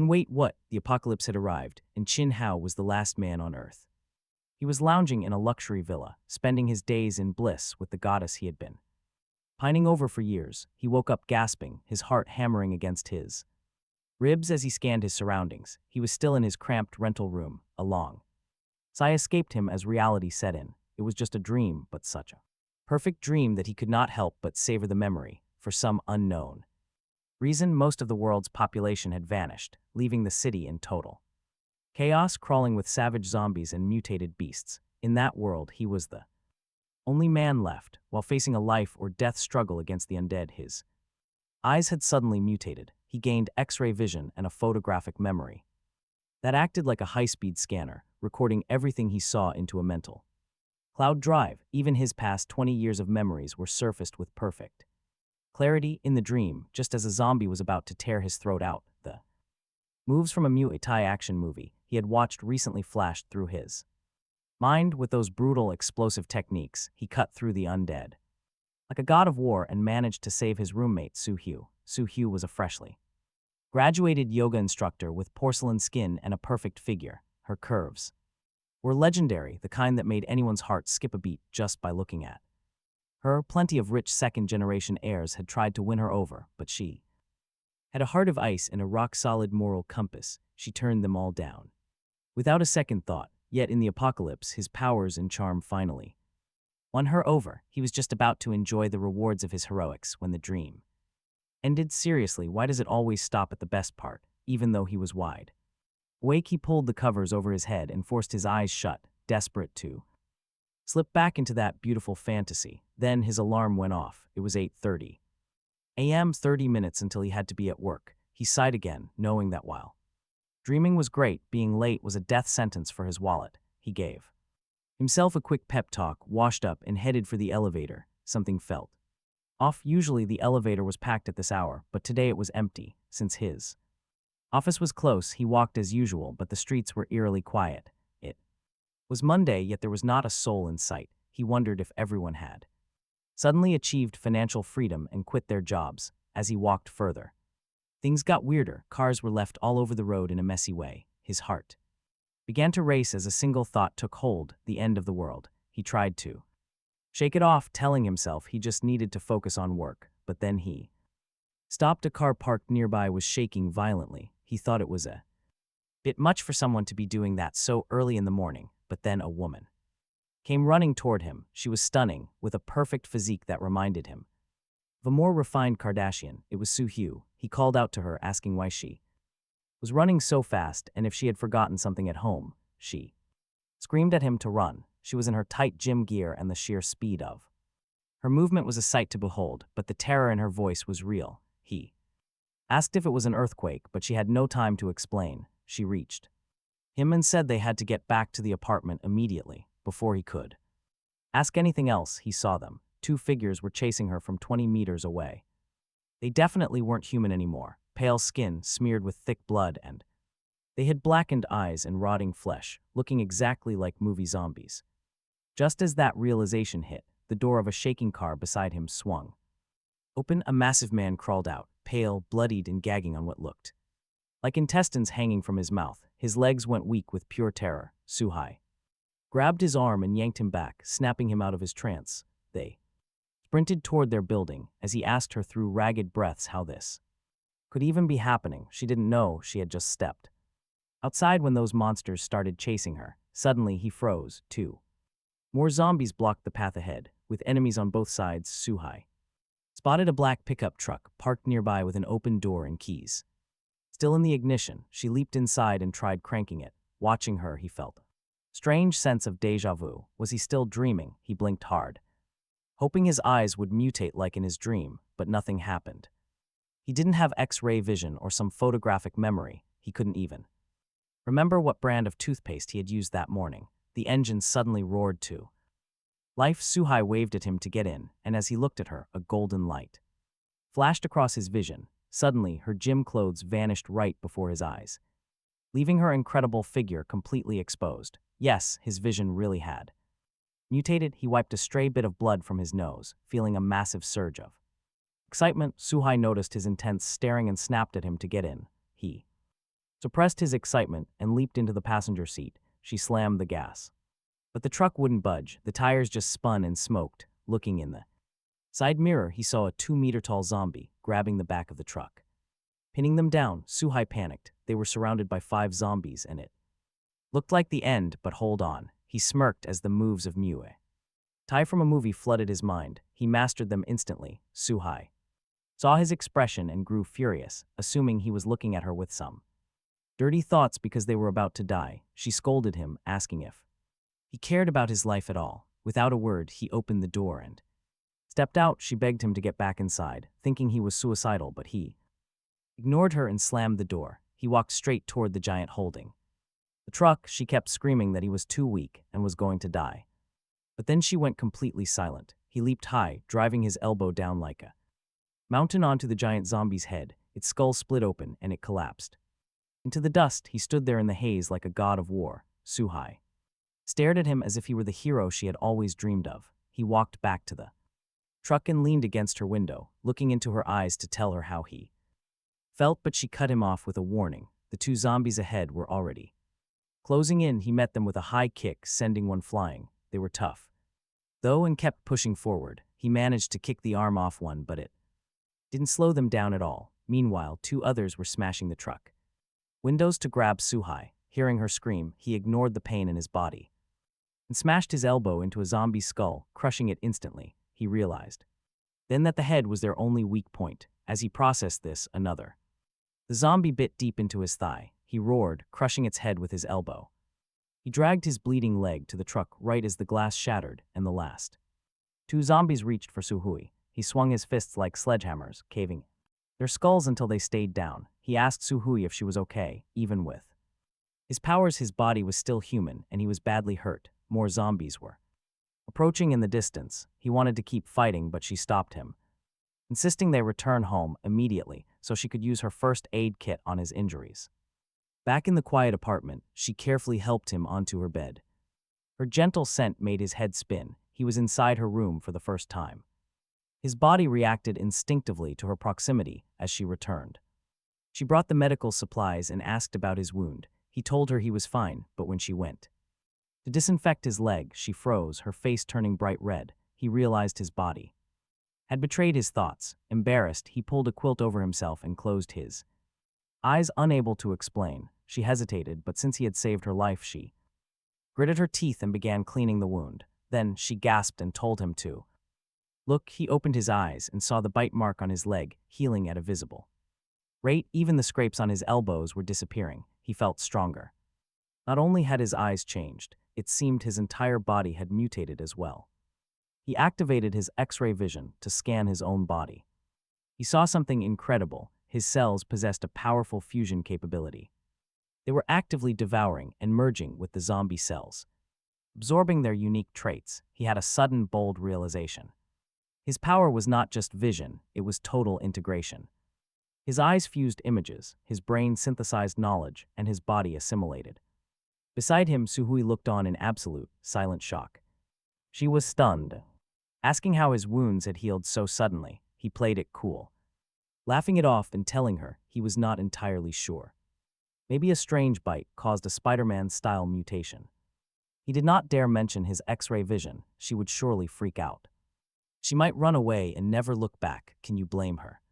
Wait, what? The apocalypse had arrived, and Qin Hao was the last man on Earth. He was lounging in a luxury villa, spending his days in bliss with the goddess he had been pining over for years. He woke up gasping, his heart hammering against his ribs as he scanned his surroundings. He was still in his cramped rental room, a long sigh escaped him as reality set in. It was just a dream, but such a perfect dream that he could not help but savor the memory. For some unknown reason, most of the world's population had vanished, leaving the city in total chaos, crawling with savage zombies and mutated beasts. In that world, he was the only man left, while facing a life or death struggle against the undead. His eyes had suddenly mutated. He gained X-ray vision and a photographic memory that acted like a high-speed scanner, recording everything he saw into a mental cloud drive. Even his past 20 years of memories were surfaced with perfect clarity. In the dream, just as a zombie was about to tear his throat out, the moves from a Muay Thai action movie he had watched recently flashed through his mind. With those brutal, explosive techniques, he cut through the undead like a god of war and managed to save his roommate, Su Hyu. Su Hyu was a freshly graduated yoga instructor with porcelain skin and a perfect figure. Her curves were legendary, the kind that made anyone's heart skip a beat just by looking at her. Plenty of rich second-generation heirs had tried to win her over, but she had a heart of ice and a rock-solid moral compass. She turned them all down without a second thought. Yet in the apocalypse, his powers and charm finally won her over. He was just about to enjoy the rewards of his heroics when the dream ended. Seriously, why does it always stop at the best part? Even though he was wide awake, he pulled the covers over his head and forced his eyes shut, desperate to slip back into that beautiful fantasy. Then his alarm went off. It was 8:30 a.m., 30 minutes until he had to be at work. He sighed again, knowing that while dreaming was great, being late was a death sentence for his wallet. He gave himself a quick pep talk, washed up, and headed for the elevator. Something felt off. Usually the elevator was packed at this hour, but today it was empty. Since his office was close, he walked as usual, but the streets were eerily quiet. It was Monday, yet there was not a soul in sight. He wondered if everyone had suddenly achieved financial freedom and quit their jobs. As he walked further, things got weirder. Cars were left all over the road in a messy way. His heart began to race as a single thought took hold: the end of the world. He tried to shake it off, telling himself he just needed to focus on work. But then he stopped. A car parked nearby was shaking violently. He thought it was a bit much for someone to be doing that so early in the morning. But then a woman came running toward him. She was stunning, with a perfect physique that reminded him of a more refined Kardashian. It was Su Hyu. He called out to her, asking why she was running so fast and if she had forgotten something at home. She screamed at him to run. She was in her tight gym gear, and the sheer speed of her movement was a sight to behold, but the terror in her voice was real. He asked if it was an earthquake, but she had no time to explain. She reached him and said they had to get back to the apartment immediately. Before he could ask anything else, he saw them. Two figures were chasing her from 20 meters away. They definitely weren't human anymore. Pale skin smeared with thick blood, and they had blackened eyes and rotting flesh, looking exactly like movie zombies. Just as that realization hit, the door of a shaking car beside him swung open. A massive man crawled out, pale, bloodied, and gagging on what looked like intestines hanging from his mouth. His legs went weak with pure terror. Suhai grabbed his arm and yanked him back, snapping him out of his trance. They sprinted toward their building as he asked her through ragged breaths how this could even be happening. She didn't know she had just stepped outside when those monsters started chasing her. Suddenly he froze, too. More zombies blocked the path ahead, with enemies on both sides. Suhai spotted a black pickup truck parked nearby with an open door and keys still in the ignition. She leaped inside and tried cranking it. Watching her, he felt a strange sense of déjà vu. Was he still dreaming? He blinked hard, hoping his eyes would mutate like in his dream, but nothing happened. He didn't have X-ray vision or some photographic memory. He couldn't even remember what brand of toothpaste he had used that morning. The engine suddenly roared to life. Suhai waved at him to get in, and as he looked at her, a golden light flashed across his vision. Suddenly, her gym clothes vanished right before his eyes, leaving her incredible figure completely exposed. Yes, his vision really had mutated. He wiped a stray bit of blood from his nose, feeling a massive surge of excitement. Suhai noticed his intense staring and snapped at him to get in. He suppressed his excitement and leaped into the passenger seat. She slammed the gas. But the truck wouldn't budge. The tires just spun and smoked. Looking in the side mirror, he saw a 2-meter-tall zombie grabbing the back of the truck. Pinning them down, Suhai panicked. They were surrounded by 5 zombies and it looked like the end, but hold on. He smirked as the moves of Mue Tai from a movie flooded his mind. He mastered them instantly. Suhai saw his expression and grew furious, assuming he was looking at her with some dirty thoughts because they were about to die. She scolded him, asking if he cared about his life at all. Without a word, he opened the door and stepped out. She begged him to get back inside, thinking he was suicidal, but he ignored her and slammed the door. He walked straight toward the giant holding the truck. She kept screaming that he was too weak and was going to die. But then she went completely silent. He leaped high, driving his elbow down like a mountain onto the giant zombie's head. Its skull split open and it collapsed into the dust. He stood there in the haze like a god of war. Suhai stared at him as if he were the hero she had always dreamed of. He walked back to the truck and leaned against her window, looking into her eyes to tell her how he felt, but she cut him off with a warning. The 2 zombies ahead were already closing in. He met them with a high kick, sending one flying. They were tough, though, and kept pushing forward. He managed to kick the arm off one, but it didn't slow them down at all. Meanwhile, 2 others were smashing the truck windows to grab Suhai. Hearing her scream, he ignored the pain in his body and smashed his elbow into a zombie's skull, crushing it instantly. He realized then that the head was their only weak point. As he processed this, the zombie bit deep into his thigh. He roared, crushing its head with his elbow. He dragged his bleeding leg to the truck right as the glass shattered, and the last 2 zombies reached for Suhui. He swung his fists like sledgehammers, caving their skulls until they stayed down. He asked Suhui if she was okay, even with his powers. His body was still human, and he was badly hurt. More zombies were approaching in the distance. He wanted to keep fighting, but she stopped him, insisting they return home immediately so she could use her first aid kit on his injuries. Back in the quiet apartment, she carefully helped him onto her bed. Her gentle scent made his head spin. He was inside her room for the first time. His body reacted instinctively to her proximity as she returned. She brought the medical supplies and asked about his wound. He told her he was fine, but when she went to disinfect his leg, she froze, her face turning bright red. He realized his body had betrayed his thoughts. Embarrassed, he pulled a quilt over himself and closed his eyes, unable to explain. She hesitated, but since he had saved her life, she gritted her teeth and began cleaning the wound. Then she gasped and told him to look. He opened his eyes and saw the bite mark on his leg, healing at a visible rate. Even the scrapes on his elbows were disappearing. He felt stronger. Not only had his eyes changed, it seemed his entire body had mutated as well. He activated his X-ray vision to scan his own body. He saw something incredible. His cells possessed a powerful fusion capability. They were actively devouring and merging with the zombie cells, absorbing their unique traits. He had a sudden, bold realization. His power was not just vision, it was total integration. His eyes fused images, his brain synthesized knowledge, and his body assimilated. Beside him, Suhui looked on in absolute, silent shock. She was stunned, asking how his wounds had healed so suddenly. He played it cool, laughing it off and telling her he was not entirely sure. Maybe a strange bite caused a Spider-Man-style mutation. He did not dare mention his X-ray vision. She would surely freak out. She might run away and never look back. Can you blame her?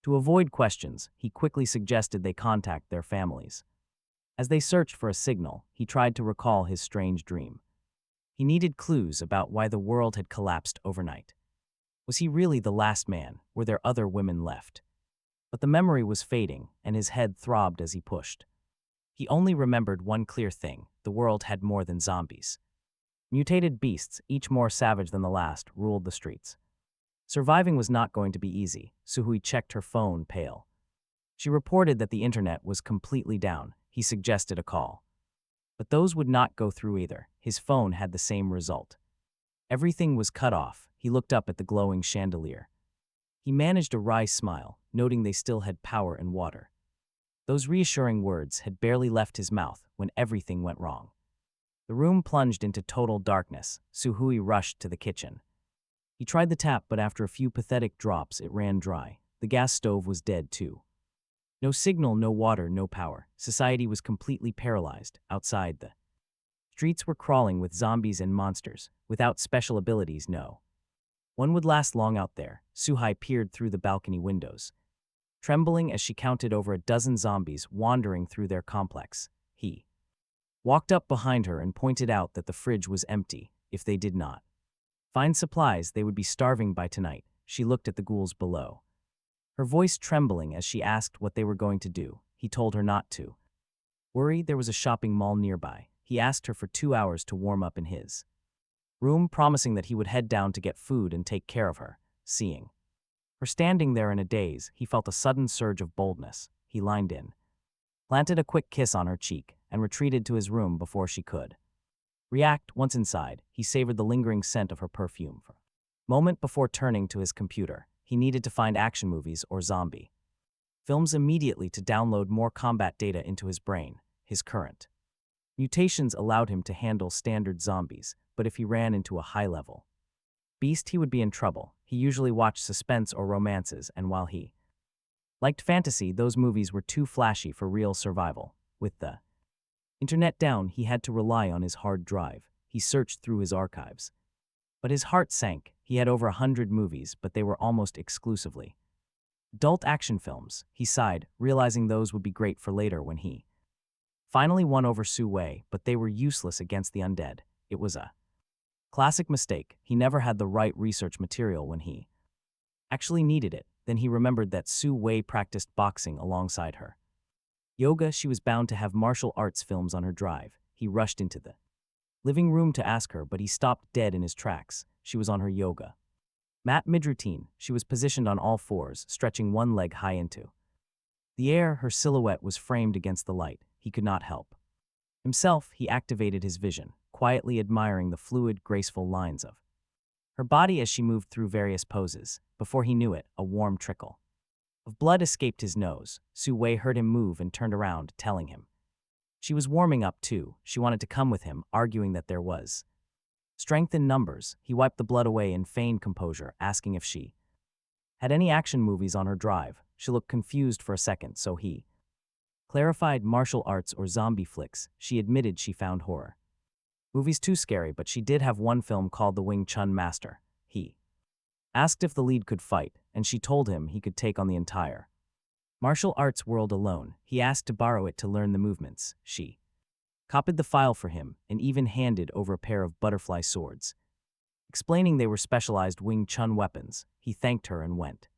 To avoid questions, he quickly suggested they contact their families. As they searched for a signal, he tried to recall his strange dream. He needed clues about why the world had collapsed overnight. Was he really the last man? Were there other women left? But the memory was fading, and his head throbbed as he pushed. He only remembered one clear thing: the world had more than zombies. Mutated beasts, each more savage than the last, ruled the streets. Surviving was not going to be easy. Suhui checked her phone, pale. She reported that the internet was completely down. He suggested a call. But those would not go through either. His phone had the same result. Everything was cut off. He looked up at the glowing chandelier. He managed a wry smile, noting they still had power and water. Those reassuring words had barely left his mouth when everything went wrong. The room plunged into total darkness. Suhui rushed to the kitchen. He tried the tap, but after a few pathetic drops, it ran dry. The gas stove was dead too. No signal, no water, no power. Society was completely paralyzed. Outside, the streets were crawling with zombies and monsters. Without special abilities, no one would last long out there. Suhai peered through the balcony windows, trembling as she counted over a dozen zombies wandering through their complex. He walked up behind her and pointed out that the fridge was empty. If they did not find supplies, they would be starving by tonight. She looked at the ghouls below, her voice trembling as she asked what they were going to do. He told her not to worry, there was a shopping mall nearby. He asked her for 2 hours to warm up in his room, promising that he would head down to get food and take care of her. Seeing her standing there in a daze, he felt a sudden surge of boldness. He leaned in, planted a quick kiss on her cheek, and retreated to his room before she could react. Once inside, he savored the lingering scent of her perfume for a moment before turning to his computer. He needed to find action movies or zombie films immediately to download more combat data into his brain. His current mutations allowed him to handle standard zombies, but if he ran into a high-level beast, he would be in trouble. He usually watched suspense or romances, and while he liked fantasy, those movies were too flashy for real survival. With the internet down, he had to rely on his hard drive. He searched through his archives, but his heart sank. He had over 100 movies, but they were almost exclusively adult action films. He sighed, realizing those would be great for later when he finally won over Su Wei, but they were useless against the undead. It was a classic mistake. He never had the right research material when he actually needed it. Then he remembered that Su Wei practiced boxing alongside her yoga. She was bound to have martial arts films on her drive. He rushed into the living room to ask her, but he stopped dead in his tracks. She was on her yoga mat mid-routine. She was positioned on all fours, stretching one leg high into the air. Her silhouette was framed against the light. He could not help himself. He activated his vision, quietly admiring the fluid, graceful lines of her body as she moved through various poses. Before he knew it, a warm trickle of blood escaped his nose. Su Wei heard him move and turned around, telling him she was warming up too. She wanted to come with him, arguing that there was strength in numbers. He wiped the blood away and feigned composure, asking if she had any action movies on her drive. She looked confused for a second, so he clarified martial arts or zombie flicks. She admitted she found horror movies too scary, but she did have one film called The Wing Chun Master. He asked if the lead could fight, and she told him he could take on the entire martial arts world alone. He asked to borrow it to learn the movements. She copied the file for him and even handed over a pair of butterfly swords, explaining they were specialized Wing Chun weapons. He thanked her and went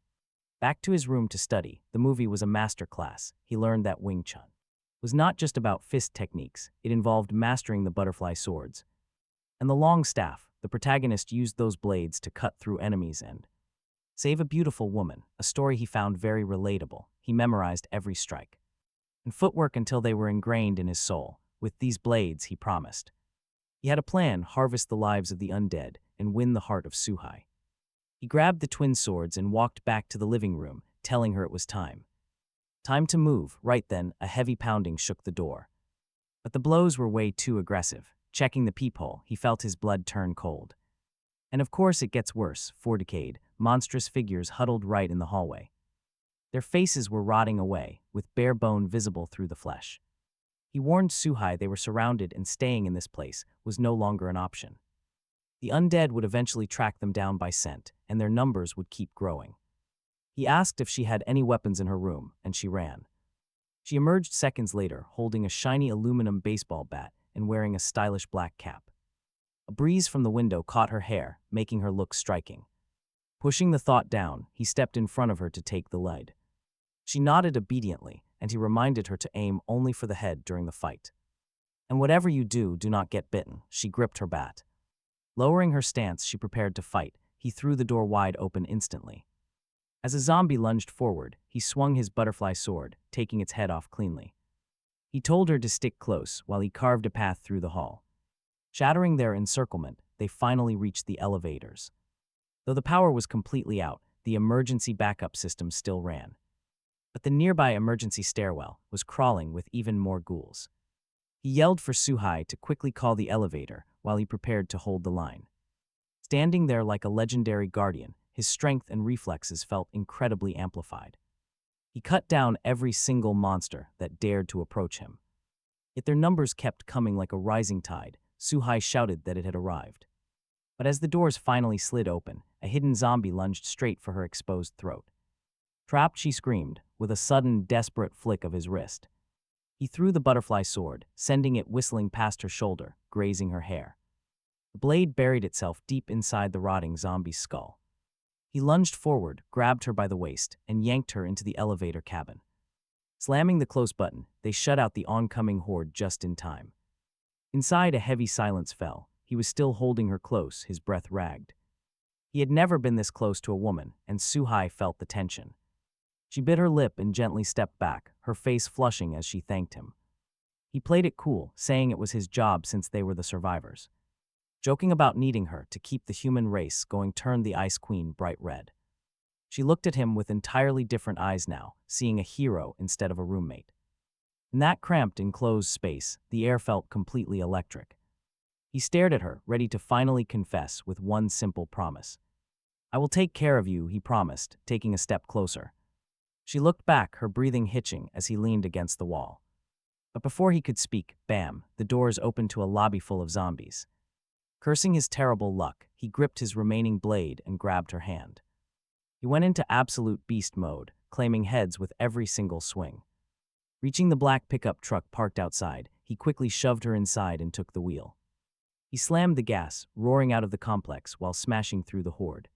back to his room to study. The movie was a master class. He learned that Wing Chun was not just about fist techniques. It involved mastering the butterfly swords and the long staff. The protagonist used those blades to cut through enemies and save a beautiful woman, a story he found very relatable. He memorized every strike and footwork until they were ingrained in his soul. With these blades, he promised he had a plan: harvest the lives of the undead and win the heart of Suhai. He grabbed the twin swords and walked back to the living room, telling her it was time to move. Right then, a heavy pounding shook the door. But the blows were way too aggressive. Checking the peephole, he felt his blood turn cold. And of course it gets worse. 4 decayed, monstrous figures huddled right in the hallway. Their faces were rotting away, with bare bone visible through the flesh. He warned Suhai they were surrounded, and staying in this place was no longer an option. The undead would eventually track them down by scent, and their numbers would keep growing. He asked if she had any weapons in her room, and she ran. She emerged seconds later, holding a shiny aluminum baseball bat and wearing a stylish black cap. A breeze from the window caught her hair, making her look striking. Pushing the thought down, he stepped in front of her to take the lead. She nodded obediently, and he reminded her to aim only for the head during the fight. And whatever you do, do not get bitten. She gripped her bat. Lowering her stance, she prepared to fight. He threw the door wide open instantly. As a zombie lunged forward, he swung his butterfly sword, taking its head off cleanly. He told her to stick close while he carved a path through the hall. Shattering their encirclement, they finally reached the elevators. Though the power was completely out, the emergency backup system still ran. But the nearby emergency stairwell was crawling with even more ghouls. He yelled for Suhai to quickly call the elevator while he prepared to hold the line. Standing there like a legendary guardian, his strength and reflexes felt incredibly amplified. He cut down every single monster that dared to approach him. Yet their numbers kept coming like a rising tide. Suhai shouted that it had arrived. But as the doors finally slid open, a hidden zombie lunged straight for her exposed throat. Trapped, she screamed, with a sudden, desperate flick of his wrist. He threw the butterfly sword, sending it whistling past her shoulder, grazing her hair. The blade buried itself deep inside the rotting zombie's skull. He lunged forward, grabbed her by the waist, and yanked her into the elevator cabin. Slamming the close button, they shut out the oncoming horde just in time. Inside, a heavy silence fell. He was still holding her close, his breath ragged. He had never been this close to a woman, and Suhai felt the tension. She bit her lip and gently stepped back, her face flushing as she thanked him. He played it cool, saying it was his job since they were the survivors. Joking about needing her to keep the human race going turned the Ice Queen bright red. She looked at him with entirely different eyes now, seeing a hero instead of a roommate. In that cramped, enclosed space, the air felt completely electric. He stared at her, ready to finally confess with one simple promise. "I will take care of you," he promised, taking a step closer. She looked back, her breathing hitching as he leaned against the wall. But before he could speak, bam, the doors opened to a lobby full of zombies. Cursing his terrible luck, he gripped his remaining blade and grabbed her hand. He went into absolute beast mode, claiming heads with every single swing. Reaching the black pickup truck parked outside, he quickly shoved her inside and took the wheel. He slammed the gas, roaring out of the complex while smashing through the horde.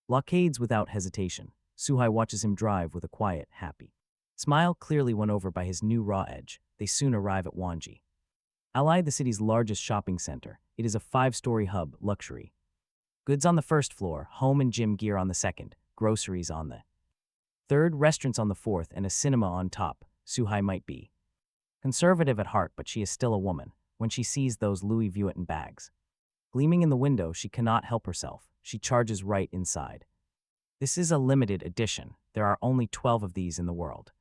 Blockades without hesitation. Suhai watches him drive with a quiet, happy smile, clearly won over by his new raw edge. They soon arrive at Wanji. Alai, the city's largest shopping center, it is a 5-story hub, luxury. Goods on the first floor, home and gym gear on the second, groceries on the third, restaurants on the fourth, and a cinema on top. Suhai might be conservative at heart, but she is still a woman. When she sees those Louis Vuitton bags gleaming in the window, she cannot help herself. She charges right inside. This is a limited edition. There are only 12 of these in the world.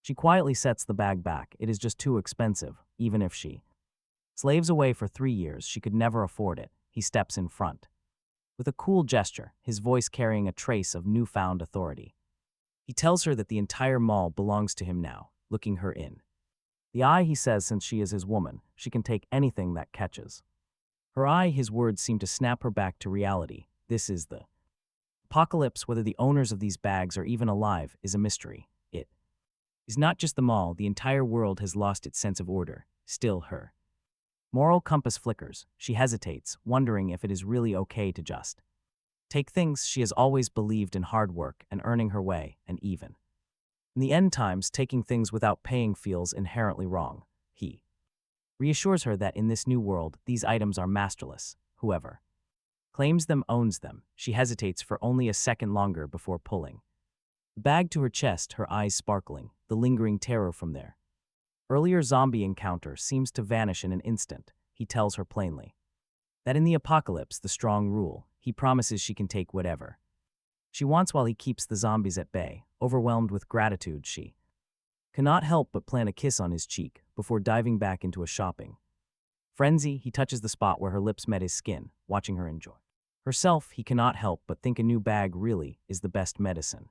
She quietly sets the bag back. It is just too expensive, even if she slaves away for 3 years, she could never afford it. He steps in front. With a cool gesture, his voice carrying a trace of newfound authority. He tells her that the entire mall belongs to him now, looking her in the eye. He says since she is his woman, she can take anything that catches her eye. His words seem to snap her back to reality. This is the apocalypse. Whether the owners of these bags are even alive is a mystery. It is not just the mall. The entire world has lost its sense of order. Still, her moral compass flickers. She hesitates, wondering if it is really okay to just take things. She has always believed in hard work and earning her way, and even in the end times, taking things without paying feels inherently wrong. He reassures her that in this new world, these items are masterless. Whoever claims them owns them. She hesitates for only a second longer before pulling the bag to her chest, her eyes sparkling, the lingering terror from their earlier zombie encounter seems to vanish in an instant. He tells her plainly that in the apocalypse, the strong rule. He promises she can take whatever she wants while he keeps the zombies at bay. Overwhelmed with gratitude, she cannot help but plant a kiss on his cheek before diving back into a shopping frenzy. He touches the spot where her lips met his skin, watching her enjoy herself. He cannot help but think a new bag really is the best medicine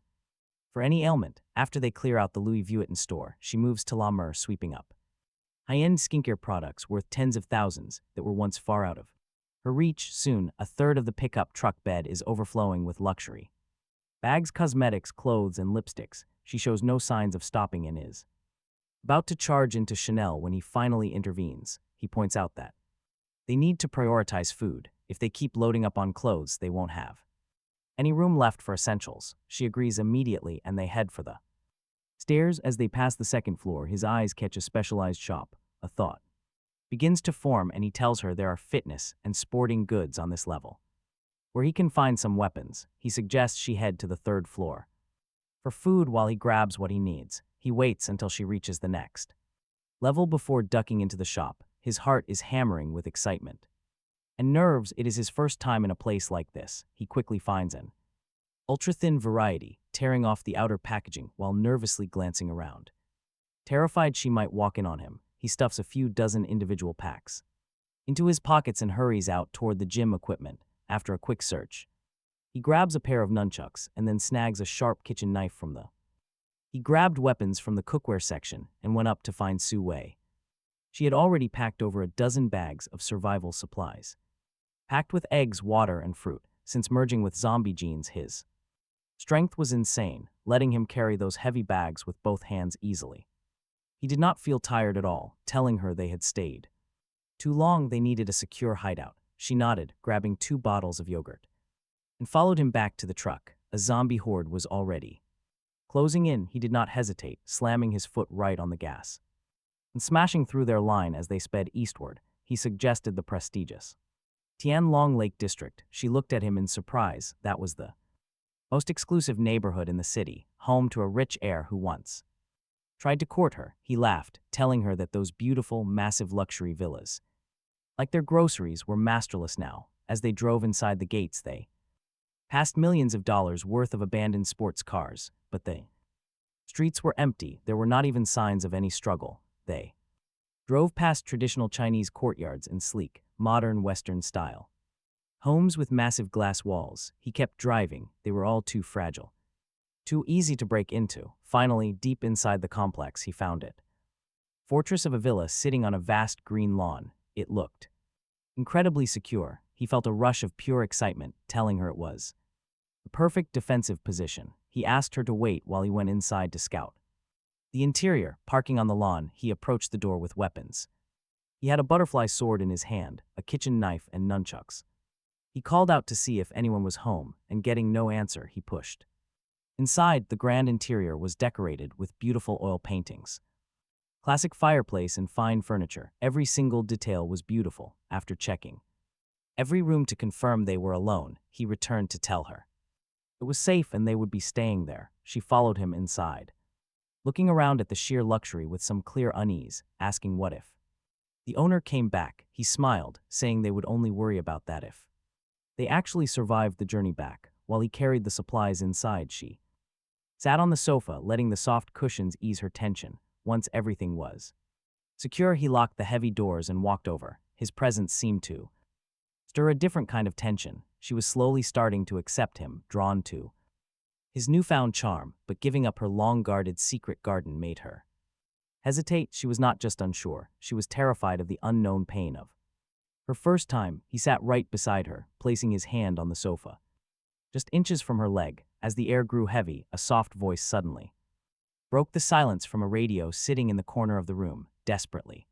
for any ailment. After they clear out the Louis Vuitton store, she moves to La Mer, sweeping up high-end skincare products worth tens of thousands that were once far out of her reach. Soon, a third of the pickup truck bed is overflowing with luxury bags, cosmetics, clothes, and lipsticks. She shows no signs of stopping and is about to charge into Chanel when he finally intervenes. He points out that they need to prioritize food. If they keep loading up on clothes, they won't have any room left for essentials. She agrees immediately, and they head for the stairs. As they pass the second floor, his eyes catch a specialized shop. A thought begins to form, and he tells her there are fitness and sporting goods on this level, where he can find some weapons. He suggests she head to the third floor for food while he grabs what he needs. He waits until she reaches the next level before ducking into the shop. His heart is hammering with excitement and nerves. It is his first time in a place like this. He quickly finds an ultra-thin variety, tearing off the outer packaging while nervously glancing around. Terrified she might walk in on him, he stuffs a few dozen individual packs into his pockets and hurries out toward the gym equipment. After a quick search, he grabs a pair of nunchucks and then snags a sharp kitchen knife from the He grabbed weapons from the cookware section and went up to find Su Wei. She had already packed over a dozen bags of survival supplies. Packed with eggs, water, and fruit, since merging with zombie genes his strength was insane, letting him carry those heavy bags with both hands easily. He did not feel tired at all, telling her they had stayed too long. They needed a secure hideout. She nodded, grabbing 2 bottles of yogurt, and followed him back to the truck. A zombie horde was already closing in. He did not hesitate, slamming his foot right on the gas and smashing through their line as they sped eastward. He suggested the prestigious Tianlong Lake District. She looked at him in surprise. That was the most exclusive neighborhood in the city, home to a rich heir who once tried to court her. He laughed, telling her that those beautiful, massive luxury villas, like their groceries, were masterless now. As they drove inside the gates, they passed millions of dollars worth of abandoned sports cars, but the streets were empty. There were not even signs of any struggle. They drove past traditional Chinese courtyards in sleek, modern Western style homes with massive glass walls. He kept driving. They were all too fragile, too easy to break into. Finally, deep inside the complex, he found it. Fortress of a villa sitting on a vast green lawn. It looked incredibly secure. He felt a rush of pure excitement, telling her it was the perfect defensive position. He asked her to wait while he went inside to scout the interior. Parking on the lawn, he approached the door with weapons. He had a butterfly sword in his hand, a kitchen knife, and nunchucks. He called out to see if anyone was home, and getting no answer, he pushed inside. The grand interior was decorated with beautiful oil paintings, classic fireplace, and fine furniture. Every single detail was beautiful. After checking every room to confirm they were alone, he returned to tell her it was safe and they would be staying there. She followed him inside, looking around at the sheer luxury with some clear unease, asking what if the owner came back. He smiled, saying they would only worry about that if they actually survived the journey back. While he carried the supplies inside, she sat on the sofa, letting the soft cushions ease her tension. Once everything was secure, he locked the heavy doors and walked over. His presence seemed to stir a different kind of tension. She was slowly starting to accept him, drawn to his newfound charm, but giving up her long-guarded secret garden made her hesitate. She was not just unsure, she was terrified of the unknown pain of her first time. He sat right beside her, placing his hand on the sofa, just inches from her leg. As the air grew heavy, a soft voice suddenly broke the silence from a radio sitting in the corner of the room, desperately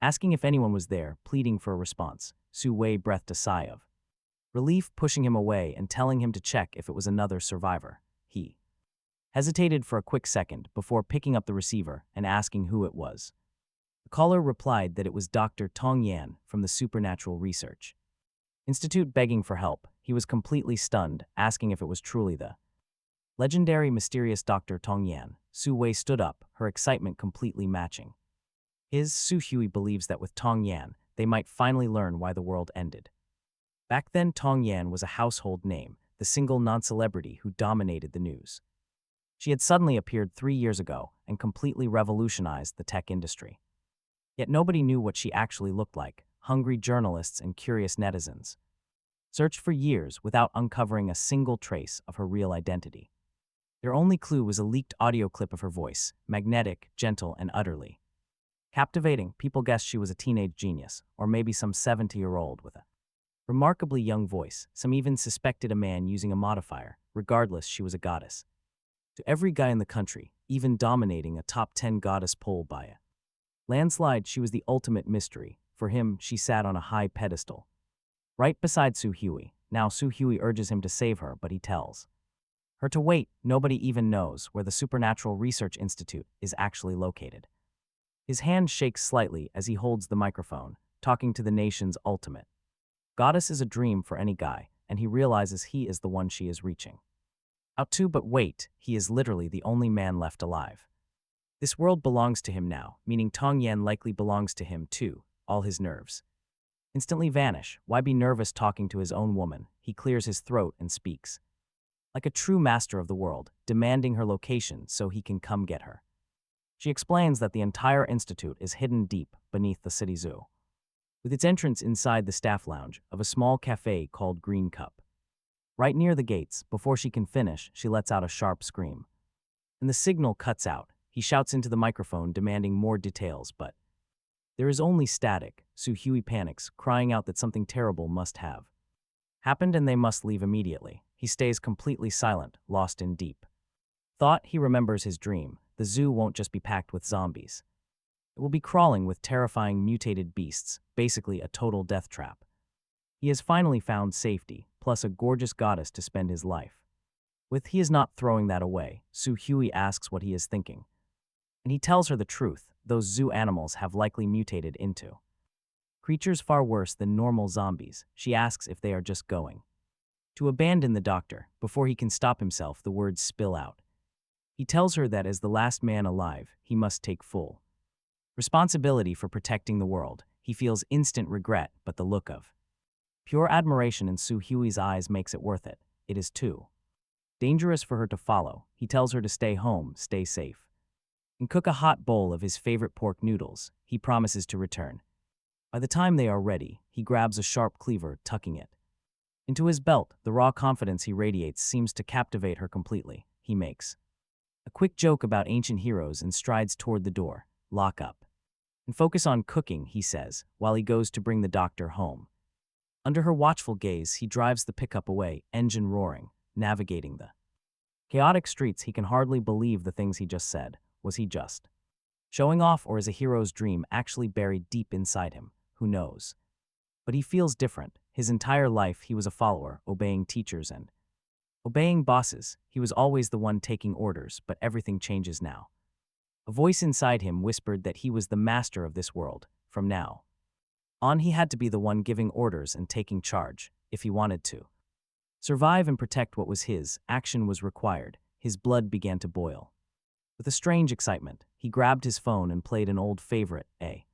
asking if anyone was there, pleading for a response. Su Wei breathed a sigh of relief, pushing him away and telling him to check if it was another survivor. He hesitated for a quick second before picking up the receiver and asking who it was. The caller replied that it was Dr. Tong Yan from the Supernatural Research Institute, begging for help. He was completely stunned, asking if it was truly the legendary, mysterious Dr. Tong Yan. Su Wei stood up, her excitement completely matching his. Su Hui believes that with Tong Yan, they might finally learn why the world ended. Back then, Tong Yan was a household name, the single non-celebrity who dominated the news. She had suddenly appeared 3 years ago and completely revolutionized the tech industry. Yet nobody knew what she actually looked like. Hungry journalists and curious netizens searched for years without uncovering a single trace of her real identity. Their only clue was a leaked audio clip of her voice, magnetic, gentle, and utterly captivating. People guessed she was a teenage genius, or maybe some 70-year-old with a remarkably young voice. Some even suspected a man using a modifier. Regardless, she was a goddess to every guy in the country, even dominating a top 10 goddess poll by a landslide. She was the ultimate mystery. For him, she sat on a high pedestal, right beside Su Hui. Now Su Hui urges him to save her, but he tells her to wait. Nobody even knows where the Supernatural Research Institute is actually located. His hand shakes slightly as he holds the microphone, talking to the nation's ultimate goddess is a dream for any guy, and he realizes he is the one she is reaching out to. But wait, he is literally the only man left alive. This world belongs to him now, meaning Tong Yan likely belongs to him too. All his nerves instantly vanish. Why be nervous talking to his own woman? He clears his throat and speaks like a true master of the world, demanding her location so he can come get her. She explains that the entire institute is hidden deep beneath the city zoo, with its entrance inside the staff lounge of a small cafe called Green Cup. Right near the gates, before she can finish, she lets out a sharp scream. and the signal cuts out. He shouts into the microphone demanding more details, but there is only static. Su Hui panics, crying out that something terrible must have happened and they must leave immediately. He stays completely silent, lost in deep thought. He remembers his dream. The zoo won't just be packed with zombies. It will be crawling with terrifying mutated beasts, basically a total death trap. He has finally found safety, plus a gorgeous goddess to spend his life with. He is not throwing that away. Su Hui asks what he is thinking, and he tells her the truth. Those zoo animals have likely mutated into creatures far worse than normal zombies. She asks if they are just going to abandon the doctor. Before he can stop himself, the words spill out. He tells her that as the last man alive, he must take full responsibility for protecting the world. He feels instant regret, but the look of pure admiration in Su Hui's eyes makes it worth it. It is too dangerous for her to follow. He tells her to stay home, stay safe, and cook a hot bowl of his favorite pork noodles. He promises to return. By the time they are ready, he grabs a sharp cleaver, tucking it into his belt. The raw confidence he radiates seems to captivate her completely. He makes a quick joke about ancient heroes and strides toward the door. Lock up and focus on cooking, he says, while he goes to bring the doctor home. Under her watchful gaze, he drives the pickup away, engine roaring, navigating the chaotic streets. He can hardly believe the things he just said. Was he just showing off, or is a hero's dream actually buried deep inside him? Who knows? But he feels different. His entire life he was a follower, obeying teachers and obeying bosses. He was always the one taking orders, but everything changes now. A voice inside him whispered that he was the master of this world. From now on, he had to be the one giving orders and taking charge. If he wanted to survive and protect what was his, action was required. His blood began to boil. With a strange excitement, he grabbed his phone and played an old favorite, A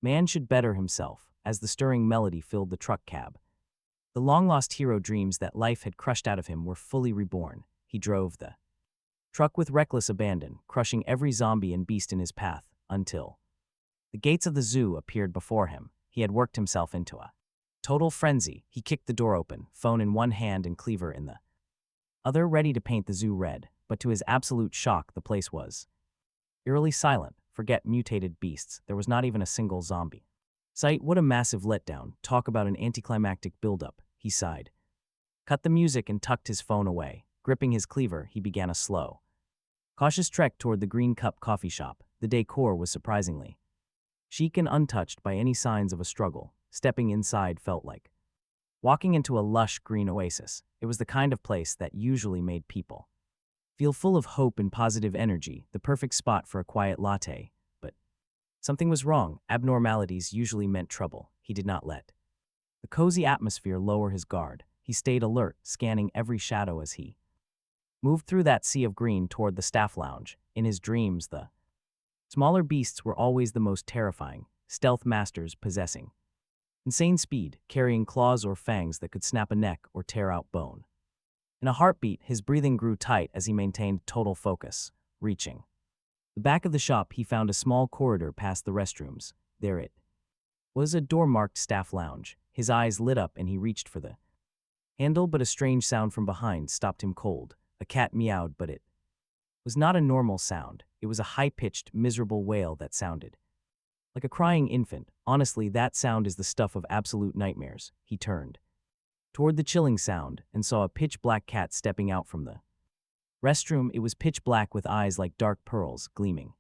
Man Should Better Himself, as the stirring melody filled the truck cab. The long-lost hero dreams that life had crushed out of him were fully reborn. He drove the truck with reckless abandon, crushing every zombie and beast in his path, until the gates of the zoo appeared before him. He had worked himself into a total frenzy. He kicked the door open, phone in one hand and cleaver in the other, ready to paint the zoo red. But to his absolute shock, the place was eerily silent. Forget mutated beasts, there was not even a single zombie sight. What a massive letdown. Talk about an anticlimactic buildup, he sighed. Cut the music and tucked his phone away. Gripping his cleaver, he began a slow, cautious trek toward the Green Cup coffee shop. The decor was surprisingly chic and untouched by any signs of a struggle. Stepping inside felt like walking into a lush green oasis. It was the kind of place that usually made people feel full of hope and positive energy, the perfect spot for a quiet latte. But something was wrong. Abnormalities usually meant trouble. He did not let the cozy atmosphere lower his guard. He stayed alert, scanning every shadow as he moved through that sea of green toward the staff lounge. In his dreams, the smaller beasts were always the most terrifying, stealth masters possessing insane speed, carrying claws or fangs that could snap a neck or tear out bone. In a heartbeat, his breathing grew tight as he maintained total focus. Reaching the back of the shop, he found a small corridor past the restrooms. There it was, a door marked Staff Lounge. His eyes lit up and he reached for the handle, but a strange sound from behind stopped him cold. A cat meowed, but it was not a normal sound. It was a high-pitched, miserable wail that sounded like a crying infant. Honestly, that sound is the stuff of absolute nightmares. He turned toward the chilling sound and saw a pitch-black cat stepping out from the restroom. It was pitch black with eyes like dark pearls, gleaming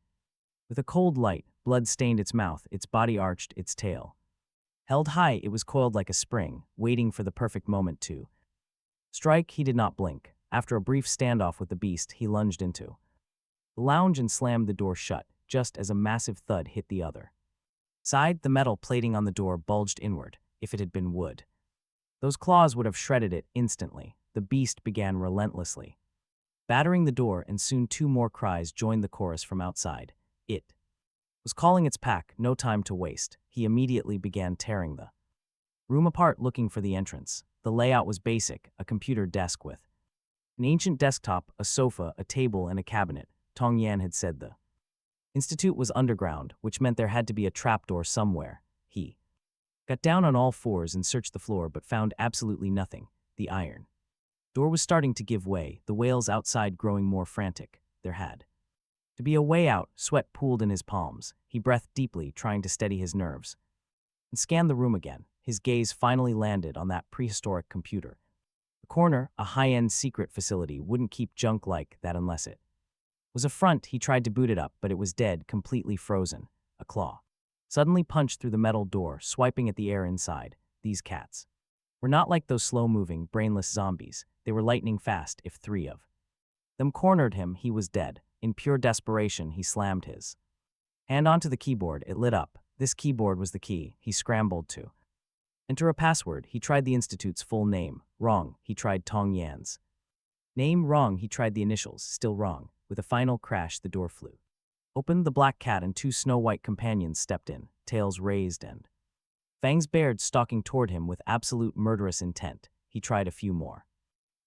with a cold light. Blood stained its mouth, its body arched, its tail held high. It was coiled like a spring, waiting for the perfect moment to strike. He did not blink. After a brief standoff with the beast, he lunged into the lounge and slammed the door shut, just as a massive thud hit the other side. The metal plating on the door bulged inward. If it had been wood, those claws would have shredded it instantly. The beast began relentlessly battering the door, and soon two more cries joined the chorus from outside. It was calling its pack. No time to waste. He immediately began tearing the room apart, looking for the entrance. The layout was basic, a computer desk with an ancient desktop, a sofa, a table, and a cabinet. Tong Yan had said the institute was underground, which meant there had to be a trapdoor somewhere. He got down on all fours and searched the floor, but found absolutely nothing. The iron door was starting to give way, the wails outside growing more frantic. there had to be a way out. Sweat pooled in his palms. He breathed deeply, trying to steady his nerves, and scanned the room again. His gaze finally landed on that prehistoric computer. The corner, a high-end secret facility, wouldn't keep junk like that unless it was a front. He tried to boot it up, but it was dead, completely frozen. A claw suddenly punched through the metal door, swiping at the air inside. These cats were not like those slow-moving, brainless zombies. They were lightning fast. If three of them cornered him, he was dead. In pure desperation, he slammed his hand onto the keyboard. It lit up. This keyboard was the key. He scrambled to enter a password. He tried the institute's full name. Wrong. He tried Tong Yan's name. Wrong. He tried the initials. Still wrong. With a final crash, the door flew open. The black cat and two snow-white companions stepped in, tails raised and fangs bared, stalking toward him with absolute murderous intent. He tried a few more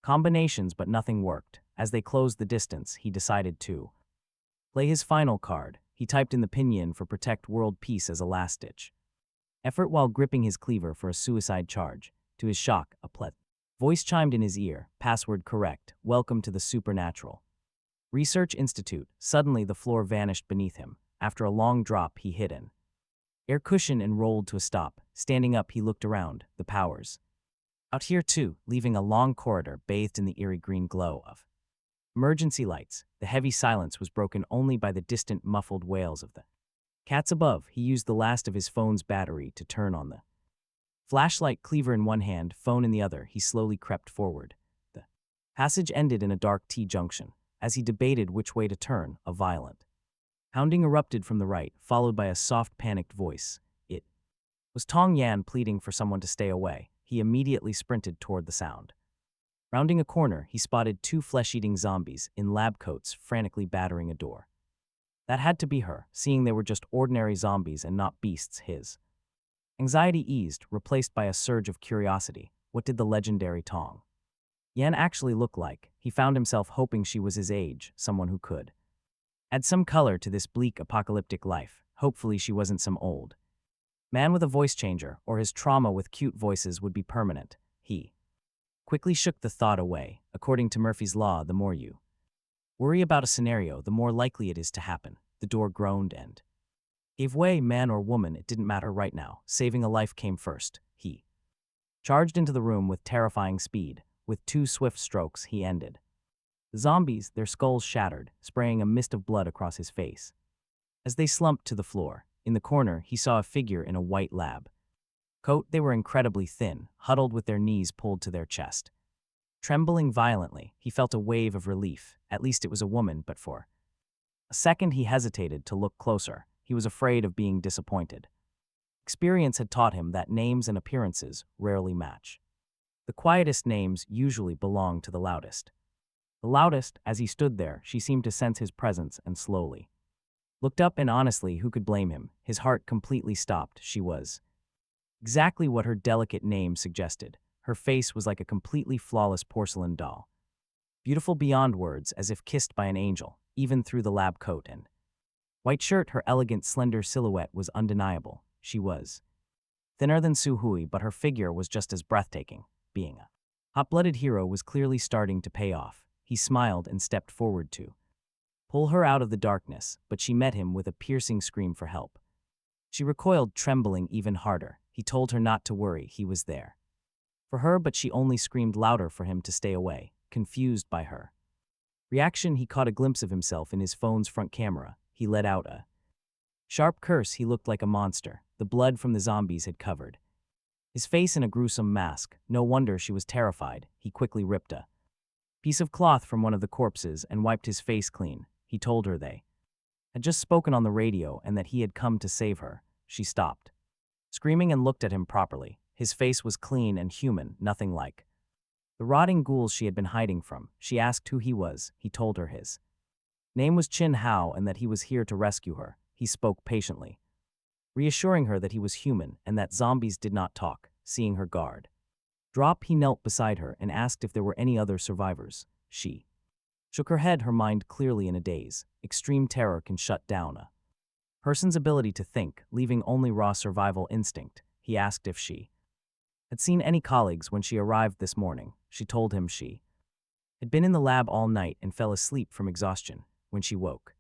combinations, but nothing worked. As they closed the distance, he decided to play his final card. He typed in the pinyin for protect world peace as a last-ditch effort while gripping his cleaver for a suicide charge. To his shock, a voice chimed in his ear. Password correct. Welcome to the Supernatural Research Institute. Suddenly, the floor vanished beneath him. After a long drop, he hit an air cushion and rolled to a stop. Standing up, he looked around. The power's out here too, leaving a long corridor bathed in the eerie green glow of emergency lights. The heavy silence was broken only by the distant, muffled wails of the cats above. He used the last of his phone's battery to turn on the flashlight, cleaver in one hand, phone in the other. He slowly crept forward. The passage ended in a dark T-junction. As he debated which way to turn, a violent hounding erupted from the right, followed by a soft, panicked voice. It was Tong Yan pleading for someone to stay away. He immediately sprinted toward the sound. Rounding a corner, he spotted two flesh-eating zombies in lab coats frantically battering a door. That had to be her. Seeing they were just ordinary zombies and not beasts, his anxiety eased, replaced by a surge of curiosity. What did the legendary Tong Yan actually look like? He found himself hoping she was his age, someone who could add some color to this bleak, apocalyptic life. Hopefully she wasn't some old man with a voice changer, or his trauma with cute voices would be permanent. He quickly shook the thought away. According to Murphy's Law, the more you worry about a scenario, the more likely it is to happen. The door groaned and gave way. Man or woman, it didn't matter right now. Saving a life came first. He charged into the room with terrifying speed. With two swift strokes, he ended the zombies, their skulls shattered, spraying a mist of blood across his face. As they slumped to the floor, in the corner, he saw a figure in a white lab coat. They were incredibly thin, huddled with their knees pulled to their chest. Trembling violently, he felt a wave of relief. At least it was a woman, but for a second he hesitated to look closer. He was afraid of being disappointed. Experience had taught him that names and appearances rarely match. The quietest names usually belong to the loudest. The loudest, as he stood there, she seemed to sense his presence and slowly looked up, and honestly, who could blame him? His heart completely stopped. She was exactly what her delicate name suggested. Her face was like a completely flawless porcelain doll. Beautiful beyond words, as if kissed by an angel, even through the lab coat and white shirt. Her elegant, slender silhouette was undeniable. She was thinner than Su Hui, but her figure was just as breathtaking. Being a hot-blooded hero was clearly starting to pay off. He smiled and stepped forward to pull her out of the darkness, but she met him with a piercing scream for help. She recoiled, trembling even harder. He told her not to worry, he was there for her, but she only screamed louder for him to stay away. Confused by her reaction, he caught a glimpse of himself in his phone's front camera. He let out a sharp curse. He looked like a monster. The blood from the zombies had covered his face in a gruesome mask. No wonder she was terrified. He quickly ripped a piece of cloth from one of the corpses and wiped his face clean. He told her they had just spoken on the radio and that he had come to save her. She stopped screaming and looked at him properly. His face was clean and human, nothing like the rotting ghouls she had been hiding from. She asked who he was. He told her his name was Qin Hao and that he was here to rescue her. He spoke patiently, reassuring her that he was human and that zombies did not talk. Seeing her guard drop, he knelt beside her and asked if there were any other survivors. She shook her head, her mind clearly in a daze. Extreme terror can shut down a person's ability to think, leaving only raw survival instinct. He asked if she had seen any colleagues when she arrived this morning. She told him she had been in the lab all night and fell asleep from exhaustion. when she woke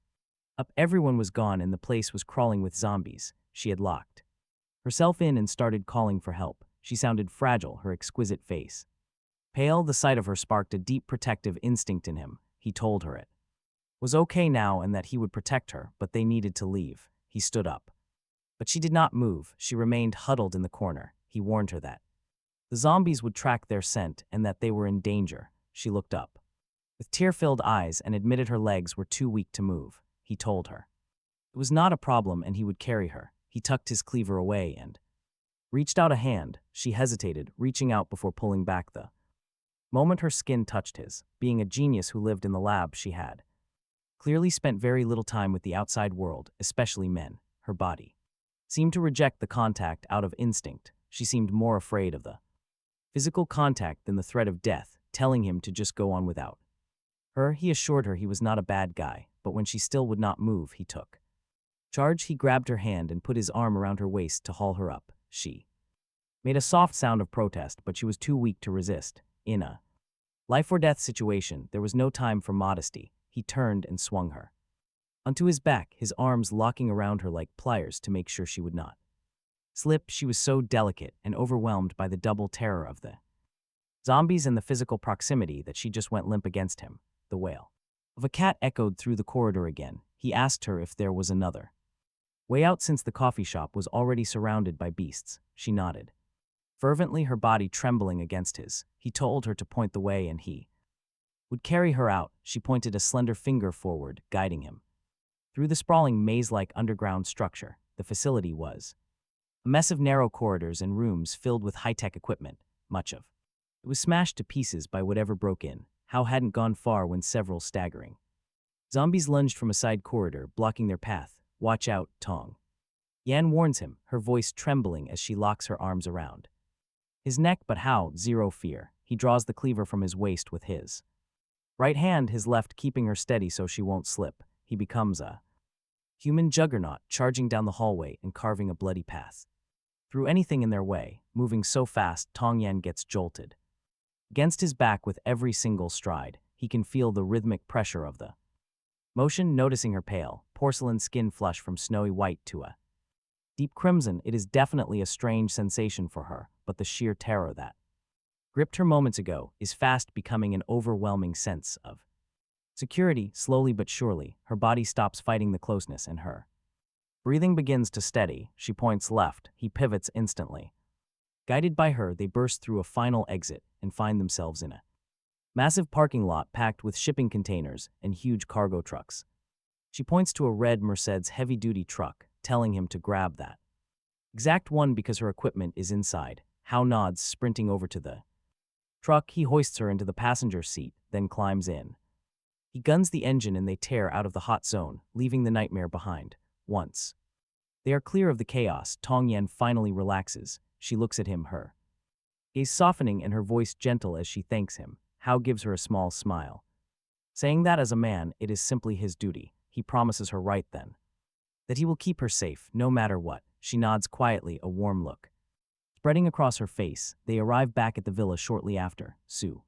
up. Everyone was gone and the place was crawling with zombies. She had locked herself in and started calling for help. She sounded fragile, her exquisite face pale. The sight of her sparked a deep protective instinct in him. He told her it was okay now and that he would protect her, but they needed to leave. He stood up. But she did not move. She remained huddled in the corner. He warned her that the zombies would track their scent and that they were in danger. She looked up with tear-filled eyes and admitted her legs were too weak to move. He told her it was not a problem and he would carry her. He tucked his cleaver away and reached out a hand. She hesitated, reaching out before pulling back the moment her skin touched his. Being a genius who lived in the lab, she had clearly spent very little time with the outside world, especially men. Her body seemed to reject the contact out of instinct. She seemed more afraid of the physical contact than the threat of death, telling him to just go on without her. He assured her he was not a bad guy, but when she still would not move, he took charge. He grabbed her hand and put his arm around her waist to haul her up. She made a soft sound of protest, but she was too weak to resist. In a life-or-death situation, there was no time for modesty. He turned and swung her onto his back, his arms locking around her like pliers to make sure she would not slip. She was so delicate and overwhelmed by the double terror of the zombies and the physical proximity that she just went limp against him. The wail of a cat echoed through the corridor again. He asked her if there was another way out since the coffee shop was already surrounded by beasts. She nodded fervently, her body trembling against his. He told her to point the way and he would carry her out. She pointed a slender finger forward, guiding him through the sprawling maze-like underground structure. The facility was a mess of narrow corridors and rooms filled with high-tech equipment. Much of it was smashed to pieces by whatever broke in. Hao hadn't gone far when several staggering zombies lunged from a side corridor, blocking their path. "Watch out, Tong," Yan warns him, her voice trembling as she locks her arms around his neck. But Hao, zero fear. He draws the cleaver from his waist with his right hand, his left keeping her steady so she won't slip. He becomes a human juggernaut, charging down the hallway and carving a bloody path through anything in their way. Moving so fast, Tong Yan gets jolted against his back with every single stride. He can feel the rhythmic pressure of the motion. Noticing her pale, porcelain skin flush from snowy white to a deep crimson, it is definitely a strange sensation for her, but the sheer terror that gripped her moments ago is fast becoming an overwhelming sense of security. Slowly but surely, her body stops fighting the closeness and her breathing begins to steady. She points left. He pivots instantly. Guided by her, they burst through a final exit and find themselves in a massive parking lot packed with shipping containers and huge cargo trucks. She points to a red Mercedes heavy-duty truck, telling him to grab that exact one because her equipment is inside. Hao nods, sprinting over to the truck. He hoists her into the passenger seat, then climbs in. He guns the engine and they tear out of the hot zone, leaving the nightmare behind. Once they are clear of the chaos, Tong Yan finally relaxes. She looks at him, her gaze softening and her voice gentle as she thanks him. Hao gives her a small smile, saying that as a man, it is simply his duty. He promises her right then that he will keep her safe, no matter what. She nods quietly, a warm look spreading across her face. They arrive back at the villa shortly after. Su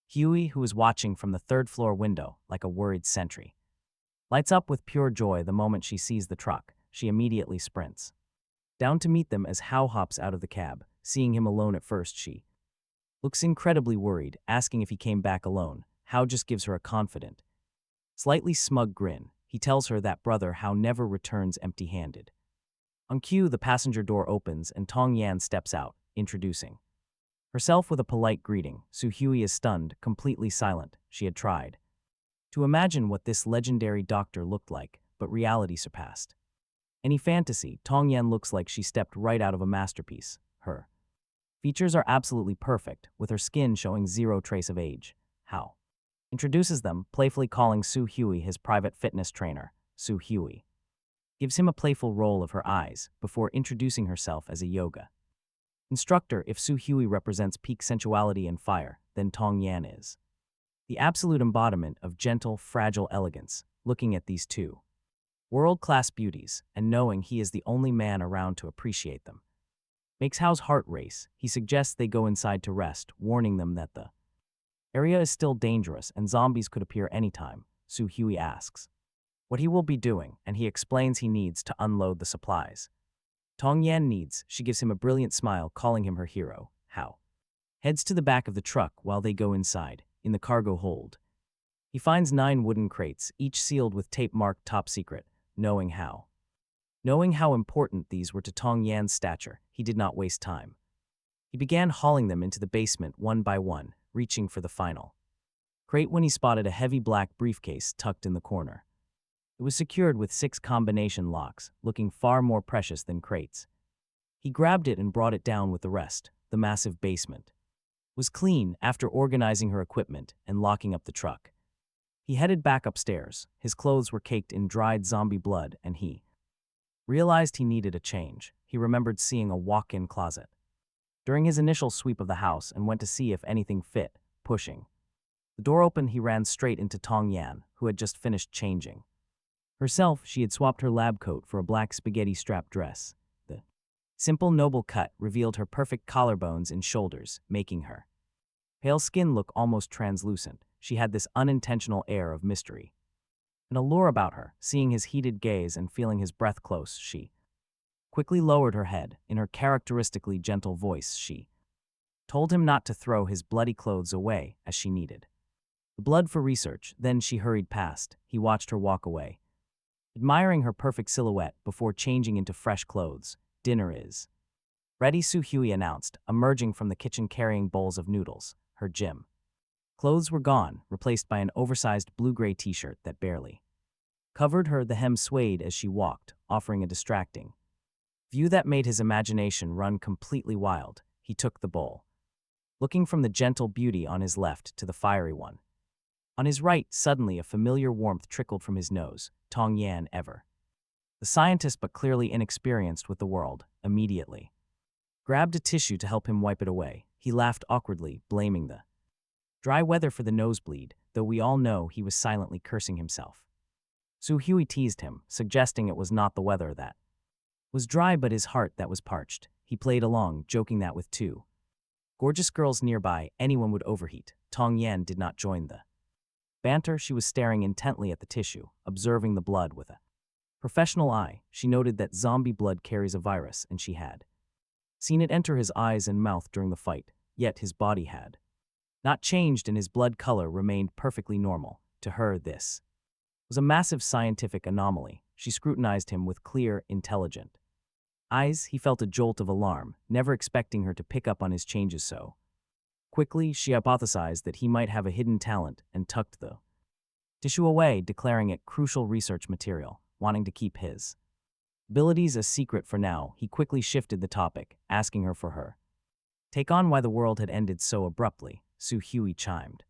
Huey, who is watching from the third-floor window like a worried sentry, lights up with pure joy the moment she sees the truck. She immediately sprints down to meet them as Hao hops out of the cab. Seeing him alone at first, she looks incredibly worried, asking if he came back alone. Hao just gives her a confident, slightly smug grin. He tells her that brother Hao never returns empty-handed. On cue, the passenger door opens and Tong Yan steps out, introducing herself with a polite greeting. Su Huey is stunned, completely silent. She had tried to imagine what this legendary doctor looked like, but reality surpassed any fantasy. Tong Yan looks like she stepped right out of a masterpiece. Her features are absolutely perfect, with her skin showing zero trace of age. Hao introduces them, playfully calling Su Huey his private fitness trainer. Su Huey gives him a playful roll of her eyes before introducing herself as a yoga instructor. If Su Huey represents peak sensuality and fire, then Tong Yan is the absolute embodiment of gentle, fragile elegance. Looking at these two world-class beauties and knowing he is the only man around to appreciate them makes Hao's heart race. He suggests they go inside to rest, warning them that the area is still dangerous and zombies could appear anytime. Su Huey asks what he will be doing, and he explains he needs to unload the supplies. Tong Yan needs, she gives him a brilliant smile, calling him her hero. Hao heads to the back of the truck while they go inside, in the cargo hold. He finds 9 wooden crates, each sealed with tape marked top secret, knowing how. Knowing how important these were to Tong Yan's stature, he did not waste time. He began hauling them into the basement one by one, reaching for the final crate when he spotted a heavy black briefcase tucked in the corner. It was secured with 6 combination locks, looking far more precious than crates. He grabbed it and brought it down with the rest. The massive basement was clean after organizing her equipment and locking up the truck. He headed back upstairs. His clothes were caked in dried zombie blood, and he realized he needed a change. He remembered seeing a walk-in closet during his initial sweep of the house and went to see if anything fit, pushing the door open. He ran straight into Tong Yan, who had just finished changing. Herself, she had swapped her lab coat for a black spaghetti strap dress. The simple, noble cut revealed her perfect collarbones and shoulders, making her pale skin look almost translucent. She had this unintentional air of mystery, an allure about her. Seeing his heated gaze and feeling his breath close, she quickly lowered her head. In her characteristically gentle voice, she told him not to throw his bloody clothes away, as she needed the blood for research. Then she hurried past. He watched her walk away, admiring her perfect silhouette before changing into fresh clothes. Dinner is ready, Su Hui announced, emerging from the kitchen carrying bowls of noodles. Her gym clothes were gone, replaced by an oversized blue-gray t-shirt that barely covered her. The hem swayed as she walked, offering a distracting view that made his imagination run completely wild. He took the bowl, looking from the gentle beauty on his left to the fiery one on his right. Suddenly, a familiar warmth trickled from his nose. Tong Yan, ever the scientist but clearly inexperienced with the world, immediately grabbed a tissue to help him wipe it away. He laughed awkwardly, blaming the dry weather for the nosebleed, though we all know he was silently cursing himself. Su Hui teased him, suggesting it was not the weather that was dry but his heart that was parched. He played along, joking that with 2 gorgeous girls nearby, anyone would overheat. Tong Yan did not join the banter. She was staring intently at the tissue, observing the blood with a professional eye. She noted that zombie blood carries a virus, and she had seen it enter his eyes and mouth during the fight, yet his body had not changed and his blood color remained perfectly normal. To her, this was a massive scientific anomaly. She scrutinized him with clear, intelligent eyes. He felt a jolt of alarm, never expecting her to pick up on his changes so quickly. She hypothesized that he might have a hidden talent and tucked the tissue away, declaring it crucial research material, wanting to keep his abilities a secret for now. He quickly shifted the topic, asking her for her take on why the world had ended so abruptly. Su Hui chimed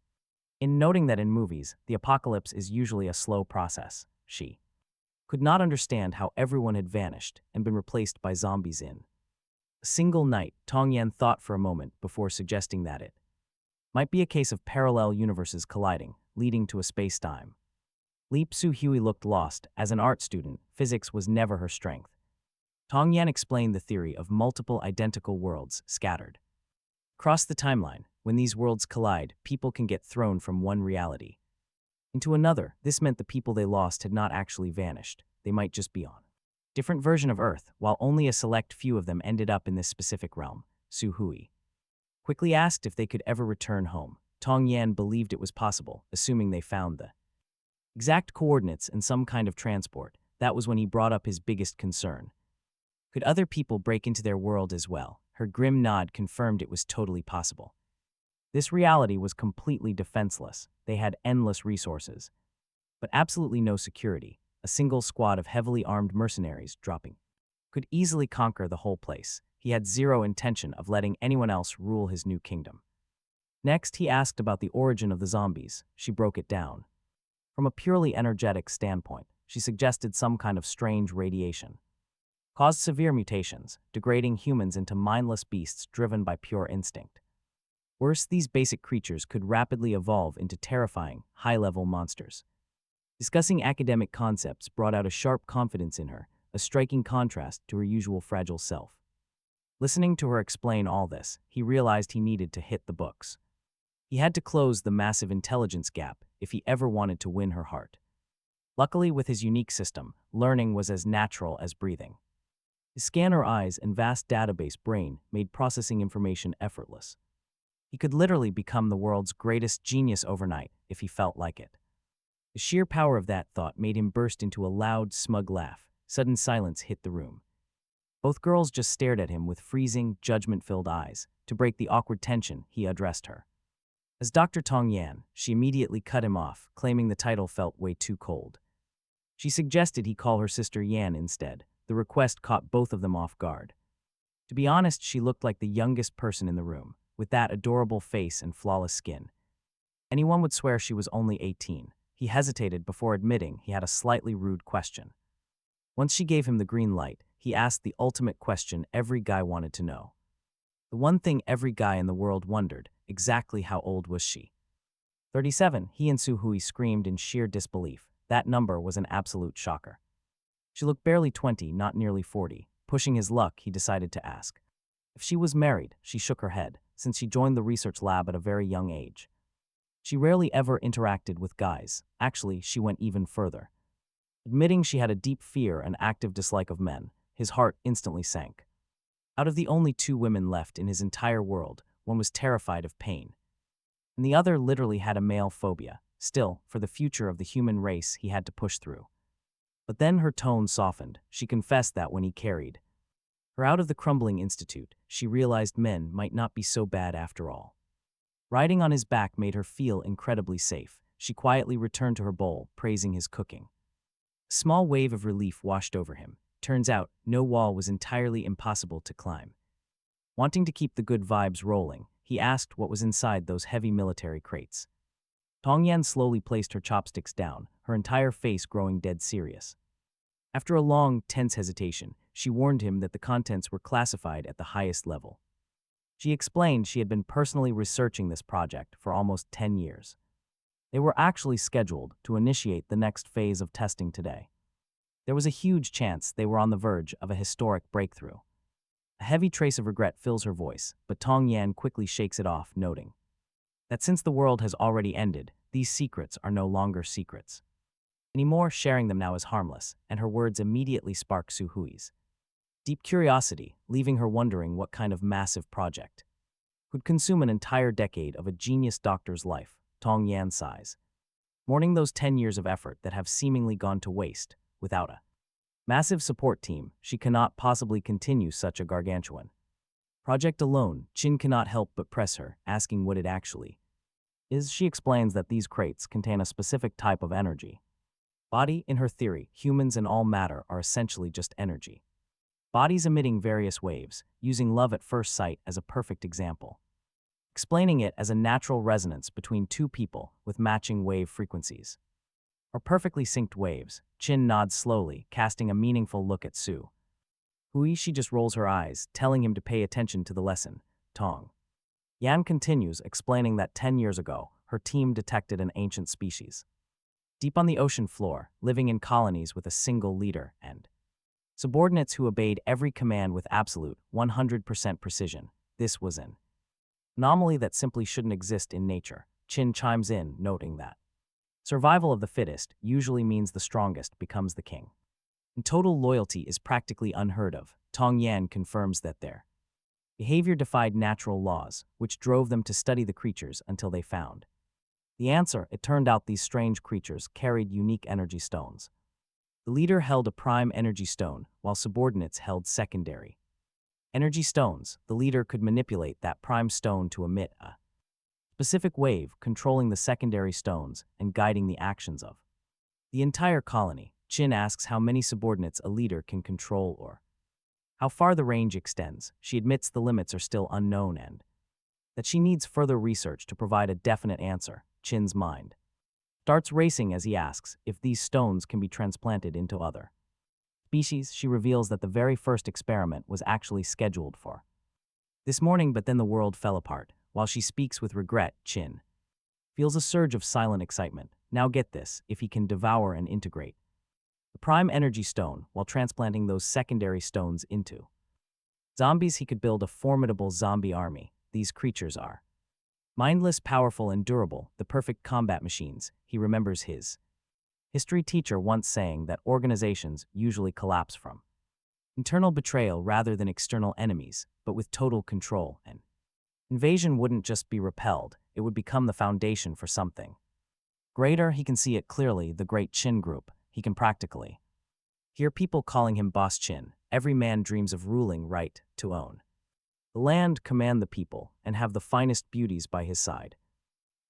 in, noting that in movies, the apocalypse is usually a slow process. She could not understand how everyone had vanished and been replaced by zombies in a single night. Tong Yan thought for a moment before suggesting that it might be a case of parallel universes colliding, leading to a space-time leap. Su Hui looked lost. As an art student, physics was never her strength. Tong Yan explained the theory of multiple identical worlds scattered across the timeline. When these worlds collide, people can get thrown from one reality into another. This meant the people they lost had not actually vanished. They might just be on a different version of Earth, while only a select few of them ended up in this specific realm. Su Hui quickly asked if they could ever return home. Tong Yan believed it was possible, assuming they found the exact coordinates and some kind of transport. That was when he brought up his biggest concern. Could other people break into their world as well? Her grim nod confirmed it was totally possible. This reality was completely defenseless. They had endless resources, but absolutely no security. A single squad of heavily armed mercenaries dropping could easily conquer the whole place. He had zero intention of letting anyone else rule his new kingdom. Next, he asked about the origin of the zombies. She broke it down. From a purely energetic standpoint, she suggested some kind of strange radiation caused severe mutations, degrading humans into mindless beasts driven by pure instinct. Worse, these basic creatures could rapidly evolve into terrifying, high-level monsters. Discussing academic concepts brought out a sharp confidence in her, a striking contrast to her usual fragile self. Listening to her explain all this, he realized he needed to hit the books. He had to close the massive intelligence gap if he ever wanted to win her heart. Luckily, with his unique system, learning was as natural as breathing. His scanner eyes and vast database brain made processing information effortless. He could literally become the world's greatest genius overnight if he felt like it. The sheer power of that thought made him burst into a loud, smug laugh. Sudden silence hit the room. Both girls just stared at him with freezing, judgment-filled eyes. To break the awkward tension, he addressed her. As Dr. Tong Yan, she immediately cut him off, claiming the title felt way too cold. She suggested he call her sister Yan instead. The request caught both of them off guard. To be honest, she looked like the youngest person in the room, with that adorable face and flawless skin. Anyone would swear she was only 18. He hesitated before admitting he had a slightly rude question. Once she gave him the green light, he asked the ultimate question every guy wanted to know. The one thing every guy in the world wondered, exactly how old was she? 37, he and Su-hui screamed in sheer disbelief. That number was an absolute shocker. She looked barely 20, not nearly 40. Pushing his luck, he decided to ask. If she was married, she shook her head, since she joined the research lab at a very young age. She rarely ever interacted with guys. Actually, she went even further. Admitting she had a deep fear and active dislike of men, his heart instantly sank. Out of the only two women left in his entire world, one was terrified of pain, and the other literally had a male phobia. Still, for the future of the human race, he had to push through. But then her tone softened. She confessed that when he carried her out of the crumbling institute, she realized men might not be so bad after all. Riding on his back made her feel incredibly safe. She quietly returned to her bowl, praising his cooking. A small wave of relief washed over him. Turns out, no wall was entirely impossible to climb. Wanting to keep the good vibes rolling, he asked what was inside those heavy military crates. Tong Yan slowly placed her chopsticks down, her entire face growing dead serious. After a long, tense hesitation, she warned him that the contents were classified at the highest level. She explained she had been personally researching this project for almost 10 years. They were actually scheduled to initiate the next phase of testing today. There was a huge chance they were on the verge of a historic breakthrough. A heavy trace of regret fills her voice, but Tong Yan quickly shakes it off, noting that since the world has already ended, these secrets are no longer secrets anymore. Sharing them now is harmless, and her words immediately spark Su-hui's deep curiosity, leaving her wondering what kind of massive project could consume an entire decade of a genius doctor's life. Tong Yan sighs, mourning those 10 years of effort that have seemingly gone to waste. Without a massive support team, she cannot possibly continue such a gargantuan project alone. Qin cannot help but press her, asking what it actually is. She explains that these crates contain a specific type of energy body. In her theory, humans and all matter are essentially just energy bodies emitting various waves, using love at first sight as a perfect example. Explaining it as a natural resonance between two people with matching wave frequencies. Or perfectly synced waves. Qin nods slowly, casting a meaningful look at Su-hui. She just rolls her eyes, telling him to pay attention to the lesson. Tong Yan continues, explaining that 10 years ago, her team detected an ancient species deep on the ocean floor, living in colonies with a single leader and subordinates who obeyed every command with absolute 100% precision. This was an anomaly that simply shouldn't exist in nature. Qin chimes in, noting that survival of the fittest usually means the strongest becomes the king, and total loyalty is practically unheard of. Tong Yan confirms that their behavior defied natural laws, which drove them to study the creatures until they found the answer. It turned out these strange creatures carried unique energy stones. The leader held a prime energy stone, while subordinates held secondary energy stones. The leader could manipulate that prime stone to emit a specific wave, controlling the secondary stones and guiding the actions of the entire colony. Qin asks how many subordinates a leader can control or how far the range extends. She admits the limits are still unknown and that she needs further research to provide a definite answer. Qin's mind starts racing as he asks if these stones can be transplanted into other species. She reveals that the very first experiment was actually scheduled for this morning, but then the world fell apart. While she speaks with regret, Qin feels a surge of silent excitement. Now get this, if he can devour and integrate the prime energy stone while transplanting those secondary stones into zombies, he could build a formidable zombie army. These creatures are mindless, powerful, and durable, the perfect combat machines. He remembers his history teacher once saying that organizations usually collapse from internal betrayal rather than external enemies, but with total control. And invasion wouldn't just be repelled, it would become the foundation for something greater. He can see it clearly, the great Qin group. He can practically hear people calling him Boss Qin. Every man dreams of ruling, right to own the land, command the people, and have the finest beauties by his side.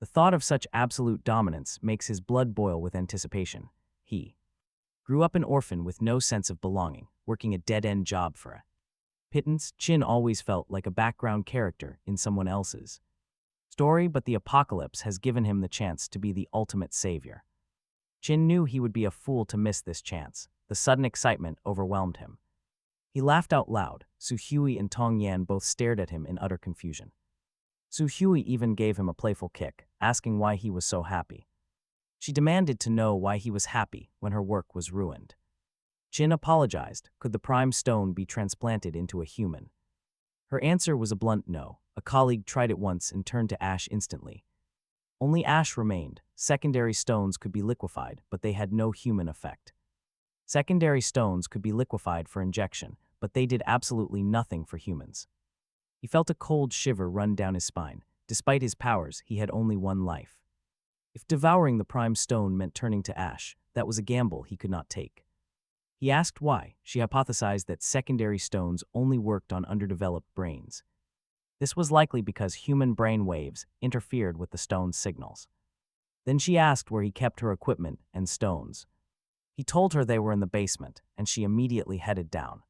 The thought of such absolute dominance makes his blood boil with anticipation. He grew up an orphan with no sense of belonging, working a dead-end job for a pittance. Qin always felt like a background character in someone else's story, but the apocalypse has given him the chance to be the ultimate savior. Qin knew he would be a fool to miss this chance. The sudden excitement overwhelmed him. He laughed out loud. Su Hui and Tong Yan both stared at him in utter confusion. Su Hui even gave him a playful kick, asking why he was so happy. She demanded to know why he was happy when her work was ruined. Qin apologized. Could the prime stone be transplanted into a human? Her answer was a blunt no. A colleague tried it once and turned to ash instantly. Only ash remained. Secondary stones could be liquefied, but they had no human effect. Secondary stones could be liquefied for injection, but they did absolutely nothing for humans. He felt a cold shiver run down his spine. Despite his powers, he had only one life. If devouring the prime stone meant turning to ash, that was a gamble he could not take. He asked why. She hypothesized that secondary stones only worked on underdeveloped brains. This was likely because human brain waves interfered with the stone's signals. Then she asked where he kept her equipment and stones. He told her they were in the basement, and she immediately headed down.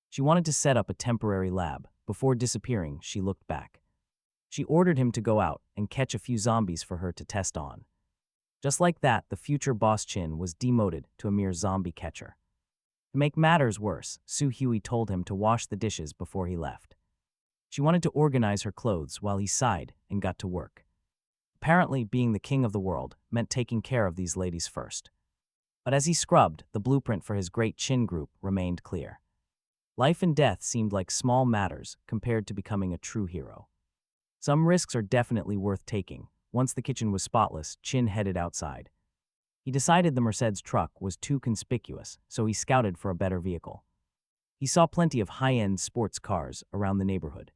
She wanted to set up a temporary lab. Before disappearing, she looked back. She ordered him to go out and catch a few zombies for her to test on. Just like that, the future boss Qin was demoted to a mere zombie catcher. To make matters worse, Su Hui told him to wash the dishes before he left. She wanted to organize her clothes while he sighed and got to work. Apparently, being the king of the world meant taking care of these ladies first. But as he scrubbed, the blueprint for his great Qin group remained clear. Life and death seemed like small matters compared to becoming a true hero. Some risks are definitely worth taking. Once the kitchen was spotless, Qin headed outside. He decided the Mercedes truck was too conspicuous, so he scouted for a better vehicle. He saw plenty of high-end sports cars around the neighborhood,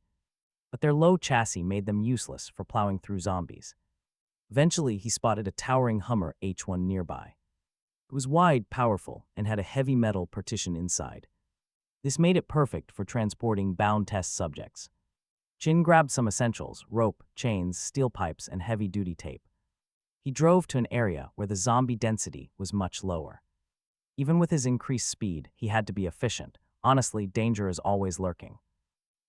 but their low chassis made them useless for plowing through zombies. Eventually, he spotted a towering Hummer H1 nearby. It was wide, powerful, and had a heavy metal partition inside. This made it perfect for transporting bound test subjects. Qin grabbed some essentials: rope, chains, steel pipes, and heavy-duty tape. He drove to an area where the zombie density was much lower. Even with his increased speed, he had to be efficient. Honestly, danger is always lurking.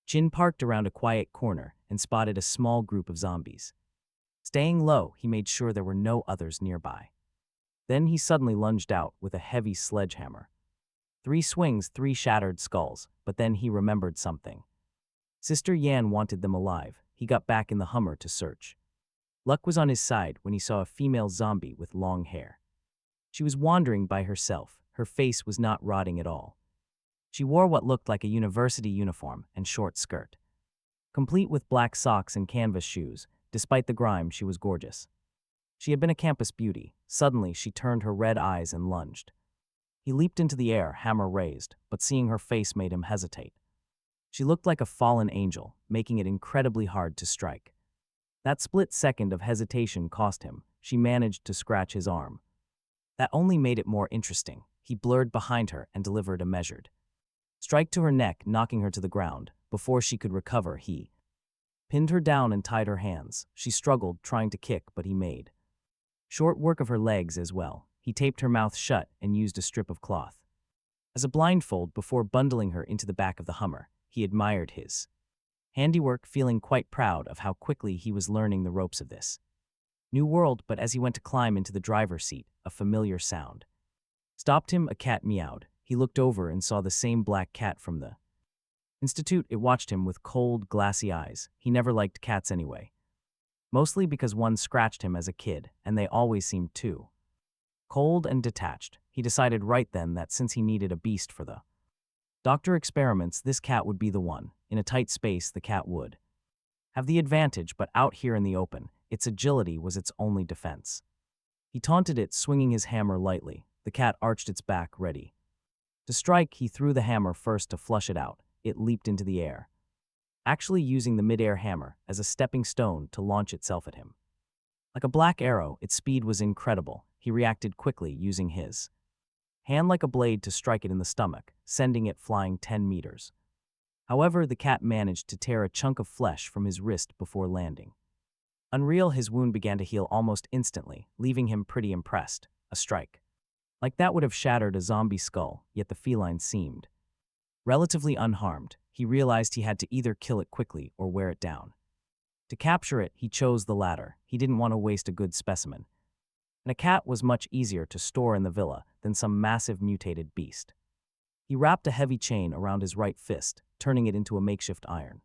Qin parked around a quiet corner and spotted a small group of zombies. Staying low, he made sure there were no others nearby. Then he suddenly lunged out with a heavy sledgehammer. 3 swings, 3 shattered skulls, but then he remembered something. Sister Yan wanted them alive. He got back in the Hummer to search. Luck was on his side when he saw a female zombie with long hair. She was wandering by herself. Her face was not rotting at all. She wore what looked like a university uniform and short skirt. Complete with black socks and canvas shoes, despite the grime, she was gorgeous. She had been a campus beauty. Suddenly, she turned her red eyes and lunged. He leaped into the air, hammer raised, but seeing her face made him hesitate. She looked like a fallen angel, making it incredibly hard to strike. That split second of hesitation cost him. She managed to scratch his arm. That only made it more interesting. He blurred behind her and delivered a measured strike to her neck, knocking her to the ground. Before she could recover, he pinned her down and tied her hands. She struggled, trying to kick, but he made short work of her legs as well. He taped her mouth shut and used a strip of cloth as a blindfold before bundling her into the back of the Hummer. He admired his handiwork, feeling quite proud of how quickly he was learning the ropes of this new world. But as he went to climb into the driver's seat, a familiar sound stopped him. A cat meowed. He looked over and saw the same black cat from the institute. It watched him with cold, glassy eyes. He never liked cats anyway, mostly because one scratched him as a kid, and they always seemed too cold and detached. He decided right then that since he needed a beast for the doctor experiments, this cat would be the one. In a tight space, the cat would have the advantage, but out here in the open, its agility was its only defense. He taunted it, swinging his hammer lightly. The cat arched its back, ready. To strike, he threw the hammer first to flush it out. It leaped into the air, actually using the mid-air hammer as a stepping stone to launch itself at him. Like a black arrow, its speed was incredible. He reacted quickly, using his hand like a blade to strike it in the stomach, sending it flying 10 meters. However, the cat managed to tear a chunk of flesh from his wrist before landing. Unreal, his wound began to heal almost instantly, leaving him pretty impressed. A strike like that would have shattered a zombie skull, yet the feline seemed relatively unharmed. He realized he had to either kill it quickly or wear it down. To capture it, he chose the latter. He didn't want to waste a good specimen. And a cat was much easier to store in the villa than some massive mutated beast. He wrapped a heavy chain around his right fist, turning it into a makeshift iron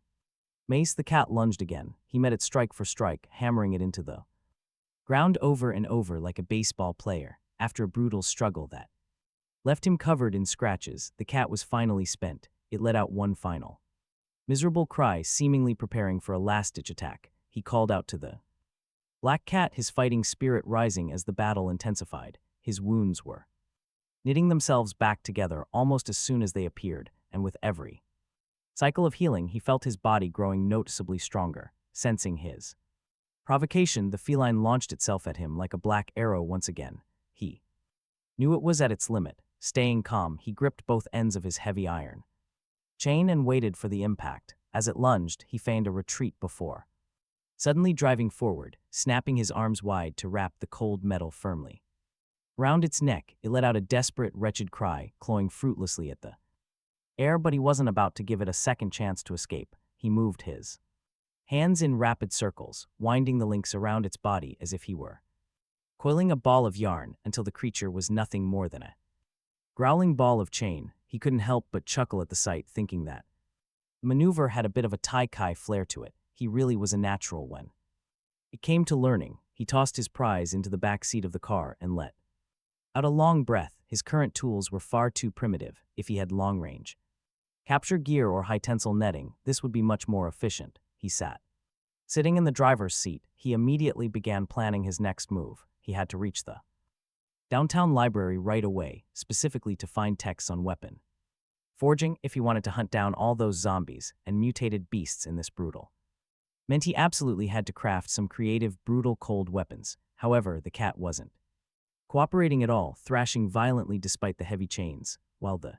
mace. The cat lunged again. He met it strike for strike, hammering it into the ground over and over like a baseball player. After a brutal struggle that left him covered in scratches, the cat was finally spent. It let out one final miserable cry, seemingly preparing for a last-ditch attack. He called out to the black cat, his fighting spirit rising as the battle intensified. His wounds were knitting themselves back together almost as soon as they appeared, and with every cycle of healing, he felt his body growing noticeably stronger. Sensing his provocation, the feline launched itself at him like a black arrow once again. He knew it was at its limit. Staying calm, he gripped both ends of his heavy iron chain and waited for the impact. As it lunged, he feigned a retreat before suddenly driving forward, snapping his arms wide to wrap the cold metal firmly round its neck. It let out a desperate, wretched cry, clawing fruitlessly at the air, but he wasn't about to give it a second chance to escape. He moved his hands in rapid circles, winding the links around its body as if he were coiling a ball of yarn until the creature was nothing more than a growling ball of chain. He couldn't help but chuckle at the sight, thinking that the maneuver had a bit of a Tai-Kai flair to it. He really was a natural when it came to learning. He tossed his prize into the back seat of the car and let out a long breath. His current tools were far too primitive. If he had long-range capture gear or high-tensile netting, this would be much more efficient. He sat sitting in the driver's seat. He immediately began planning his next move. He had to reach the downtown library right away, specifically to find texts on weapon forging if he wanted to hunt down all those zombies and mutated beasts in this brutal meant he absolutely had to craft some creative, brutal, cold weapons. However, the cat wasn't cooperating at all, thrashing violently despite the heavy chains. While the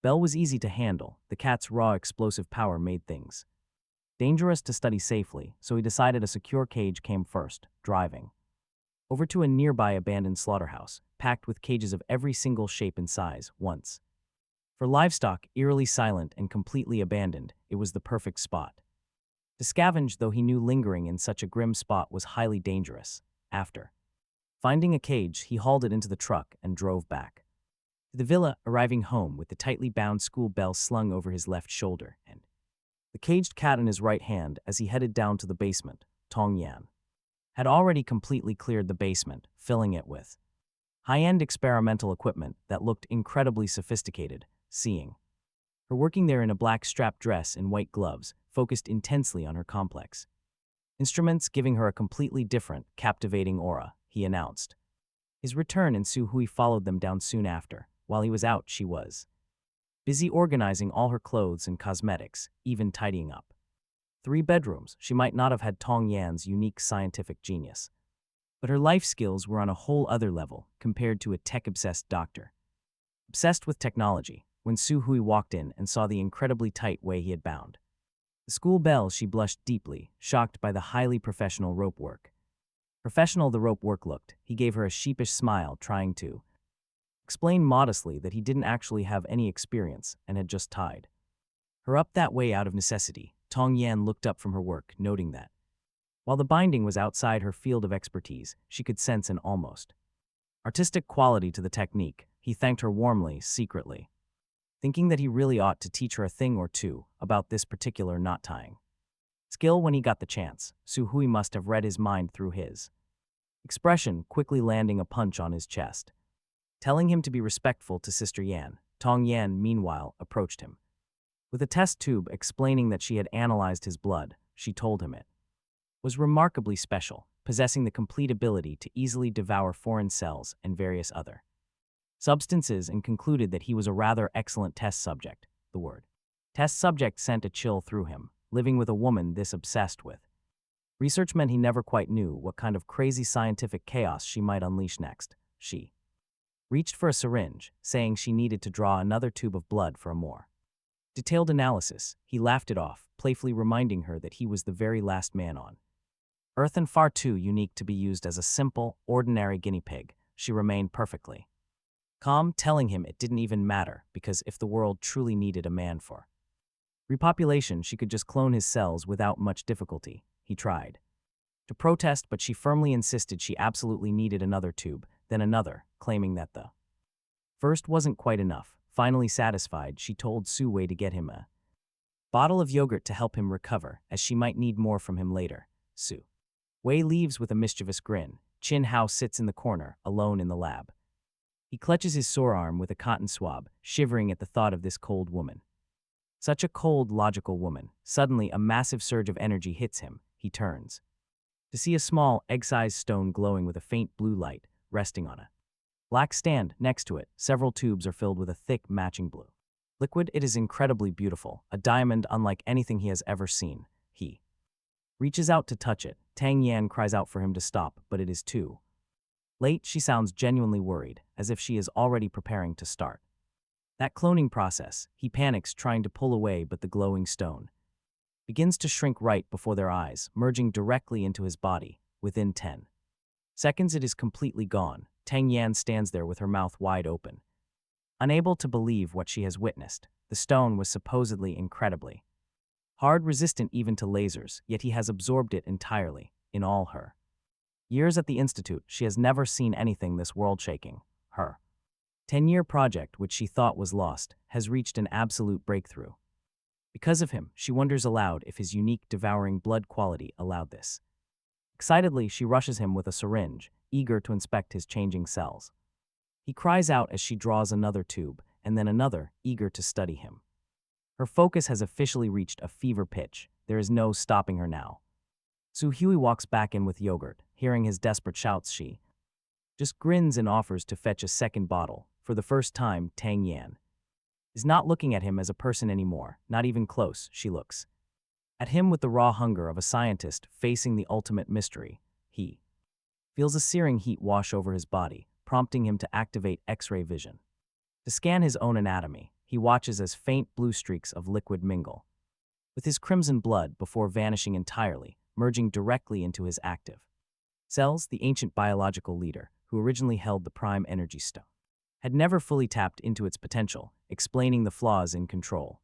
bell was easy to handle, the cat's raw explosive power made things dangerous to study safely, so he decided a secure cage came first. Driving over to a nearby abandoned slaughterhouse, packed with cages of every single shape and size. Once for livestock, eerily silent and completely abandoned, it was the perfect spot to scavenge, though he knew lingering in such a grim spot was highly dangerous. After finding a cage, he hauled it into the truck and drove back to the villa, arriving home with the tightly bound school bell slung over his left shoulder and the caged cat in his right hand. As he headed down to the basement, Tong Yan had already completely cleared the basement, filling it with high-end experimental equipment that looked incredibly sophisticated. Seeing her working there in a black strap dress and white gloves, focused intensely on her complex instruments, giving her a completely different, captivating aura, he announced his return, and Su Hui followed them down soon after. While he was out, she was busy organizing all her clothes and cosmetics, even tidying up 3 bedrooms. She might not have had Tong Yan's unique scientific genius, but her life skills were on a whole other level compared to a tech-obsessed doctor obsessed with technology. When Su Hui walked in and saw the incredibly tight way he had bound the school bell, she blushed deeply, shocked by the highly professional rope work. Professional the rope work looked. He gave her a sheepish smile, trying to explain modestly that he didn't actually have any experience and had just tied her up that way out of necessity. Tong Yan looked up from her work, noting that while the binding was outside her field of expertise, she could sense an almost artistic quality to the technique. He thanked her warmly, secretly thinking that he really ought to teach her a thing or two about this particular knot tying skill when he got the chance. Su Hui must have read his mind through his expression, quickly landing a punch on his chest, telling him to be respectful to Sister Yan. Tong Yan, meanwhile, approached him with a test tube, explaining that she had analyzed his blood. She told him it was remarkably special, possessing the complete ability to easily devour foreign cells and various other substances, and concluded that he was a rather excellent test subject. The word test subject sent a chill through him. Living with a woman this obsessed with research meant he never quite knew what kind of crazy scientific chaos she might unleash next. She reached for a syringe, saying she needed to draw another tube of blood for a more detailed analysis. He laughed it off, playfully reminding her that he was the very last man on Earth and far too unique to be used as a simple, ordinary guinea pig. She remained perfectly calm, telling him it didn't even matter, because if the world truly needed a man for repopulation, she could just clone his cells without much difficulty. He tried to protest, but she firmly insisted she absolutely needed another tube, then another, claiming that the first wasn't quite enough. Finally satisfied, she told Su Wei to get him a bottle of yogurt to help him recover, as she might need more from him later. Su Wei leaves with a mischievous grin. Qin Hao sits in the corner, alone in the lab. He clutches his sore arm with a cotton swab, shivering at the thought of this cold woman. Such a cold, logical woman. Suddenly, a massive surge of energy hits him. He turns to see a small, egg-sized stone glowing with a faint blue light, resting on a black stand. Next to it, several tubes are filled with a thick, matching blue liquid. It is incredibly beautiful, a diamond unlike anything he has ever seen. He reaches out to touch it. Tang Yan cries out for him to stop, but it is too late. She sounds genuinely worried, as if she is already preparing to start that cloning process. He panics, trying to pull away, but the glowing stone begins to shrink right before their eyes, merging directly into his body. Within 10 seconds, it is completely gone. Tang Yan stands there with her mouth wide open, unable to believe what she has witnessed. The stone was supposedly incredibly hard, resistant even to lasers, yet he has absorbed it entirely. In all her years at the Institute, she has never seen anything this world-shaking. Her 10-year project, which she thought was lost, has reached an absolute breakthrough. Because of him, she wonders aloud if his unique devouring blood quality allowed this. Excitedly, she rushes him with a syringe, eager to inspect his changing cells. He cries out as she draws another tube, and then another, eager to study him. Her focus has officially reached a fever pitch. There is no stopping her now. Su Hui walks back in with yogurt. Hearing his desperate shouts, she just grins and offers to fetch a second bottle. For the first time, Tang Yan is not looking at him as a person anymore, not even close. She looks at him with the raw hunger of a scientist facing the ultimate mystery. He feels a searing heat wash over his body, prompting him to activate X-ray vision. To scan his own anatomy, he watches as faint blue streaks of liquid mingle with his crimson blood before vanishing entirely, merging directly into his active cells. The ancient biological leader, who originally held the prime energy stone, had never fully tapped into its potential, explaining the flaws in control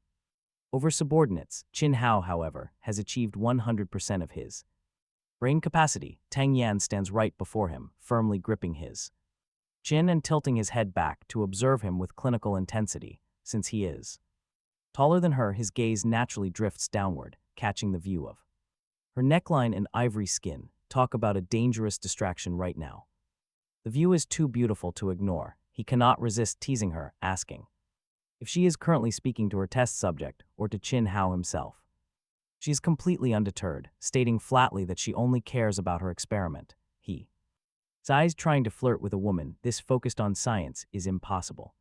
over subordinates. Qin Hao, however, has achieved 100% of his brain capacity. Tang Yan stands right before him, firmly gripping his chin and tilting his head back to observe him with clinical intensity. Since he is taller than her, his gaze naturally drifts downward, catching the view of her neckline and ivory skin. Talk about a dangerous distraction right now. The view is too beautiful to ignore. He cannot resist teasing her, asking if she is currently speaking to her test subject or to Qin Hao himself. She is completely undeterred, stating flatly that she only cares about her experiment. He sighs, trying to flirt with a woman this focused on science is impossible.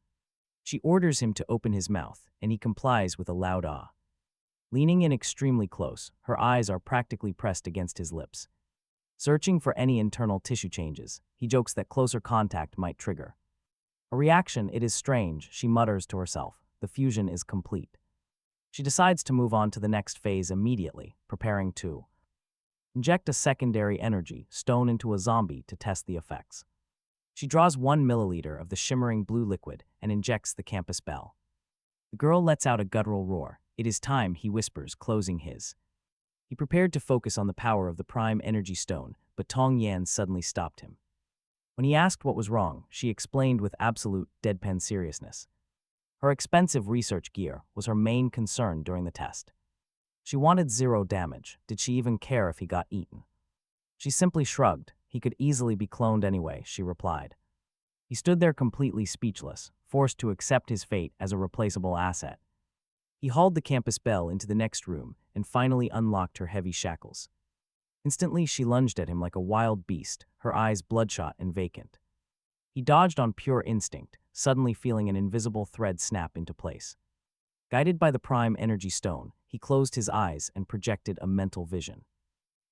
She orders him to open his mouth, and he complies with a loud ah. Leaning in extremely close, her eyes are practically pressed against his lips. Searching for any internal tissue changes, he jokes that closer contact might trigger a reaction. It is strange, she mutters to herself. The fusion is complete. She decides to move on to the next phase immediately, preparing to inject a secondary energy stone into a zombie to test the effects. She draws 1 milliliter of the shimmering blue liquid and injects the campus bell. The girl lets out a guttural roar. It is time, he whispers, closing his. He prepared to focus on the power of the prime energy stone, but Tong Yan suddenly stopped him. When he asked what was wrong, she explained with absolute deadpan seriousness. Her expensive research gear was her main concern during the test. She wanted 0 damage. Did she even care if he got eaten? She simply shrugged. He could easily be cloned anyway, she replied. He stood there completely speechless, forced to accept his fate as a replaceable asset. He hauled the campus bell into the next room and finally unlocked her heavy shackles. Instantly, she lunged at him like a wild beast, her eyes bloodshot and vacant. He dodged on pure instinct, suddenly feeling an invisible thread snap into place. Guided by the prime energy stone, he closed his eyes and projected a mental vision.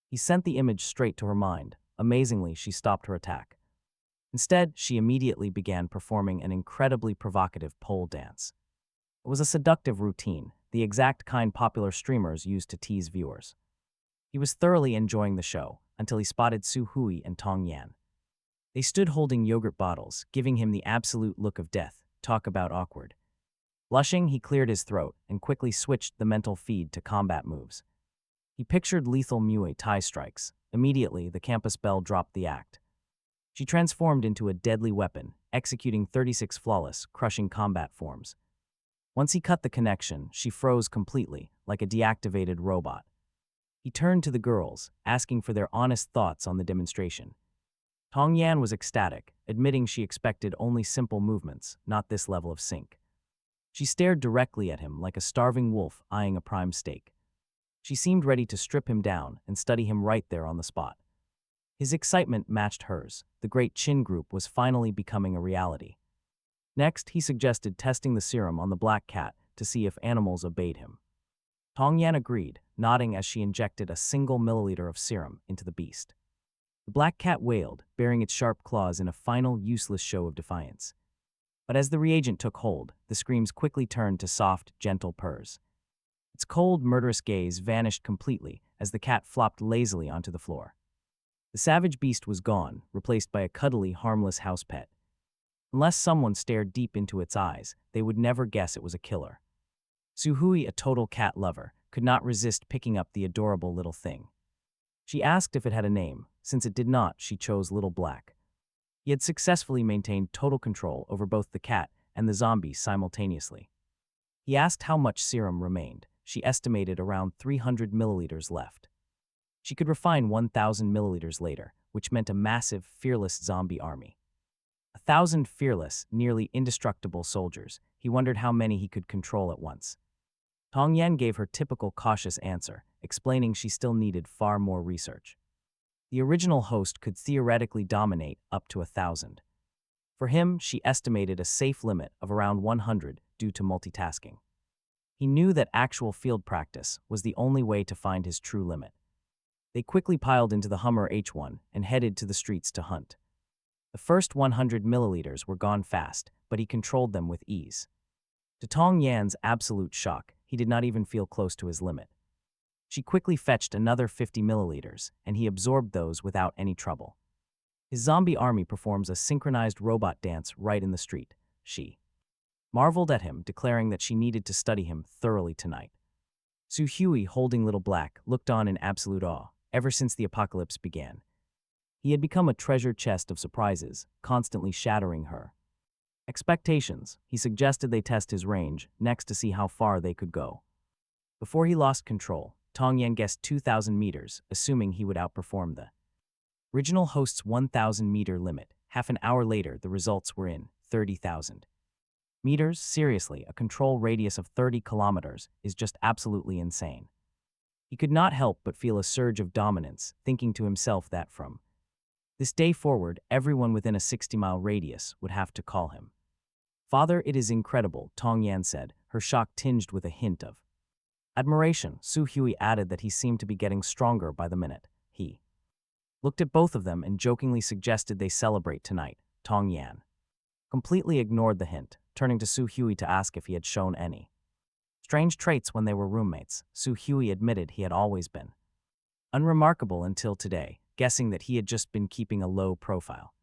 He sent the image straight to her mind. Amazingly, she stopped her attack. Instead, she immediately began performing an incredibly provocative pole dance. It was a seductive routine, the exact kind popular streamers used to tease viewers. He was thoroughly enjoying the show until he spotted Su Hui and Tong Yan. They stood holding yogurt bottles, giving him the absolute look of death. Talk about awkward. Blushing, he cleared his throat and quickly switched the mental feed to combat moves. He pictured lethal Muay Thai strikes. Immediately, the campus belle dropped the act. She transformed into a deadly weapon, executing 36 flawless, crushing combat forms. Once he cut the connection, she froze completely, like a deactivated robot. He turned to the girls, asking for their honest thoughts on the demonstration. Tong Yan was ecstatic, admitting she expected only simple movements, not this level of sync. She stared directly at him like a starving wolf eyeing a prime steak. She seemed ready to strip him down and study him right there on the spot. His excitement matched hers. The great Qin group was finally becoming a reality. Next, he suggested testing the serum on the black cat to see if animals obeyed him. Tong Yan agreed, nodding as she injected a single milliliter of serum into the beast. The black cat wailed, baring its sharp claws in a final, useless show of defiance. But as the reagent took hold, the screams quickly turned to soft, gentle purrs. Its cold, murderous gaze vanished completely as the cat flopped lazily onto the floor. The savage beast was gone, replaced by a cuddly, harmless house pet. Unless someone stared deep into its eyes, they would never guess it was a killer. Su Hui, a total cat lover, could not resist picking up the adorable little thing. She asked if it had a name. Since it did not, she chose Little Black. He had successfully maintained total control over both the cat and the zombie simultaneously. He asked how much serum remained. She estimated around 300 milliliters left. She could refine 1,000 milliliters later, which meant a massive, fearless zombie army. 1,000 fearless, nearly indestructible soldiers. He wondered how many he could control at once. Tong Yan gave her typical cautious answer, explaining she still needed far more research. The original host could theoretically dominate up to 1,000. For him, she estimated a safe limit of around 100 due to multitasking. He knew that actual field practice was the only way to find his true limit. They quickly piled into the Hummer H1 and headed to the streets to hunt. The first 100 milliliters were gone fast, but he controlled them with ease. To Tong Yan's absolute shock, he did not even feel close to his limit. She quickly fetched another 50 milliliters, and he absorbed those without any trouble. His zombie army performs a synchronized robot dance right in the street. She marveled at him, declaring that she needed to study him thoroughly tonight. Su Hui, holding Little Black, looked on in absolute awe. Ever since the apocalypse began, he had become a treasure chest of surprises, constantly shattering her expectations. He suggested they test his range next to see how far they could go. Before he lost control, Tong Yan guessed 2,000 meters, assuming he would outperform the original host's 1,000-meter limit. Half an hour later, the results were in 30,000 meters. Seriously, a control radius of 30 kilometers is just absolutely insane. He could not help but feel a surge of dominance, thinking to himself that from this day forward, everyone within a 60-mile radius would have to call him Father. It is incredible, Tong Yan said, her shock tinged with a hint of admiration. Su Hui added that he seemed to be getting stronger by the minute. He looked at both of them and jokingly suggested they celebrate tonight. Tong Yan completely ignored the hint, turning to Su Hui to ask if he had shown any strange traits when they were roommates. Su Hui admitted he had always been unremarkable until today, guessing that he had just been keeping a low profile.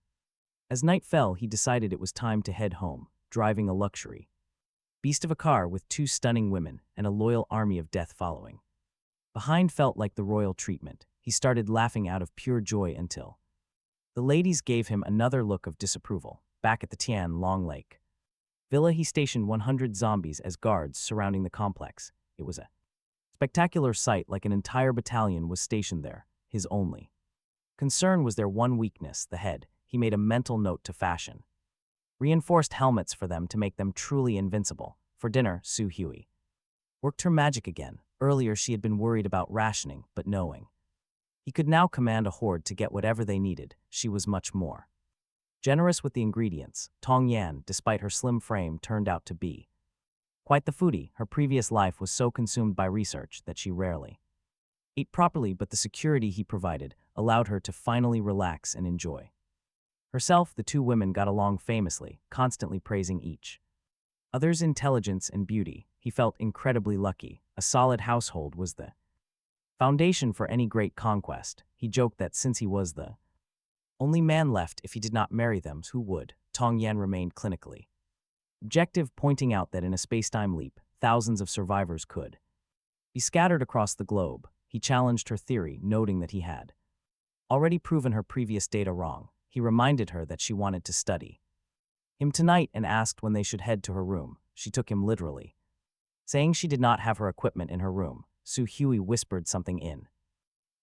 As night fell, he decided it was time to head home, driving a luxury beast of a car with 2 stunning women and a loyal army of death following behind felt like the royal treatment. He started laughing out of pure joy until the ladies gave him another look of disapproval. Back at the Tian Long Lake Villa, he stationed 100 zombies as guards surrounding the complex. It was a spectacular sight, like an entire battalion was stationed there. His only concern was their one weakness, the head. He made a mental note to fashion reinforced helmets for them to make them truly invincible. For dinner, Su Hui worked her magic again. Earlier she had been worried about rationing, but knowing He could now command a horde to get whatever they needed. She was much more generous with the ingredients. Tong Yan, despite her slim frame, turned out to be quite the foodie. Her previous life was so consumed by research that she rarely ate properly, but the security he provided allowed her to finally relax and enjoy herself. The two women got along famously, constantly praising each other's intelligence and beauty. He felt incredibly lucky. A solid household was the foundation for any great conquest. He joked that since he was the only man left, if he did not marry them, who would? Tong Yan remained clinically objective, pointing out that in a spacetime leap, thousands of survivors could be scattered across the globe. He challenged her theory, noting that he had already proven her previous data wrong. He reminded her that she wanted to study him tonight and asked when they should head to her room. She took him literally, saying she did not have her equipment in her room. Su Hui whispered something in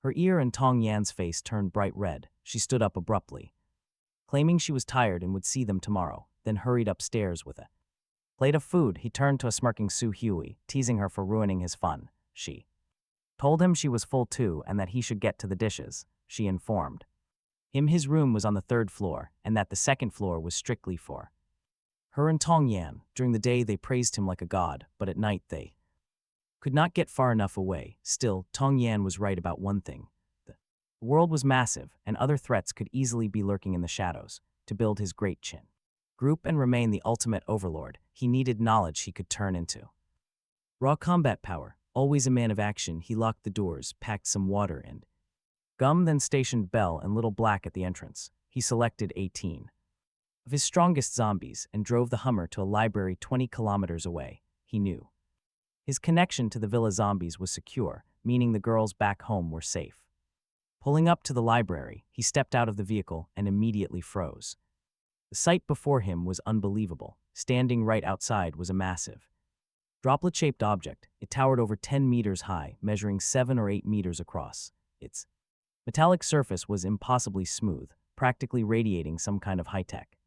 her ear and Tong Yan's face turned bright red. She stood up abruptly, claiming she was tired and would see them tomorrow, then hurried upstairs with a plate of food. He turned to a smirking Su Hui, teasing her for ruining his fun. She told him she was full too and that he should get to the dishes. She informed him his room was on the 3rd floor and that the 2nd floor was strictly for her and Tong Yan. During the day they praised him like a god, but at night they could not get far enough away. Still, Tong Yan was right about one thing. The world was massive, and other threats could easily be lurking in the shadows. To build his great Qin group and remain the ultimate overlord, he needed knowledge he could turn into raw combat power. Always a man of action, he locked the doors, packed some water and gum, then stationed Bell and Little Black at the entrance. He selected 18 of his strongest zombies and drove the Hummer to a library 20 kilometers away. He knew his connection to the villa zombies was secure, meaning the girls back home were safe. Pulling up to the library, he stepped out of the vehicle and immediately froze. The sight before him was unbelievable. Standing right outside was a massive, droplet-shaped object. It towered over 10 meters high, measuring 7 or 8 meters across. Its metallic surface was impossibly smooth, practically radiating some kind of high-tech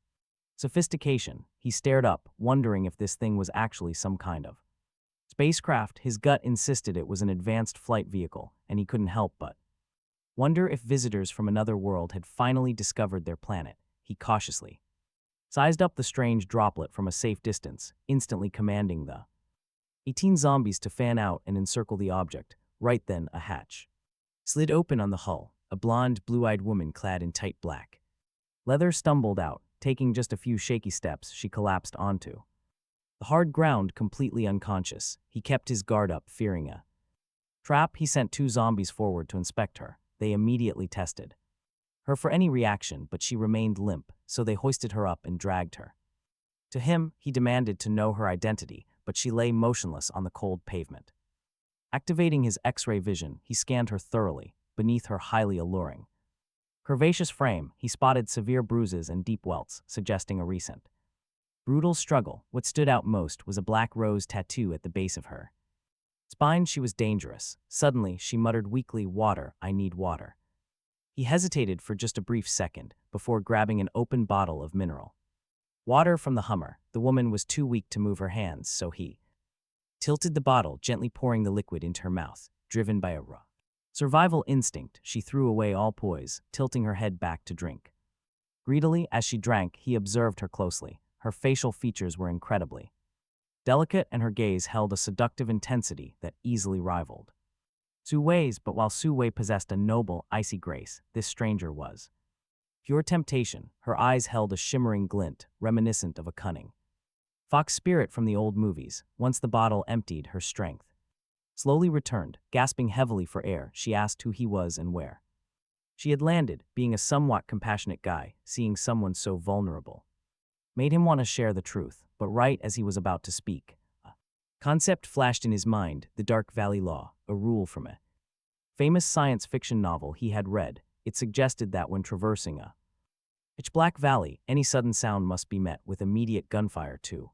sophistication. He stared up, wondering if this thing was actually some kind of spacecraft. His gut insisted it was an advanced flight vehicle, and he couldn't help but wonder if visitors from another world had finally discovered their planet. He cautiously sized up the strange droplet from a safe distance, instantly commanding the 18 zombies to fan out and encircle the object. Right then, a hatch slid open on the hull. A blonde, blue-eyed woman clad in tight black leather stumbled out. Taking just a few shaky steps, she collapsed onto the hard ground, completely unconscious. He kept his guard up, fearing a trap. He sent 2 zombies forward to inspect her. They immediately tested her for any reaction, but she remained limp, so they hoisted her up and dragged her to him. He demanded to know her identity, but she lay motionless on the cold pavement. Activating his X-ray vision, he scanned her thoroughly. Beneath her highly alluring curvaceous frame, he spotted severe bruises and deep welts, suggesting a recent brutal struggle. What stood out most was a black rose tattoo at the base of her spine. She was dangerous. Suddenly, she muttered weakly, "Water, I need water." He hesitated for just a brief second before grabbing an open bottle of mineral water from the Hummer. The woman was too weak to move her hands, so he tilted the bottle, gently pouring the liquid into her mouth. Driven by a raw survival instinct, she threw away all poise, tilting her head back to drink. Greedily, as she drank, he observed her closely. Her facial features were incredibly delicate, and her gaze held a seductive intensity that easily rivaled Su Wei's. But while Su Wei possessed a noble, icy grace, this stranger was pure temptation. Her eyes held a shimmering glint, reminiscent of a cunning fox spirit from the old movies. Once the bottle emptied, her strength slowly returned. Gasping heavily for air, she asked who he was and where she had landed. Being a somewhat compassionate guy, seeing someone so vulnerable made him want to share the truth. But right as he was about to speak, a concept flashed in his mind: the Dark Valley Law, a rule from a famous science fiction novel he had read. It suggested that when traversing a pitch-black valley, any sudden sound must be met with immediate gunfire to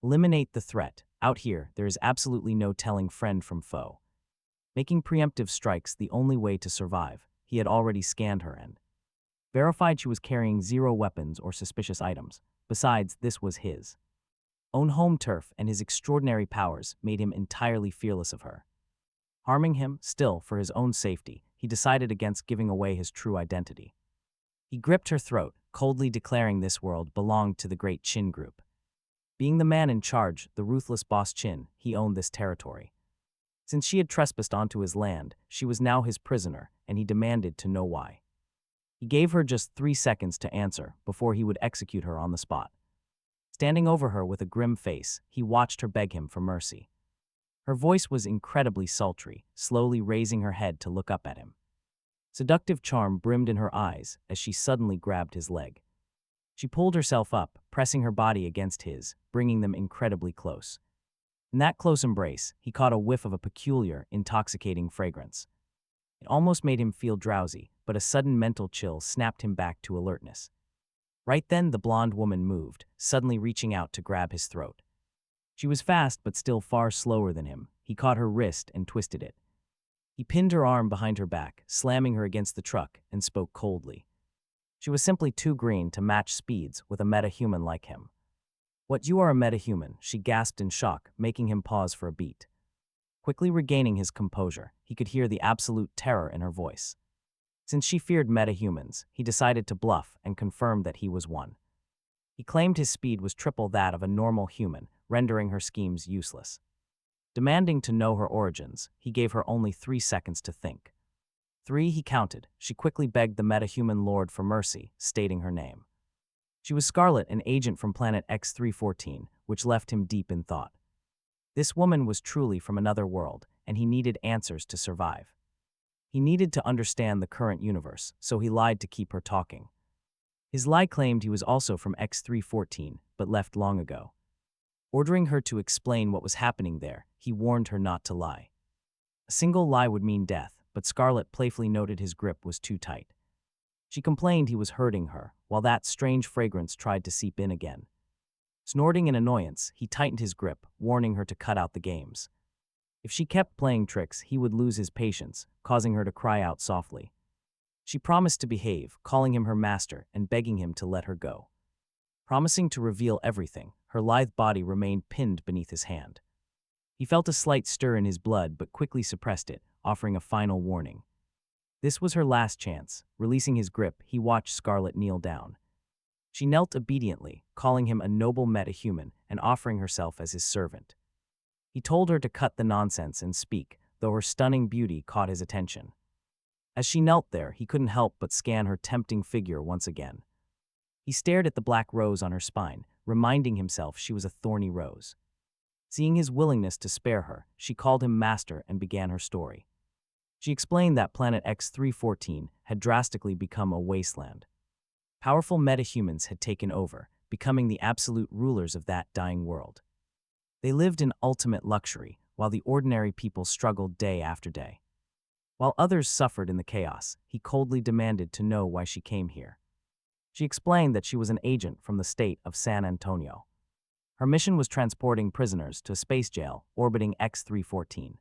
eliminate the threat. Out here, there is absolutely no telling friend from foe, making preemptive strikes the only way to survive. He had already scanned her and verified she was carrying 0 weapons or suspicious items. Besides, this was his own home turf, and his extraordinary powers made him entirely fearless of her harming him. Still, for his own safety, he decided against giving away his true identity. He gripped her throat, coldly declaring this world belonged to the great Qin group. Being the man in charge, the ruthless boss Qin, he owned this territory. Since she had trespassed onto his land, she was now his prisoner, and he demanded to know why. He gave her just 3 seconds to answer before he would execute her on the spot. Standing over her with a grim face, he watched her beg him for mercy. Her voice was incredibly sultry, slowly raising her head to look up at him. Seductive charm brimmed in her eyes as she suddenly grabbed his leg. She pulled herself up, pressing her body against his, bringing them incredibly close. In that close embrace, he caught a whiff of a peculiar, intoxicating fragrance. It almost made him feel drowsy, but a sudden mental chill snapped him back to alertness. Right then, the blonde woman moved, suddenly reaching out to grab his throat. She was fast but still far slower than him. He caught her wrist and twisted it. He pinned her arm behind her back, slamming her against the truck, and spoke coldly. She was simply too green to match speeds with a metahuman like him. "What, you are a metahuman?" she gasped in shock, making him pause for a beat. Quickly regaining his composure, he could hear the absolute terror in her voice. Since she feared metahumans, he decided to bluff and confirm that he was one. He claimed his speed was triple that of a normal human, rendering her schemes useless. Demanding to know her origins, he gave her only 3 seconds to think. 3, he counted. She quickly begged the metahuman lord for mercy, stating her name. She was Scarlet, an agent from planet X314, which left him deep in thought. This woman was truly from another world, and he needed answers to survive. He needed to understand the current universe, so he lied to keep her talking. His lie claimed he was also from X314, but left long ago. Ordering her to explain what was happening there, he warned her not to lie. A single lie would mean death, but Scarlet playfully noted his grip was too tight. She complained he was hurting her, while that strange fragrance tried to seep in again. Snorting in annoyance, he tightened his grip, warning her to cut out the games. If she kept playing tricks, he would lose his patience, causing her to cry out softly. She promised to behave, calling him her master and begging him to let her go. Promising to reveal everything, her lithe body remained pinned beneath his hand. He felt a slight stir in his blood but quickly suppressed it, offering a final warning. This was her last chance. Releasing his grip, he watched Scarlet kneel down. She knelt obediently, calling him a noble metahuman and offering herself as his servant. He told her to cut the nonsense and speak, though her stunning beauty caught his attention. As she knelt there, he couldn't help but scan her tempting figure once again. He stared at the black rose on her spine, reminding himself she was a thorny rose. Seeing his willingness to spare her, she called him master and began her story. She explained that planet X314 had drastically become a wasteland. Powerful metahumans had taken over, becoming the absolute rulers of that dying world. They lived in ultimate luxury, while the ordinary people struggled day after day. While others suffered in the chaos, he coldly demanded to know why she came here. She explained that she was an agent from the state of San Antonio. Her mission was transporting prisoners to a space jail orbiting X314.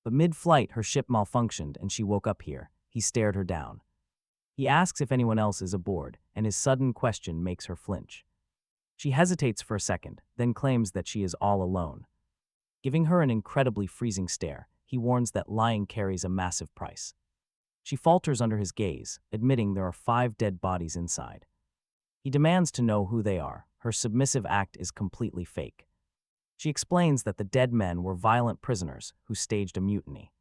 But mid-flight, her ship malfunctioned and she woke up here. He stared her down. He asks if anyone else is aboard, and his sudden question makes her flinch. She hesitates for a second, then claims that she is all alone. Giving her an incredibly freezing stare, he warns that lying carries a massive price. She falters under his gaze, admitting there are 5 dead bodies inside. He demands to know who they are. Her submissive act is completely fake. She explains that the dead men were violent prisoners who staged a mutiny.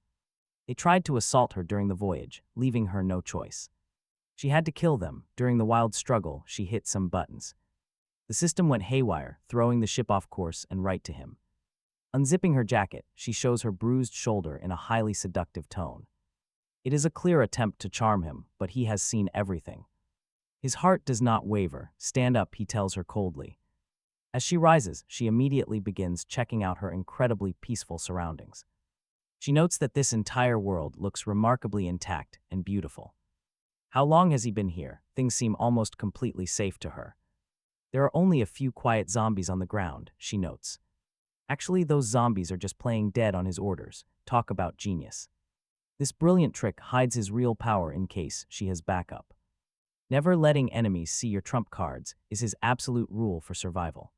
They tried to assault her during the voyage, leaving her no choice. She had to kill them. During the wild struggle, she hit some buttons. The system went haywire, throwing the ship off course and right to him. Unzipping her jacket, she shows her bruised shoulder in a highly seductive tone. It is a clear attempt to charm him, but he has seen everything. His heart does not waver. "Stand up," he tells her coldly. As she rises, she immediately begins checking out her incredibly peaceful surroundings. She notes that this entire world looks remarkably intact and beautiful. How long has he been here? Things seem almost completely safe to her. There are only a few quiet zombies on the ground, she notes. Actually, those zombies are just playing dead on his orders. Talk about genius. This brilliant trick hides his real power in case she has backup. Never letting enemies see your trump cards is his absolute rule for survival.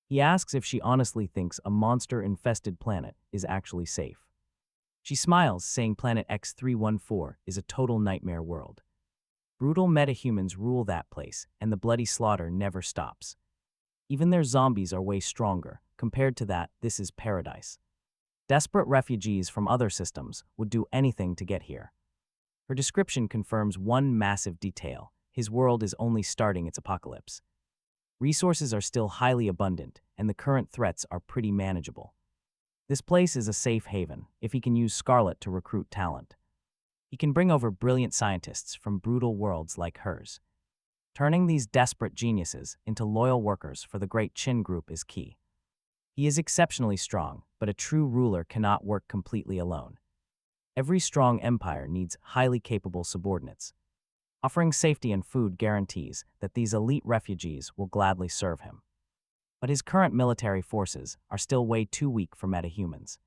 He asks if she honestly thinks a monster-infested planet is actually safe. She smiles, saying Planet X314 is a total nightmare world. Brutal metahumans rule that place, and the bloody slaughter never stops. Even their zombies are way stronger. Compared to that, this is paradise. Desperate refugees from other systems would do anything to get here. Her description confirms one massive detail. His world is only starting its apocalypse. Resources are still highly abundant, and the current threats are pretty manageable. This place is a safe haven if he can use Scarlet to recruit talent. He can bring over brilliant scientists from brutal worlds like hers. Turning these desperate geniuses into loyal workers for the great Qin group is key. He is exceptionally strong, but a true ruler cannot work completely alone. Every strong empire needs highly capable subordinates. Offering safety and food guarantees that these elite refugees will gladly serve him. But his current military forces are still way too weak for metahumans.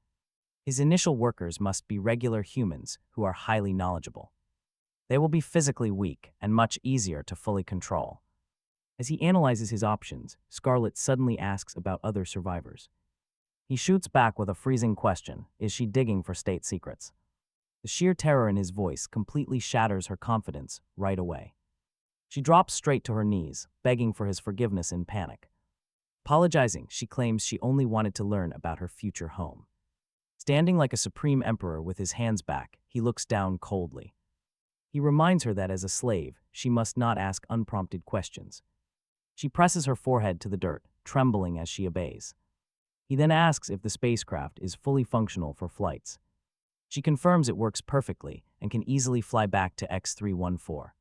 His initial workers must be regular humans who are highly knowledgeable. They will be physically weak and much easier to fully control. As he analyzes his options, Scarlet suddenly asks about other survivors. He shoots back with a freezing question: is she digging for state secrets? The sheer terror in his voice completely shatters her confidence right away. She drops straight to her knees, begging for his forgiveness in panic. Apologizing, she claims she only wanted to learn about her future home. Standing like a supreme emperor with his hands back, he looks down coldly. He reminds her that as a slave, she must not ask unprompted questions. She presses her forehead to the dirt, trembling as she obeys. He then asks if the spacecraft is fully functional for flights. She confirms it works perfectly and can easily fly back to X314.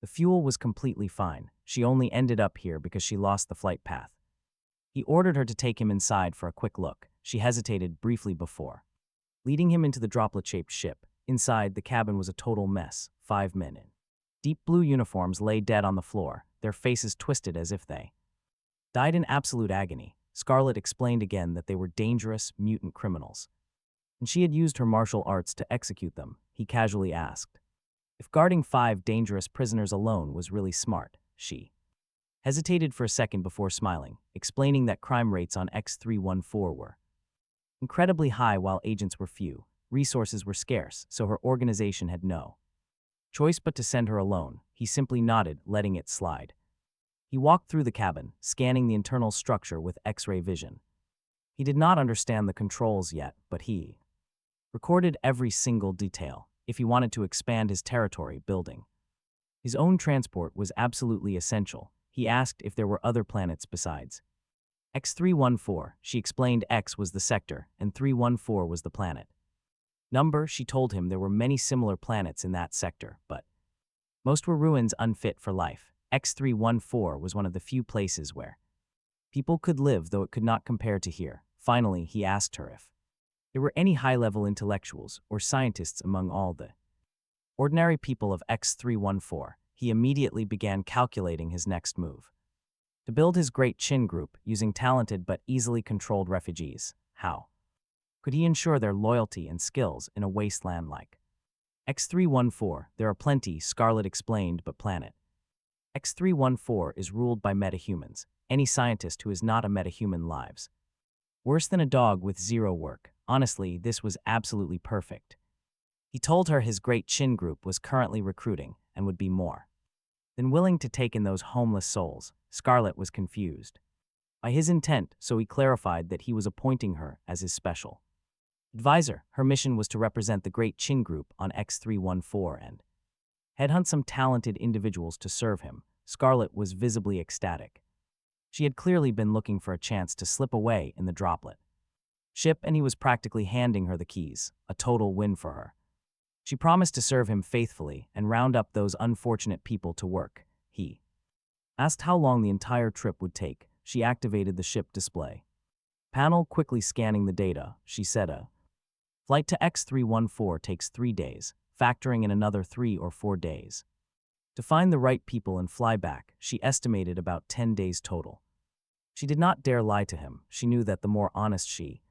The fuel was completely fine. She only ended up here because she lost the flight path. He ordered her to take him inside for a quick look. She hesitated briefly before leading him into the droplet-shaped ship. Inside, the cabin was a total mess. 5 men in deep blue uniforms lay dead on the floor, their faces twisted as if they died in absolute agony. Scarlet explained again that they were dangerous, mutant criminals, and she had used her martial arts to execute them. He casually asked if guarding 5 dangerous prisoners alone was really smart. She hesitated for a second before smiling, explaining that crime rates on X314 were incredibly high while agents were few. Resources were scarce, so her organization had no choice but to send her alone. He simply nodded, letting it slide. He walked through the cabin, scanning the internal structure with X-ray vision. He did not understand the controls yet, but he recorded every single detail. If he wanted to expand his territory, building his own transport was absolutely essential. He asked if there were other planets besides X314. She explained X was the sector, and 314 was the planet. Number, she told him there were many similar planets in that sector, but most were ruins unfit for life. X314 was one of the few places where people could live, though it could not compare to here. Finally, he asked her if there were any high-level intellectuals or scientists among all the ordinary people of X314. He immediately began calculating his next move. To build his great Qin group using talented but easily controlled refugees. How could he ensure their loyalty and skills in a wasteland like X314? There are plenty, Scarlet explained, but planet X314 is ruled by metahumans. Any scientist who is not a metahuman lives worse than a dog with zero work. Honestly, this was absolutely perfect. He told her his great Qin group was currently recruiting and would be more than willing to take in those homeless souls. Scarlet was confused by his intent, so he clarified that he was appointing her as his special advisor. Her mission was to represent the great Qin group on X314 and headhunt some talented individuals to serve him. Scarlet was visibly ecstatic. She had clearly been looking for a chance to slip away in the droplet ship, and he was practically handing her the keys, a total win for her. She promised to serve him faithfully and round up those unfortunate people to work. He asked how long the entire trip would take. She activated the ship display panel, quickly scanning the data. She said a flight to X314 takes 3 days, factoring in another 3 or 4 days to find the right people and fly back. She estimated about 10 days total. She did not dare lie to him. She knew that the more honest she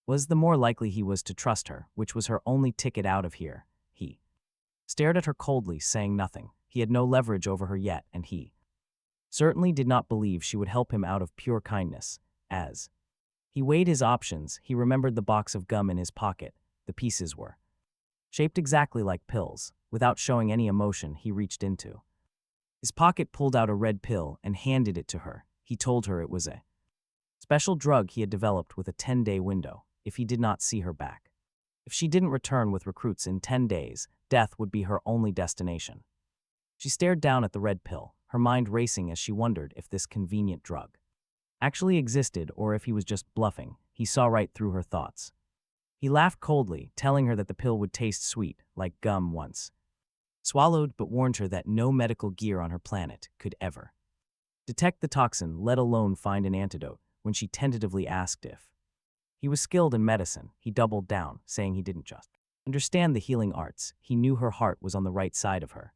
was, the more likely he was to trust her, which was her only ticket out of here. He stared at her coldly, saying nothing. He had no leverage over her yet, and he certainly did not believe she would help him out of pure kindness. As he weighed his options, he remembered the box of gum in his pocket. The pieces were shaped exactly like pills. Without showing any emotion, he reached into his pocket, pulled out a red pill, and handed it to her. He told her it was a special drug he had developed with a 10-day window if he did not see her back. If she didn't return with recruits in 10 days, death would be her only destination. She stared down at the red pill, her mind racing as she wondered if this convenient drug actually existed or if he was just bluffing. He saw right through her thoughts. He laughed coldly, telling her that the pill would taste sweet, like gum once swallowed, but warned her that no medical gear on her planet could ever detect the toxin, let alone find an antidote. When she tentatively asked if he was skilled in medicine, he doubled down, saying he didn't just understand the healing arts. He knew her heart was on the right side of her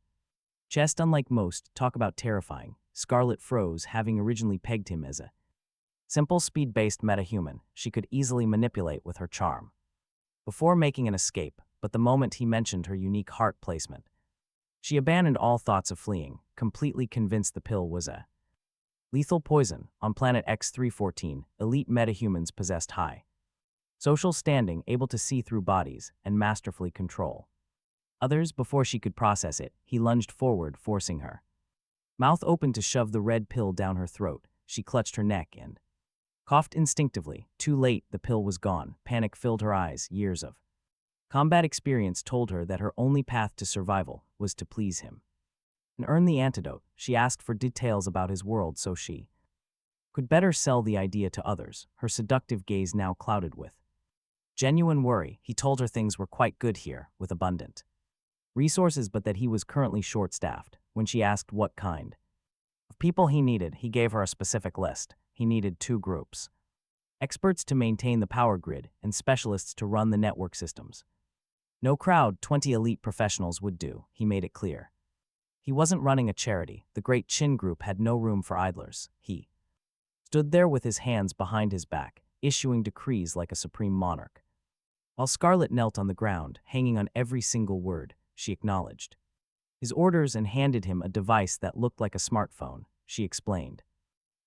chest. Unlike most, talk about terrifying, Scarlet froze, having originally pegged him as a simple speed-based metahuman she could easily manipulate with her charm before making an escape. But the moment he mentioned her unique heart placement, she abandoned all thoughts of fleeing, completely convinced the pill was a lethal poison. On planet X-314, elite metahumans possessed high social standing, able to see through bodies and masterfully control others. Before she could process it, he lunged forward, forcing her mouth open to shove the red pill down her throat. She clutched her neck and coughed instinctively. Too late, the pill was gone. Panic filled her eyes. Years of combat experience told her that her only path to survival was to please him and earn the antidote. She asked for details about his world so she could better sell the idea to others, her seductive gaze now clouded with genuine worry. He told her things were quite good here, with abundant resources, but that he was currently short-staffed. When she asked what kind of people he needed, he gave her a specific list. He needed 2 groups: experts to maintain the power grid and specialists to run the network systems. No crowd, 20 elite professionals would do, he made it clear. He wasn't running a charity. The great Qin group had no room for idlers. He stood there with his hands behind his back, issuing decrees like a supreme monarch. While Scarlet knelt on the ground, hanging on every single word, she acknowledged his orders and handed him a device that looked like a smartphone. She explained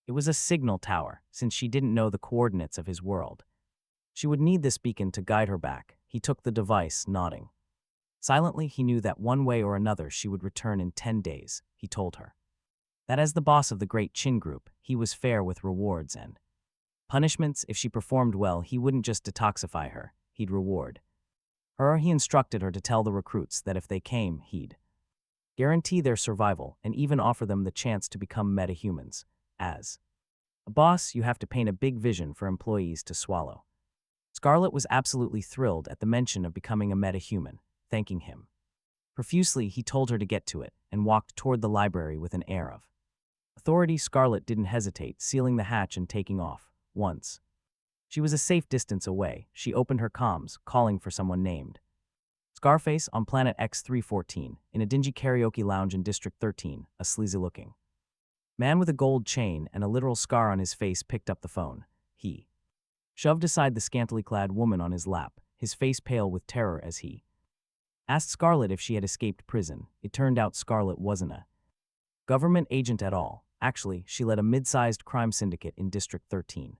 it was a signal tower, since she didn't know the coordinates of his world. She would need this beacon to guide her back. He took the device, nodding. Silently, he knew that one way or another she would return in 10 days. He told her that as the boss of the great Qin group, he was fair with rewards and punishments. If she performed well, he wouldn't just detoxify her, he'd reward her. He instructed her to tell the recruits that if they came, he'd guarantee their survival and even offer them the chance to become metahumans. As a boss, you have to paint a big vision for employees to swallow. Scarlet was absolutely thrilled at the mention of becoming a metahuman. Thanking him profusely, he told her to get to it and walked toward the library with an air of authority. Scarlet didn't hesitate, sealing the hatch and taking off. Once she was a safe distance away, she opened her comms, calling for someone named Scarface on planet X-314, in a dingy karaoke lounge in District 13. A sleazy-looking man with a gold chain and a literal scar on his face picked up the phone. He shoved aside the scantily clad woman on his lap, his face pale with terror as he asked Scarlet if she had escaped prison. It turned out Scarlet wasn't a government agent at all. Actually, she led a mid-sized crime syndicate in District 13,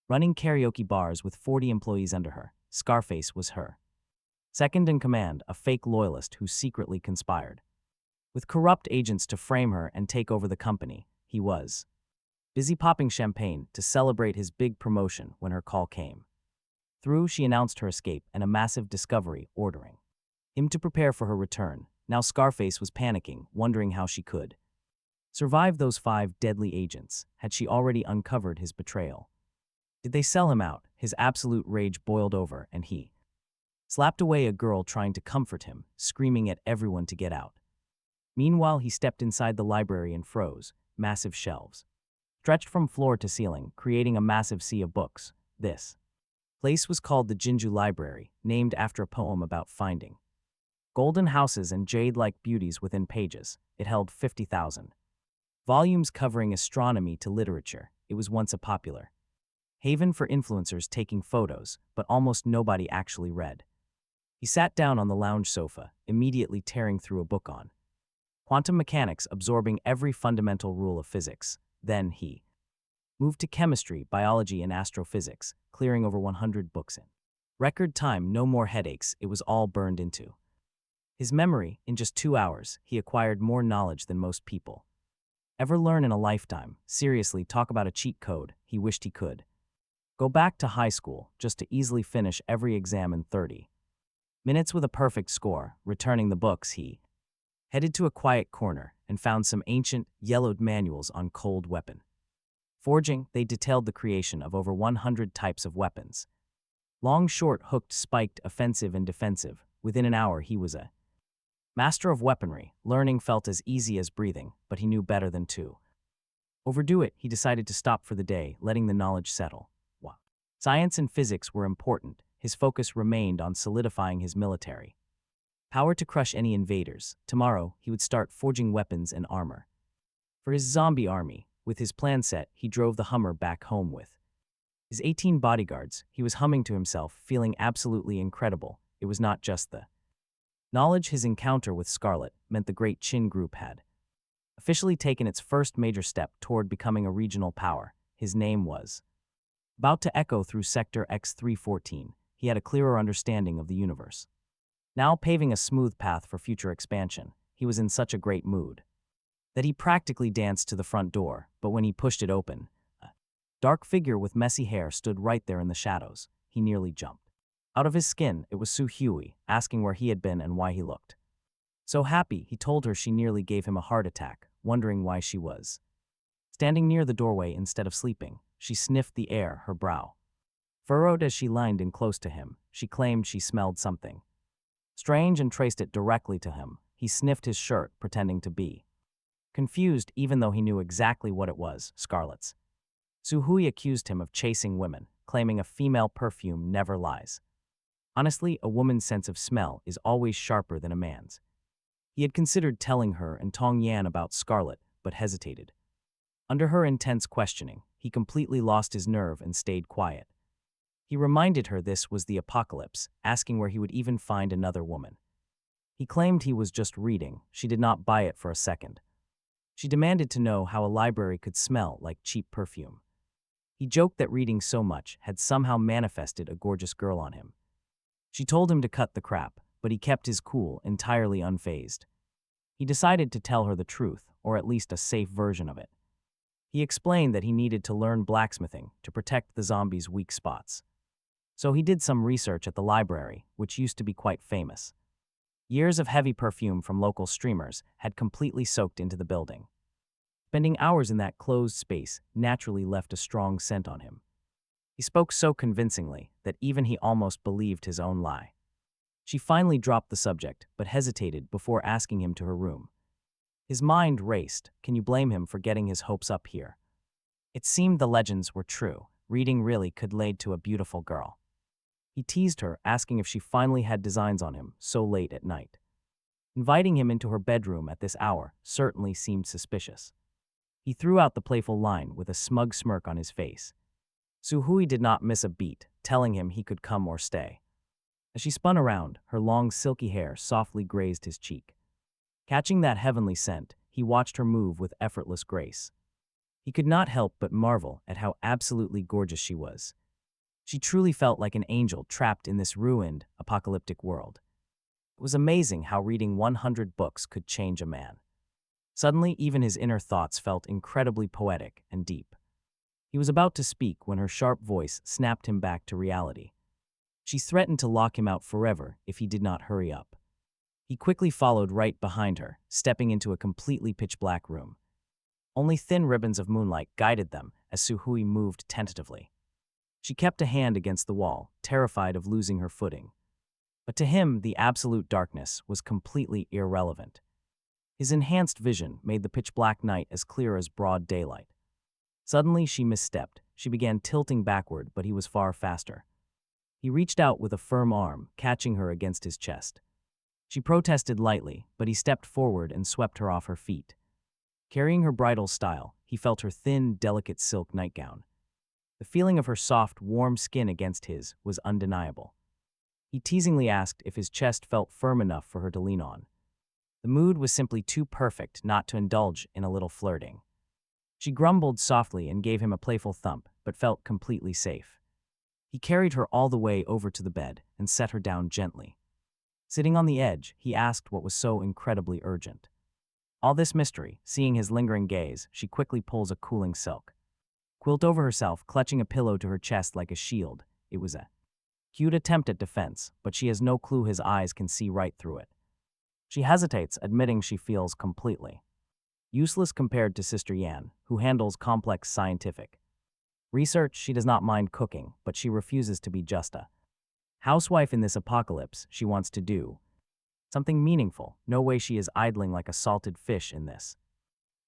running karaoke bars with 40 employees under her. Scarface was her second in command, a fake loyalist who secretly conspired with corrupt agents to frame her and take over the company. He was busy popping champagne to celebrate his big promotion when her call came through. She announced her escape and a massive discovery, ordering him to prepare for her return. Now Scarface was panicking, wondering how she could survive those 5 deadly agents. Had she already uncovered his betrayal? Did they sell him out? His absolute rage boiled over, and he slapped away a girl trying to comfort him, screaming at everyone to get out. Meanwhile, he stepped inside the library and froze. Massive shelves stretched from floor to ceiling, creating a massive sea of books. This place was called the Jinju Library, named after a poem about finding golden houses and jade-like beauties within pages. It held 50,000 volumes covering astronomy to literature. It was once a popular haven for influencers taking photos, but almost nobody actually read. He sat down on the lounge sofa, immediately tearing through a book on quantum mechanics, absorbing every fundamental rule of physics. Then he moved to chemistry, biology, and astrophysics, clearing over 100 books in Record time, no more headaches, it was all burned into his memory. In just 2 hours, he acquired more knowledge than most people ever learn in a lifetime. Seriously, talk about a cheat code. He wished he could go back to high school just to easily finish every exam in 30 minutes with a perfect score. Returning the books, he headed to a quiet corner and found some ancient, yellowed manuals on cold weapon forging. They detailed the creation of over 100 types of weapons. Long, short, hooked, spiked, offensive, and defensive. Within an hour, he was a master of weaponry. Learning felt as easy as breathing, but he knew better than to overdo it. He decided to stop for the day, letting the knowledge settle. Wow. Science and physics were important. His focus remained on solidifying his military power to crush any invaders. Tomorrow, he would start forging weapons and armor for his zombie army. With his plan set, he drove the Hummer back home with his 18 bodyguards. He was humming to himself, feeling absolutely incredible. It was not just the knowledge. His encounter with Scarlet meant the Great Qin Group had officially taken its first major step toward becoming a regional power. His name was about to echo through Sector X-314. He had a clearer understanding of the universe, now paving a smooth path for future expansion. He was in such a great mood that he practically danced to the front door, but when he pushed it open, a dark figure with messy hair stood right there in the shadows. He nearly jumped out of his skin. It was Su Hui, asking where he had been and why he looked so happy. He told her. She nearly gave him a heart attack, wondering why she was standing near the doorway instead of sleeping. She sniffed the air, her brow furrowed as she leaned in close to him. She claimed she smelled something strange and traced it directly to him. He sniffed his shirt, pretending to be confused, even though he knew exactly what it was, Scarlet's. Su Hui accused him of chasing women, claiming a female perfume never lies. Honestly, a woman's sense of smell is always sharper than a man's. He had considered telling her and Tong Yan about Scarlet, but hesitated. Under her intense questioning, he completely lost his nerve and stayed quiet. He reminded her this was the apocalypse, asking where he would even find another woman. He claimed he was just reading. She did not buy it for a second. She demanded to know how a library could smell like cheap perfume. He joked that reading so much had somehow manifested a gorgeous girl on him. She told him to cut the crap, but he kept his cool, entirely unfazed. He decided to tell her the truth, or at least a safe version of it. He explained that he needed to learn blacksmithing to protect the zombies' weak spots. So he did some research at the library, which used to be quite famous. Years of heavy perfume from local streamers had completely soaked into the building. Spending hours in that closed space naturally left a strong scent on him. He spoke so convincingly that even he almost believed his own lie. She finally dropped the subject, but hesitated before asking him to her room. His mind raced. Can you blame him for getting his hopes up here? It seemed the legends were true. Reading really could lead to a beautiful girl. He teased her, asking if she finally had designs on him so late at night. Inviting him into her bedroom at this hour certainly seemed suspicious. He threw out the playful line with a smug smirk on his face. Su Hui did not miss a beat, telling him he could come or stay. As she spun around, her long silky hair softly grazed his cheek. Catching that heavenly scent, he watched her move with effortless grace. He could not help but marvel at how absolutely gorgeous she was. She truly felt like an angel trapped in this ruined, apocalyptic world. It was amazing how reading 100 books could change a man. Suddenly, even his inner thoughts felt incredibly poetic and deep. He was about to speak when her sharp voice snapped him back to reality. She threatened to lock him out forever if he did not hurry up. He quickly followed right behind her, stepping into a completely pitch-black room. Only thin ribbons of moonlight guided them as Su Hui moved tentatively. She kept a hand against the wall, terrified of losing her footing. But to him, the absolute darkness was completely irrelevant. His enhanced vision made the pitch-black night as clear as broad daylight. Suddenly, she misstepped. She began tilting backward, but he was far faster. He reached out with a firm arm, catching her against his chest. She protested lightly, but he stepped forward and swept her off her feet. Carrying her bridal style, he felt her thin, delicate silk nightgown. The feeling of her soft, warm skin against his was undeniable. He teasingly asked if his chest felt firm enough for her to lean on. The mood was simply too perfect not to indulge in a little flirting. She grumbled softly and gave him a playful thump, but felt completely safe. He carried her all the way over to the bed and set her down gently. Sitting on the edge, he asked what was so incredibly urgent. All this mystery, seeing his lingering gaze, she quickly pulls a cooling silk quilt over herself, clutching a pillow to her chest like a shield. It was a cute attempt at defense, but she has no clue his eyes can see right through it. She hesitates, admitting she feels completely useless compared to Sister Yan, who handles complex scientific research. She does not mind cooking, but she refuses to be just a housewife in this apocalypse. She wants to do something meaningful. No way she is idling like a salted fish in this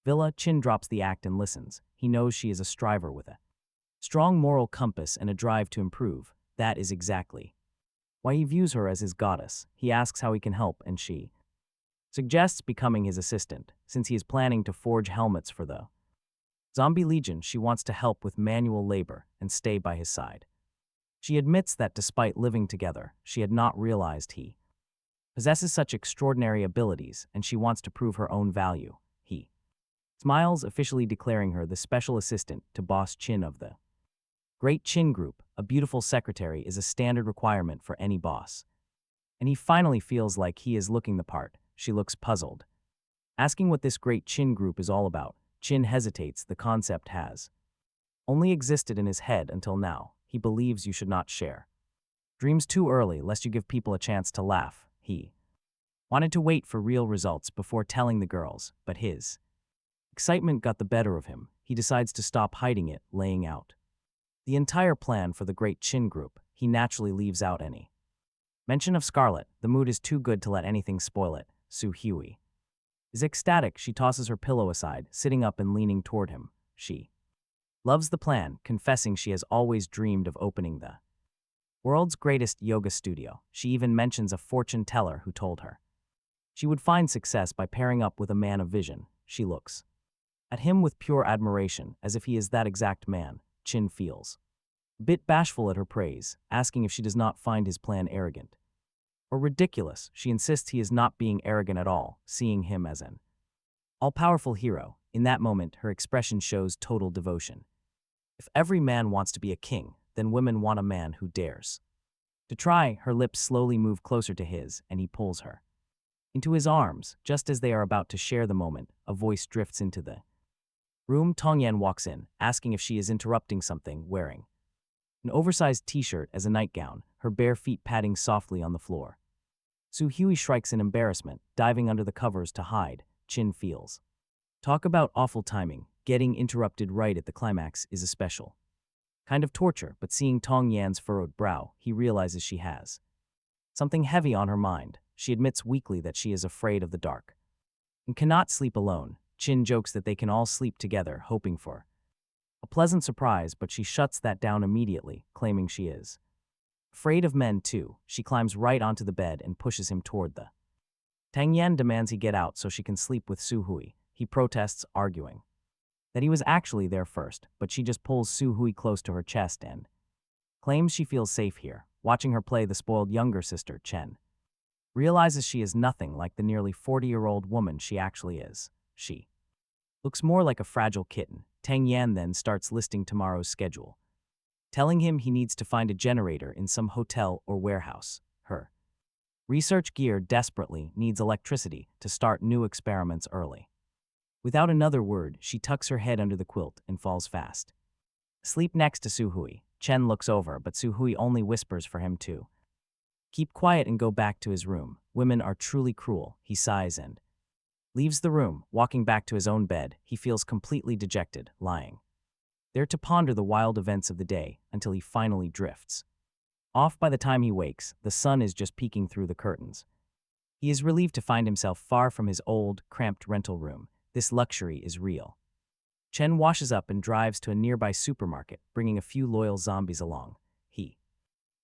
villa. Qin drops the act and listens. He knows she is a striver with a strong moral compass and a drive to improve. That is exactly why he views her as his goddess. He asks how he can help, and she suggests becoming his assistant, since he is planning to forge helmets for the Zombie Legion. She wants to help with manual labor and stay by his side. She admits that despite living together, she had not realized he possesses such extraordinary abilities, and she wants to prove her own value. He smiles, officially declaring her the special assistant to Boss Qin of the Great Qin Group. A beautiful secretary is a standard requirement for any boss. And he finally feels like he is looking the part. She looks puzzled. Asking what this Great Qin Group is all about, Qin hesitates. The concept has only existed in his head until now. He believes you should not share dreams too early, lest you give people a chance to laugh. He wanted to wait for real results before telling the girls, but his excitement got the better of him. He decides to stop hiding it, laying out the entire plan for the Great Qin Group. He naturally leaves out any mention of Scarlet. The mood is too good to let anything spoil it. Su Hui is ecstatic. She tosses her pillow aside, sitting up and leaning toward him. She loves the plan, confessing she has always dreamed of opening the world's greatest yoga studio. She even mentions a fortune teller who told her she would find success by pairing up with a man of vision. She looks at him with pure admiration, as if he is that exact man. Qin feels a bit bashful at her praise, asking if she does not find his plan arrogant or ridiculous. She insists he is not being arrogant at all, seeing him as an all-powerful hero. In that moment, her expression shows total devotion. If every man wants to be a king, then women want a man who dares to try. Her lips slowly move closer to his, and he pulls her into his arms. Just as they are about to share the moment, a voice drifts into the room. Tongyan walks in, asking if she is interrupting something, wearing an oversized t-shirt as a nightgown, her bare feet padding softly on the floor. Su Hui shrieks in embarrassment, diving under the covers to hide. Qin feels talk about awful timing. Getting interrupted right at the climax is a special kind of torture, but seeing Tong Yan's furrowed brow, he realizes she has something heavy on her mind. She admits weakly that she is afraid of the dark and cannot sleep alone. Qin jokes that they can all sleep together, hoping for a pleasant surprise, but she shuts that down immediately, claiming she is afraid of men too. She climbs right onto the bed and pushes him toward the Tang Yan demands he get out so she can sleep with Su Hui. He protests, arguing that he was actually there first, but she just pulls Su Hui close to her chest and claims she feels safe here. Watching her play the spoiled younger sister, Chen realizes she is nothing like the nearly 40-year-old woman she actually is. She looks more like a fragile kitten. Tang Yan then starts listing tomorrow's schedule, telling him he needs to find a generator in some hotel or warehouse. Her research gear desperately needs electricity to start new experiments early. Without another word, she tucks her head under the quilt and falls fast asleep next to Su Hui. Chen looks over, but Su Hui only whispers for him to keep quiet and go back to his room. Women are truly cruel. He sighs and leaves the room. Walking back to his own bed, he feels completely dejected, lying there to ponder the wild events of the day until he finally drifts off. By the time he wakes, the sun is just peeking through the curtains. He is relieved to find himself far from his old, cramped rental room. This luxury is real. Chen washes up and drives to a nearby supermarket, bringing a few loyal zombies along. He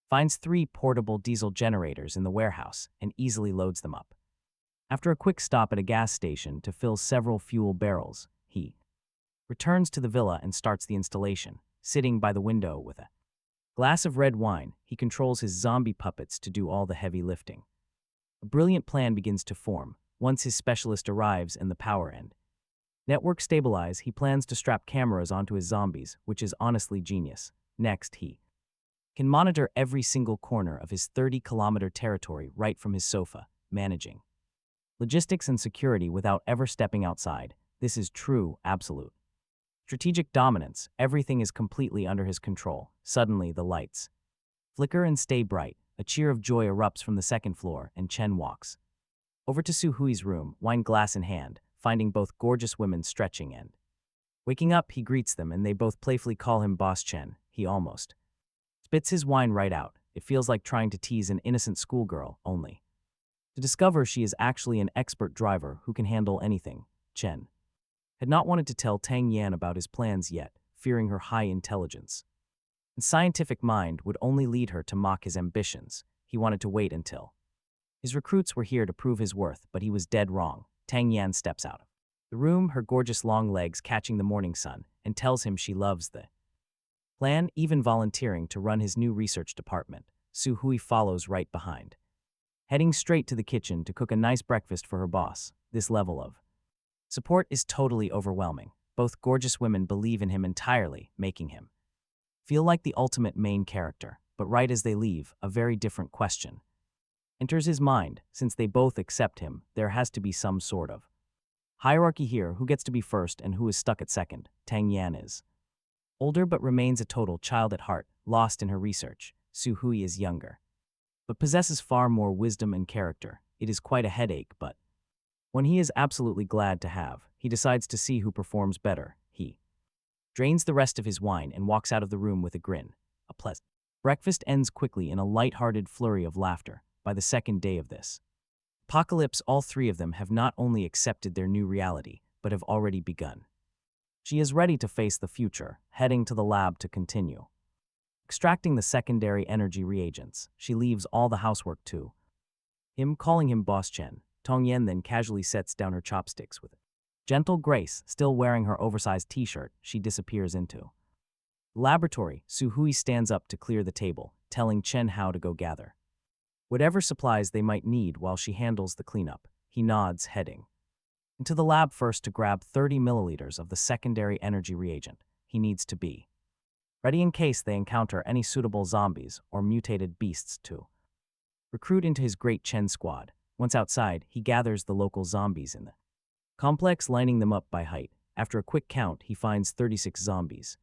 finds 3 portable diesel generators in the warehouse and easily loads them up. After a quick stop at a gas station to fill several fuel barrels, he returns to the villa and starts the installation. Sitting by the window with a glass of red wine, he controls his zombie puppets to do all the heavy lifting. A brilliant plan begins to form. Once his specialist arrives and the power and network stabilize, he plans to strap cameras onto his zombies, which is honestly genius. Next, he Can monitor every single corner of his 30-kilometer territory right from his sofa, managing logistics and security without ever stepping outside. This is true, absolute strategic dominance. Everything is completely under his control. Suddenly, the lights flicker and stay bright. A cheer of joy erupts from the second floor, and Chen walks over to Su Hui's room, wine glass in hand, finding both gorgeous women stretching and waking up. He greets them, and they both playfully call him Boss Chen. He almost spits his wine right out. It feels like trying to tease an innocent schoolgirl, only to discover she is actually an expert driver who can handle anything. Chen had not wanted to tell Tang Yan about his plans yet, fearing her high intelligence and scientific mind would only lead her to mock his ambitions. He wanted to wait until his recruits were here to prove his worth, but he was dead wrong. Tang Yan steps out of the room, her gorgeous long legs catching the morning sun, and tells him she loves the plan, even volunteering to run his new research department. Su Hui follows right behind, heading straight to the kitchen to cook a nice breakfast for her boss. This level of support is totally overwhelming. Both gorgeous women believe in him entirely, making him feel like the ultimate main character. But right as they leave, a very different question enters his mind. Since they both accept him, there has to be some sort of hierarchy here. Who gets to be first and who is stuck at second? Tang Yan is older but remains a total child at heart, lost in her research. Su Hui is younger, but possesses far more wisdom and character. It is quite a headache, but one he is absolutely glad to have. He decides to see who performs better. He drains the rest of his wine and walks out of the room with a grin. A pleasant breakfast ends quickly in a light-hearted flurry of laughter. By the second day of this apocalypse, all three of them have not only accepted their new reality, but have already begun. She is ready to face the future, heading to the lab to continue extracting the secondary energy reagents. She leaves all the housework to him, calling him Boss Chen. Tong Yan then casually sets down her chopsticks with gentle grace. Still wearing her oversized t-shirt, she disappears into the laboratory. Su Hui stands up to clear the table, telling Chen Hao to go gather whatever supplies they might need while she handles the cleanup. He nods, heading into the lab first to grab 30 milliliters of the secondary energy reagent. He needs to be ready in case they encounter any suitable zombies or mutated beasts to recruit into his great Chen squad. Once outside, he gathers the local zombies in the complex, lining them up by height. After a quick count, he finds 36 zombies,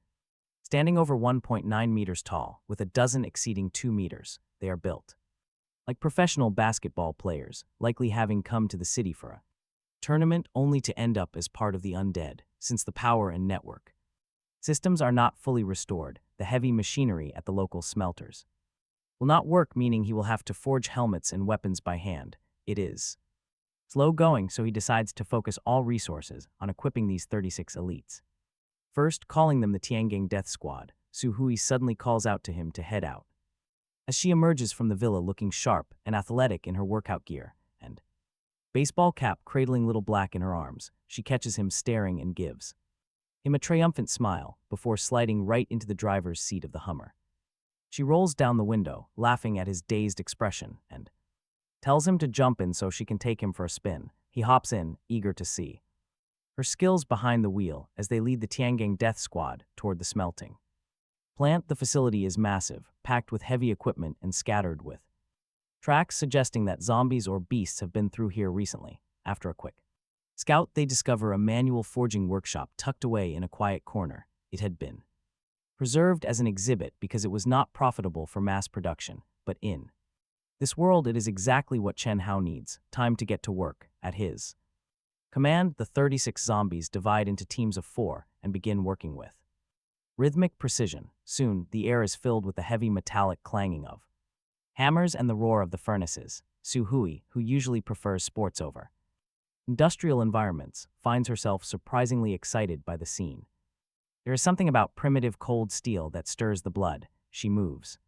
standing over 1.9 meters tall, with a dozen exceeding 2 meters. They are built like professional basketball players, likely having come to the city for a tournament only to end up as part of the undead. Since the power and network systems are not fully restored, the heavy machinery at the local smelters will not work, meaning he will have to forge helmets and weapons by hand. It is slow going, so he decides to focus all resources on equipping these 36 elites. First, calling them the Tiangang Death Squad, Su Hui suddenly calls out to him to head out. As she emerges from the villa looking sharp and athletic in her workout gear and baseball cap, cradling Little Black in her arms, she catches him staring and gives him a triumphant smile before sliding right into the driver's seat of the Hummer. She rolls down the window, laughing at his dazed expression, and tells him to jump in so she can take him for a spin. He hops in, eager to see her skills behind the wheel as they lead the Tiangang Death Squad toward the smelting plant. The facility is massive, packed with heavy equipment and scattered with tracks suggesting that zombies or beasts have been through here recently. After a quick scout, they discover a manual forging workshop tucked away in a quiet corner. It had been preserved as an exhibit because it was not profitable for mass production, but in this world it is exactly what Chen Hao needs. Time to get to work. At his command, the 36 zombies divide into teams of 4 and begin working with rhythmic precision. Soon, the air is filled with the heavy metallic clanging of hammers and the roar of the furnaces. Su Hui, who usually prefers sports over industrial environments, finds herself surprisingly excited by the scene. There is something about primitive cold steel that stirs the blood. She moves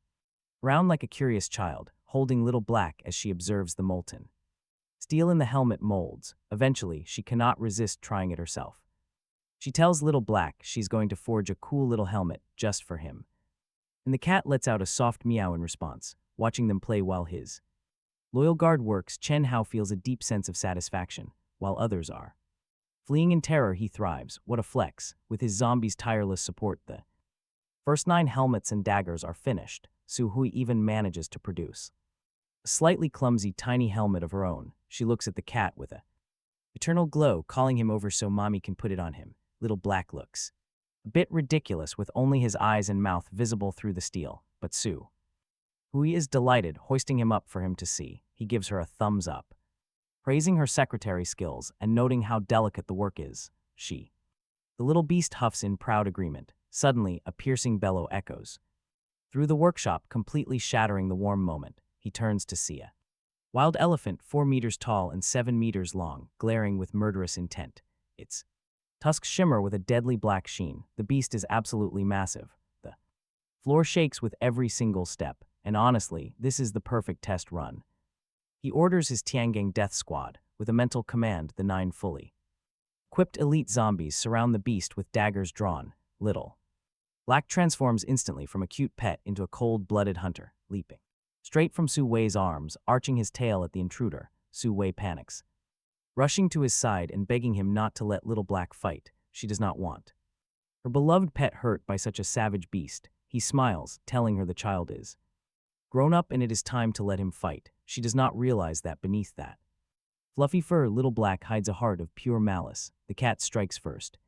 around like a curious child, holding Little Black as she observes the molten steel in the helmet molds. Eventually, she cannot resist trying it herself. She tells Little Black she's going to forge a cool little helmet just for him, and the cat lets out a soft meow in response. Watching them play while his loyal guard works, Chen Hao feels a deep sense of satisfaction. While others are fleeing in terror, he thrives. What a flex. With his zombies' tireless support, the first 9 helmets and daggers are finished. Su Hui even manages to produce a slightly clumsy tiny helmet of her own. She looks at the cat with a eternal glow, calling him over so mommy can put it on him. Little Black looks a bit ridiculous with only his eyes and mouth visible through the steel, but Su Hui is delighted, hoisting him up for him to see. He gives her a thumbs up, praising her secretary skills and noting how delicate the work is. The little beast huffs in proud agreement. Suddenly, a piercing bellow echoes through the workshop, completely shattering the warm moment. He turns to see a wild elephant 4 meters tall and 7 meters long, glaring with murderous intent. Its tusks shimmer with a deadly black sheen. The beast is absolutely massive. The floor shakes with every single step, and honestly, this is the perfect test run. He orders his Tiangang death squad. With a mental command, the 9 fully equipped elite zombies surround the beast with daggers drawn. Little Black transforms instantly from a cute pet into a cold-blooded hunter, leaping straight from Su Wei's arms, arching his tail at the intruder. Su Wei panics, rushing to his side and begging him not to let Little Black fight. She does not want her beloved pet hurt by such a savage beast. He smiles, telling her the child is grown up and it is time to let him fight. She does not realize that beneath that fluffy fur, Little Black hides a heart of pure malice. The cat strikes first,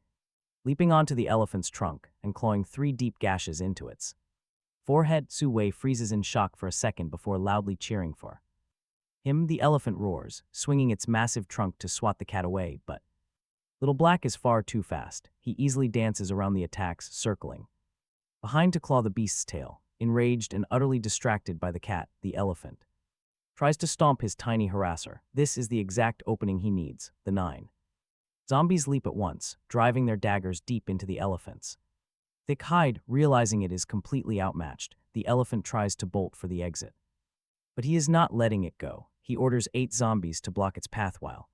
leaping onto the elephant's trunk and clawing 3 deep gashes into its forehead. Su Wei freezes in shock for a second before loudly cheering for him. The elephant roars, swinging its massive trunk to swat the cat away, but Little Black is far too fast. He easily dances around the attacks, circling behind to claw the beast's tail. Enraged and utterly distracted by the cat, the elephant tries to stomp his tiny harasser. This is the exact opening he needs. The 9 zombies leap at once, driving their daggers deep into the elephant's thick hide. Realizing it is completely outmatched, the elephant tries to bolt for the exit. But he is not letting it go. He orders 8 zombies to block its path while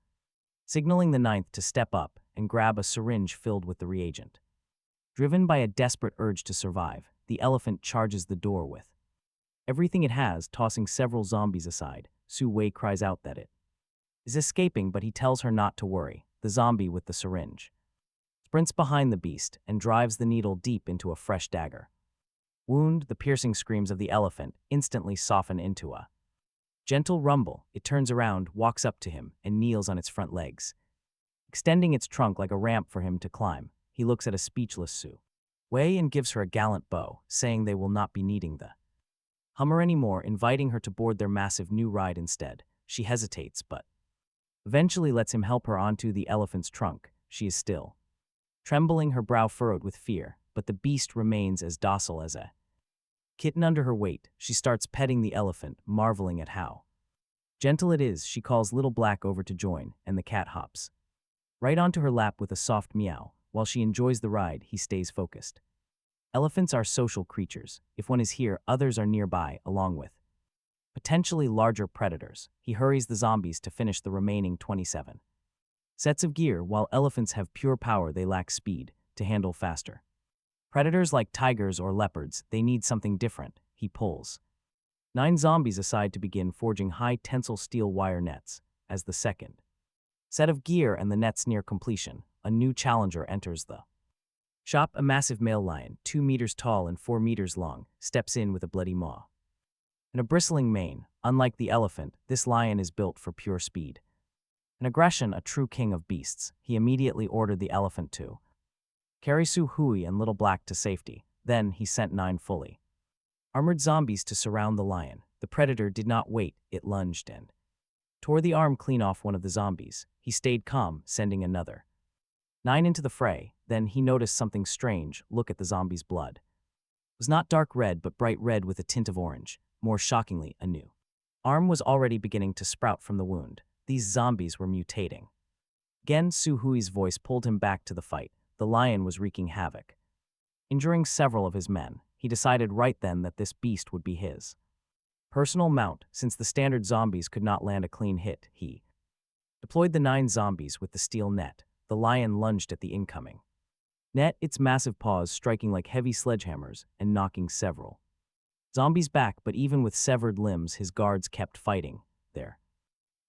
signaling the 9th to step up and grab a syringe filled with the reagent. Driven by a desperate urge to survive, the elephant charges the door with everything it has, tossing several zombies aside. Su Wei cries out that it is escaping, but he tells her not to worry. The zombie with the syringe sprints behind the beast and drives the needle deep into a fresh dagger wound. The piercing screams of the elephant instantly soften into a gentle rumble. It turns around, walks up to him, and kneels on its front legs, extending its trunk like a ramp for him to climb. He looks at a speechless Su Wei and gives her a gallant bow, saying they will not be needing the Hummer anymore, inviting her to board their massive new ride instead. She hesitates, but eventually lets him help her onto the elephant's trunk. She is still trembling, her brow furrowed with fear, but the beast remains as docile as a kitten under her weight. She starts petting the elephant, marveling at how gentle it is. She calls Little Black over to join, and the cat hops right onto her lap with a soft meow. While she enjoys the ride, he stays focused. Elephants are social creatures. If one is here, others are nearby, along with potentially larger predators. He hurries the zombies to finish the remaining 27 sets of gear. While elephants have pure power, they lack speed to handle faster predators like tigers or leopards. They need something different. He pulls 9 zombies aside to begin forging high tensile steel wire nets. As the second set of gear and the nets near completion, a new challenger enters the shop. A massive male lion, 2 meters tall and 4 meters long, steps in with a bloody maw and a bristling mane. Unlike the elephant, this lion is built for pure speed and aggression, a true king of beasts. He immediately ordered the elephant to carry Su Hui and Little Black to safety. Then he sent 9 fully armored zombies to surround the lion. The predator did not wait. It lunged and tore the arm clean off one of the zombies. He stayed calm, sending another 9 into the fray. Then he noticed something strange. Look at the zombie's blood. It was not dark red, but bright red with a tint of orange. More shockingly, a new arm was already beginning to sprout from the wound. These zombies were mutating. Again, Su Hui's voice pulled him back to the fight. The lion was wreaking havoc, injuring several of his men. He decided right then that this beast would be his personal mount. Since the standard zombies could not land a clean hit, he deployed the 9 zombies with the steel net. The lion lunged at the incoming net, its massive paws striking like heavy sledgehammers and knocking several zombies back. But even with severed limbs, his guards kept fighting, their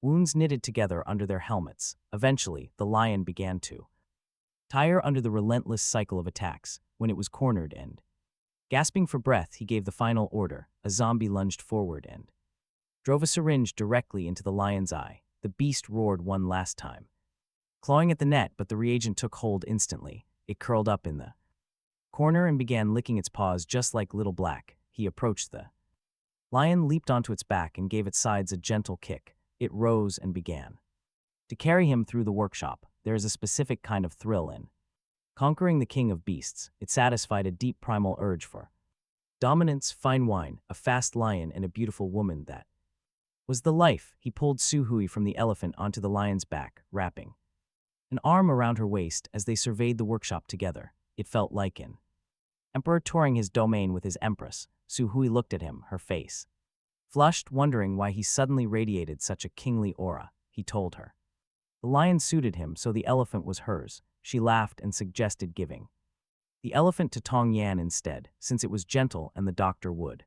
wounds knitted together under their helmets. Eventually, the lion began to tire under the relentless cycle of attacks. When it was cornered and Gasping for breath, he gave the final order. A zombie lunged forward and drove a syringe directly into the lion's eye. The beast roared one last time, clawing at the net, but the reagent took hold instantly. It curled up in the corner and began licking its paws just like Little Black. He approached the lion, leaped onto its back, and gave its sides a gentle kick. It rose and began to carry him through the workshop. There is a specific kind of thrill in conquering the king of beasts. It satisfied a deep primal urge for dominance, fine wine, a fast lion, and a beautiful woman. That was the life. He pulled Su Hui from the elephant onto the lion's back, wrapping an arm around her waist as they surveyed the workshop together. It felt like an emperor touring his domain with his empress. Su Hui looked at him, her face flushed, wondering why he suddenly radiated such a kingly aura. He told her the lion suited him, so the elephant was hers. She laughed and suggested giving the elephant to Tong Yan instead, since it was gentle and the doctor would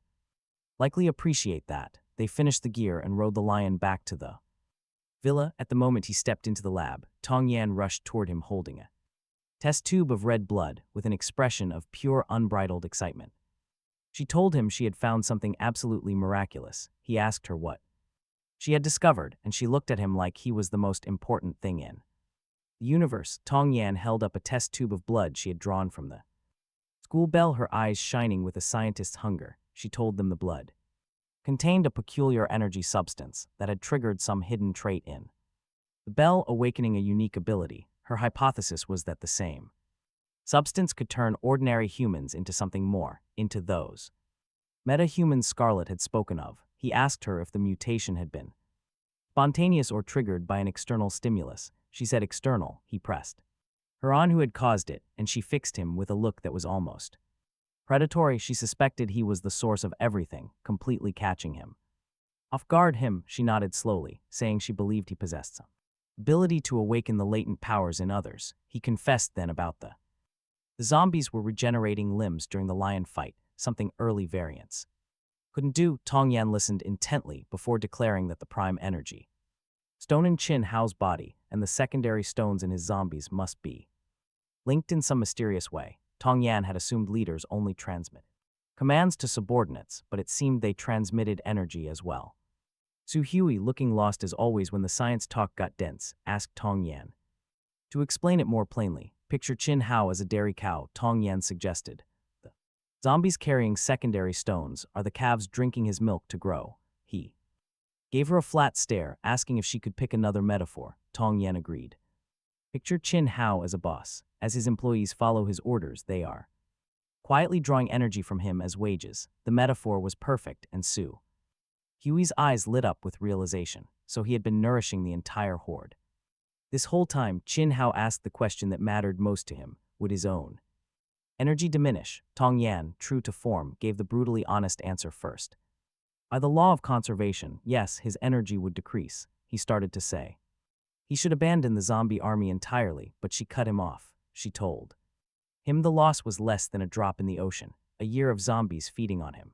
likely appreciate that. They finished the gear and rode the lion back to the villa. At the moment he stepped into the lab, Tong Yan rushed toward him holding a test tube of red blood with an expression of pure, unbridled excitement. She told him she had found something absolutely miraculous. He asked her what she had discovered, and she looked at him like he was the most important thing in the universe. Tong Yan held up a test tube of blood she had drawn from the school bell, her eyes shining with a scientist's hunger. She told them the blood contained a peculiar energy substance that had triggered some hidden trait in the bell, awakening a unique ability. Her hypothesis was that the same substance could turn ordinary humans into something more, into those meta-humans Scarlet had spoken of. He asked her if the mutation had been spontaneous or triggered by an external stimulus. She said external. He pressed her on who had caused it, and she fixed him with a look that was almost predatory. She suspected he was the source of everything, completely catching him off guard. She nodded slowly, saying she believed he possessed some ability to awaken the latent powers in others. He confessed then about the zombies were regenerating limbs during the lion fight, something early variants couldn't do. Tong Yan listened intently before declaring that the prime energy stone in Qin Hao's body and the secondary stones in his zombies must be linked in some mysterious way. Tong Yan had assumed leaders only transmit commands to subordinates, but it seemed they transmitted energy as well. Su Hui, looking lost as always when the science talk got dense, asked Tong Yan to explain it more plainly. Picture Qin Hao as a dairy cow, Tong Yan suggested. The zombies carrying secondary stones are the calves drinking his milk to grow. He gave her a flat stare, asking if she could pick another metaphor. Tong Yan agreed. Picture Qin Hao as a boss. As his employees follow his orders, they are quietly drawing energy from him as wages. The metaphor was perfect, and Su Hui's eyes lit up with realization. So he had been nourishing the entire horde. This whole time, Qin Hao asked the question that mattered most to him: would his own energy diminish? Tong Yan, true to form, gave the brutally honest answer first. By the law of conservation, yes, his energy would decrease. He started to say he should abandon the zombie army entirely, but she cut him off. She told him the loss was less than a drop in the ocean. A year of zombies feeding on him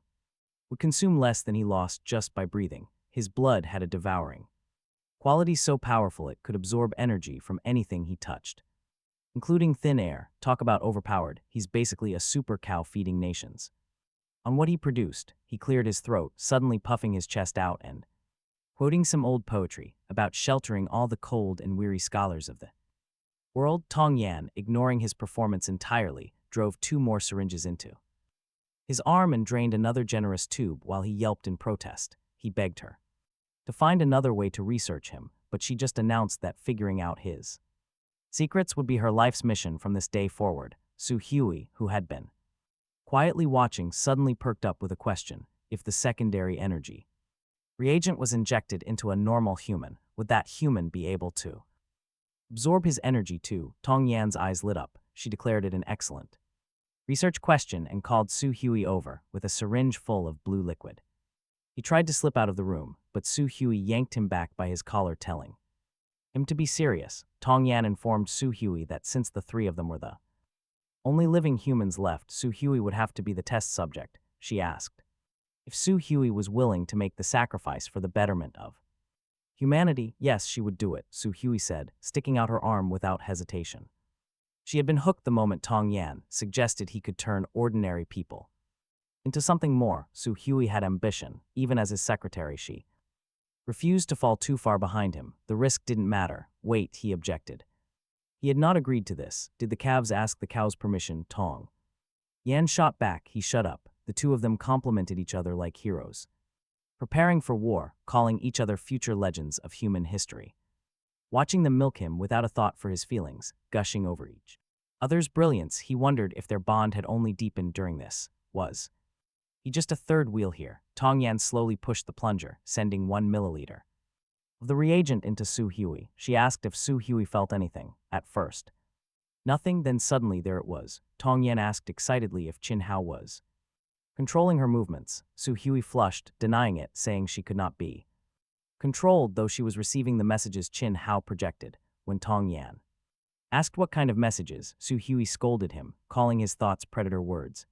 would consume less than he lost just by breathing. His blood had a devouring quality so powerful it could absorb energy from anything he touched, including thin air. Talk about overpowered. He's basically a super cow feeding nations on what he produced. He cleared his throat, suddenly puffing his chest out and quoting some old poetry about sheltering all the cold and weary scholars of the world. Tong Yan, ignoring his performance entirely, drove 2 more syringes into his arm and drained another generous tube while he yelped in protest. He begged her to find another way to research him, but she just announced that figuring out his secrets would be her life's mission from this day forward. Su Hui, who had been quietly watching, suddenly perked up with a question. If the secondary energy reagent was injected into a normal human, would that human be able to absorb his energy too? Tong Yan's eyes lit up. She declared it an excellent research question and called Su Hui over with a syringe full of blue liquid. He tried to slip out of the room, but Su Hui yanked him back by his collar, telling him to be serious. Tong Yan informed Su Hui that since the 3 of them were the only living humans left, Su Hui would have to be the test subject. She asked if Su Hui was willing to make the sacrifice for the betterment of humanity. Yes, she would do it, Su Hui said, sticking out her arm without hesitation. She had been hooked the moment Tong Yan suggested he could turn ordinary people into something more. Su Hui had ambition. Even as his secretary, she refused to fall too far behind him. The risk didn't matter. Wait, he objected. He had not agreed to this. Did the calves ask the cow's permission? Tong Yan shot back. He shut up. The two of them complimented each other like heroes, preparing for war, calling each other future legends of human history. Watching them milk him without a thought for his feelings, gushing over each other's brilliance, he wondered if their bond had only deepened during this. Was he just a third wheel here? Tong Yan slowly pushed the plunger, sending 1 milliliter of the reagent into Su Hui. She asked if Su Hui felt anything. At first, nothing, then suddenly there it was. Tong Yan asked excitedly if Qin Hao was controlling her movements. Su Hui flushed, denying it, saying she could not be controlled, though she was receiving the messages Qin Hao projected. When Tong Yan asked what kind of messages, Su Hui scolded him, calling his thoughts predator words.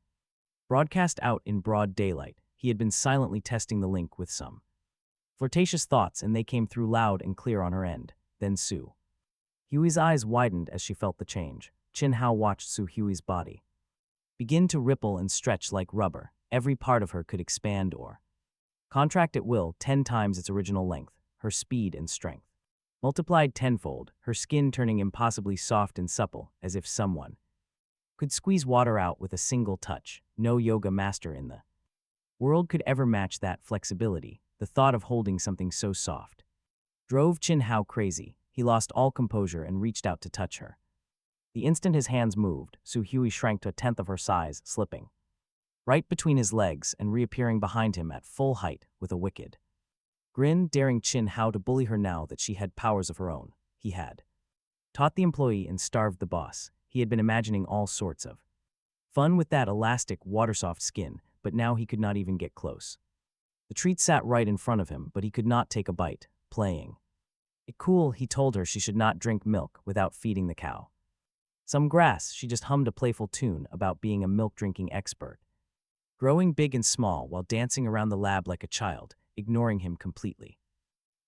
Broadcast out in broad daylight, he had been silently testing the link with some flirtatious thoughts, and they came through loud and clear on her end. Then Su Hui's eyes widened as she felt the change. Qin Hao watched Su Hui's body begin to ripple and stretch like rubber. Every part of her could expand or contract at will, 10 times its original length. Her speed and strength multiplied tenfold, her skin turning impossibly soft and supple, as if someone could squeeze water out with a single touch. No yoga master in the world could ever match that flexibility. The thought of holding something so soft drove Qin Hao crazy. He lost all composure and reached out to touch her. The instant his hands moved, Su Hui shrank to 1/10 of her size, slipping right between his legs and reappearing behind him at full height with a wicked grin, daring Qin Hao to bully her now that she had powers of her own. He had taught the employee and starved the boss. He had been imagining all sorts of fun with that elastic, water-soft skin, but now he could not even get close. The treat sat right in front of him, but he could not take a bite. Playing it cool, he told her she should not drink milk without feeding the cow some grass. She just hummed a playful tune about being a milk-drinking expert, growing big and small while dancing around the lab like a child, ignoring him completely.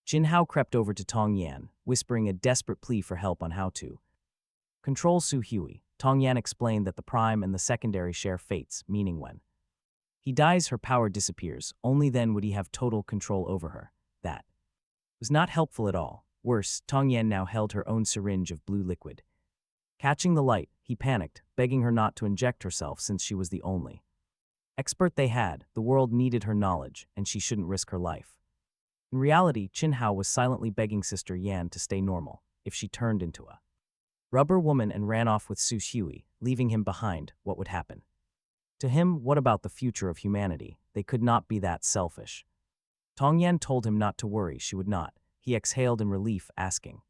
Qin Hao crept over to Tong Yan, whispering a desperate plea for help on how to control Su Hui. Tong Yan explained that the prime and the secondary share fates, meaning when he dies, her power disappears. Only then would he have total control over her. That was not helpful at all. Worse, Tong Yan now held her own syringe of blue liquid. Catching the light, he panicked, begging her not to inject herself since she was the only expert they had. The world needed her knowledge, and she shouldn't risk her life. In reality, Qin Hao was silently begging Sister Yan to stay normal. If she turned into a rubber woman and ran off with Su Hui, leaving him behind, what would happen? To him, what about the future of humanity? They could not be that selfish. Tong Yan told him not to worry, she would not. He exhaled in relief, asking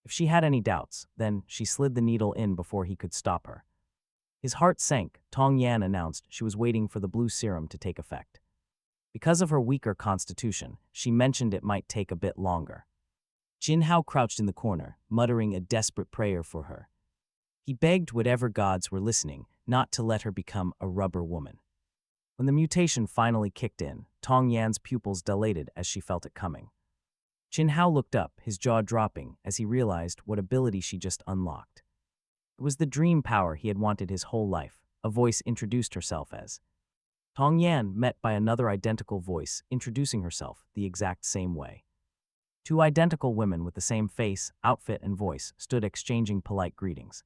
if she had any doubts. Then she slid the needle in before he could stop her. His heart sank. Tong Yan announced she was waiting for the blue serum to take effect. Because of her weaker constitution, she mentioned it might take a bit longer. Qin Hao crouched in the corner, muttering a desperate prayer for her. He begged whatever gods were listening not to let her become a rubber woman. When the mutation finally kicked in, Tong Yan's pupils dilated as she felt it coming. Qin Hao looked up, his jaw dropping, as he realized what ability she just unlocked. It was the dream power he had wanted his whole life. A voice introduced herself as Tong Yan, met by another identical voice introducing herself the exact same way. Two identical women with the same face, outfit, and voice stood exchanging polite greetings.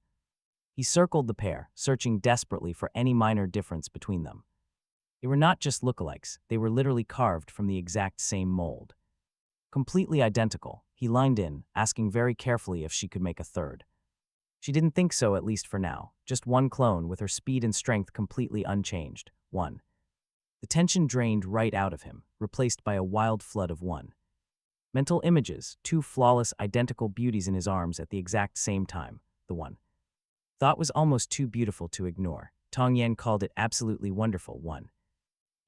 He circled the pair, searching desperately for any minor difference between them. They were not just lookalikes, they were literally carved from the exact same mold. Completely identical, he lined in, asking very carefully if she could make a third. She didn't think so, at least for now. Just one clone with her speed and strength completely unchanged. One. The tension drained right out of him, replaced by a wild flood of one. Mental images, two flawless, identical beauties in his arms at the exact same time. The one thought was almost too beautiful to ignore. Tong Yan called it absolutely wonderful. One.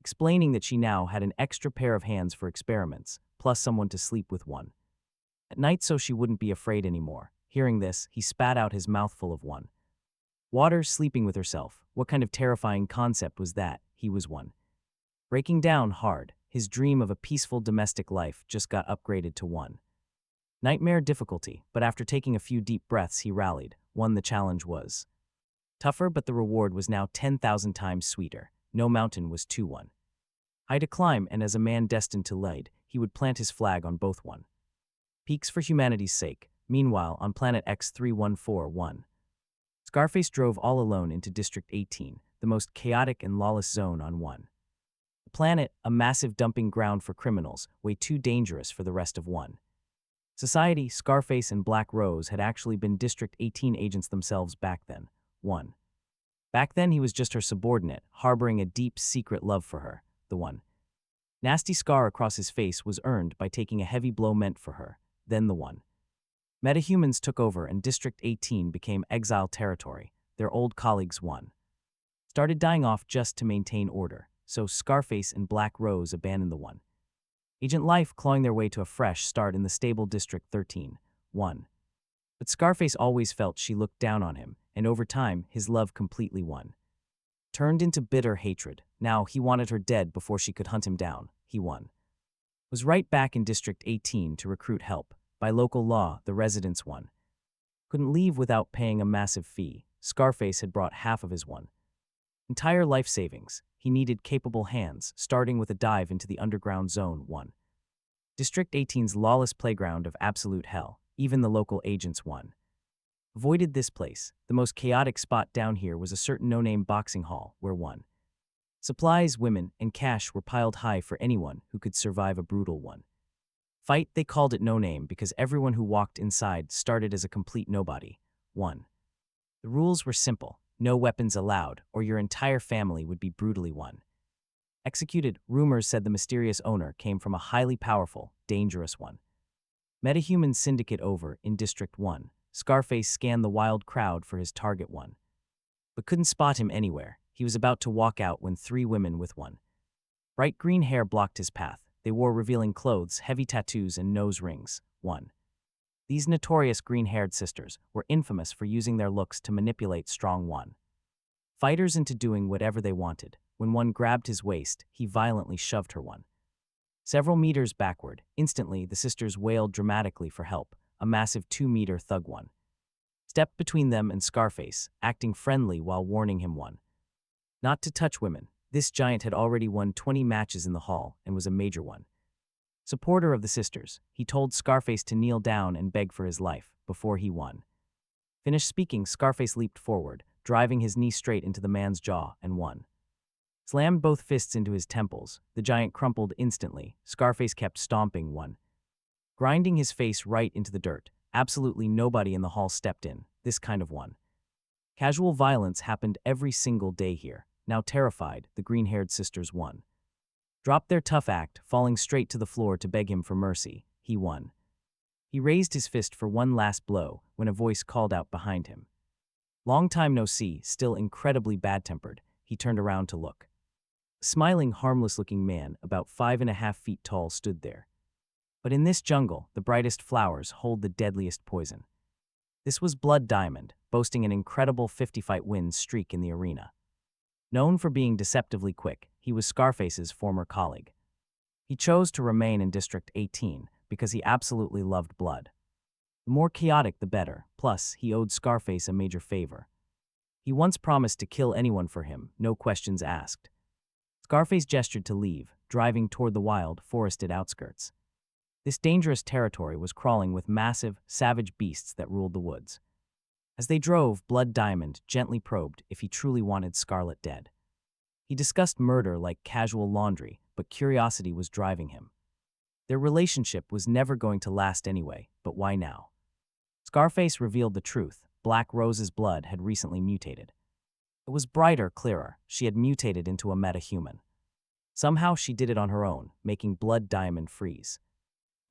Explaining that she now had an extra pair of hands for experiments, plus someone to sleep with one at night so she wouldn't be afraid anymore. Hearing this, he spat out his mouthful of one. Water, sleeping with herself. What kind of terrifying concept was that? He was one. Breaking down hard, his dream of a peaceful domestic life just got upgraded to one. Nightmare difficulty, but after taking a few deep breaths he rallied. One, the challenge was tougher, but the reward was now 10,000 times sweeter. no mountain was too high to climb, and as a man destined to lead, he would plant his flag on both peaks for humanity's sake. Meanwhile, on planet X3141, Scarface drove all alone into District 18, the most chaotic and lawless zone on the planet, a massive dumping ground for criminals, way too dangerous for the rest of society. Scarface and Black Rose had actually been District 18 agents themselves back then. Back then he was just her subordinate, harboring a deep, secret love for her. The nasty scar across his face was earned by taking a heavy blow meant for her. Then the metahumans took over and District 18 became exile territory. Their old colleagues started dying off just to maintain order, so Scarface and Black Rose abandoned the agent life, clawing their way to a fresh start in the stable District 13. But Scarface always felt she looked down on him, and over time, his love completely turned into bitter hatred. Now he wanted her dead before she could hunt him down. He was right back in District 18 to recruit help. By local law, the residents couldn't leave without paying a massive fee. Scarface had brought half of his entire life savings. He needed capable hands, starting with a dive into the underground zone 1. District 18's lawless playground of absolute hell. Even the local agents avoided this place. The most chaotic spot down here was a certain no-name boxing hall where supplies, women, and cash were piled high for anyone who could survive a brutal fight. They called it No Name because everyone who walked inside started as a complete nobody. 1. The rules were simple: no weapons allowed, or your entire family would be brutally executed. Rumors said the mysterious owner came from a highly powerful, dangerous metahuman syndicate over in District 1. Scarface scanned the wild crowd for his target but couldn't spot him anywhere. He was about to walk out when 3 women with bright green hair blocked his path. They wore revealing clothes, heavy tattoos, and nose rings. 1. These notorious green-haired sisters were infamous for using their looks to manipulate strong fighters into doing whatever they wanted. When one grabbed his waist, he violently shoved her several meters backward. Instantly, the sisters wailed dramatically for help. A massive 2-meter thug stepped between them and Scarface, acting friendly while warning him not to touch women. This giant had already won 20 matches in the hall and was a major supporter of the sisters. He told Scarface to kneel down and beg for his life. Before he finished speaking, Scarface leaped forward, driving his knee straight into the man's jaw, and slammed both fists into his temples. The giant crumpled instantly. Scarface kept stomping, grinding his face right into the dirt. Absolutely nobody in the hall stepped in. This kind of casual violence happened every single day here. Now terrified, the green-haired sisters dropped their tough act, falling straight to the floor to beg him for mercy. He raised his fist for one last blow when a voice called out behind him. Long time no see. Still incredibly bad-tempered, he turned around to look. A smiling, harmless-looking man about 5.5 feet tall stood there. But in this jungle, the brightest flowers hold the deadliest poison. This was Blood Diamond, boasting an incredible 50-fight win streak in the arena. Known for being deceptively quick, he was Scarface's former colleague. He chose to remain in District 18 because he absolutely loved blood. The more chaotic, the better. Plus, he owed Scarface a major favor. He once promised to kill anyone for him, no questions asked. Scarface gestured to leave, driving toward the wild, forested outskirts. This dangerous territory was crawling with massive, savage beasts that ruled the woods. As they drove, Blood Diamond gently probed if he truly wanted Scarlet dead. He discussed murder like casual laundry, but curiosity was driving him. Their relationship was never going to last anyway, but why now? Scarface revealed the truth. Black Rose's blood had recently mutated. It was brighter, clearer. She had mutated into a metahuman. Somehow she did it on her own, making Blood Diamond freeze.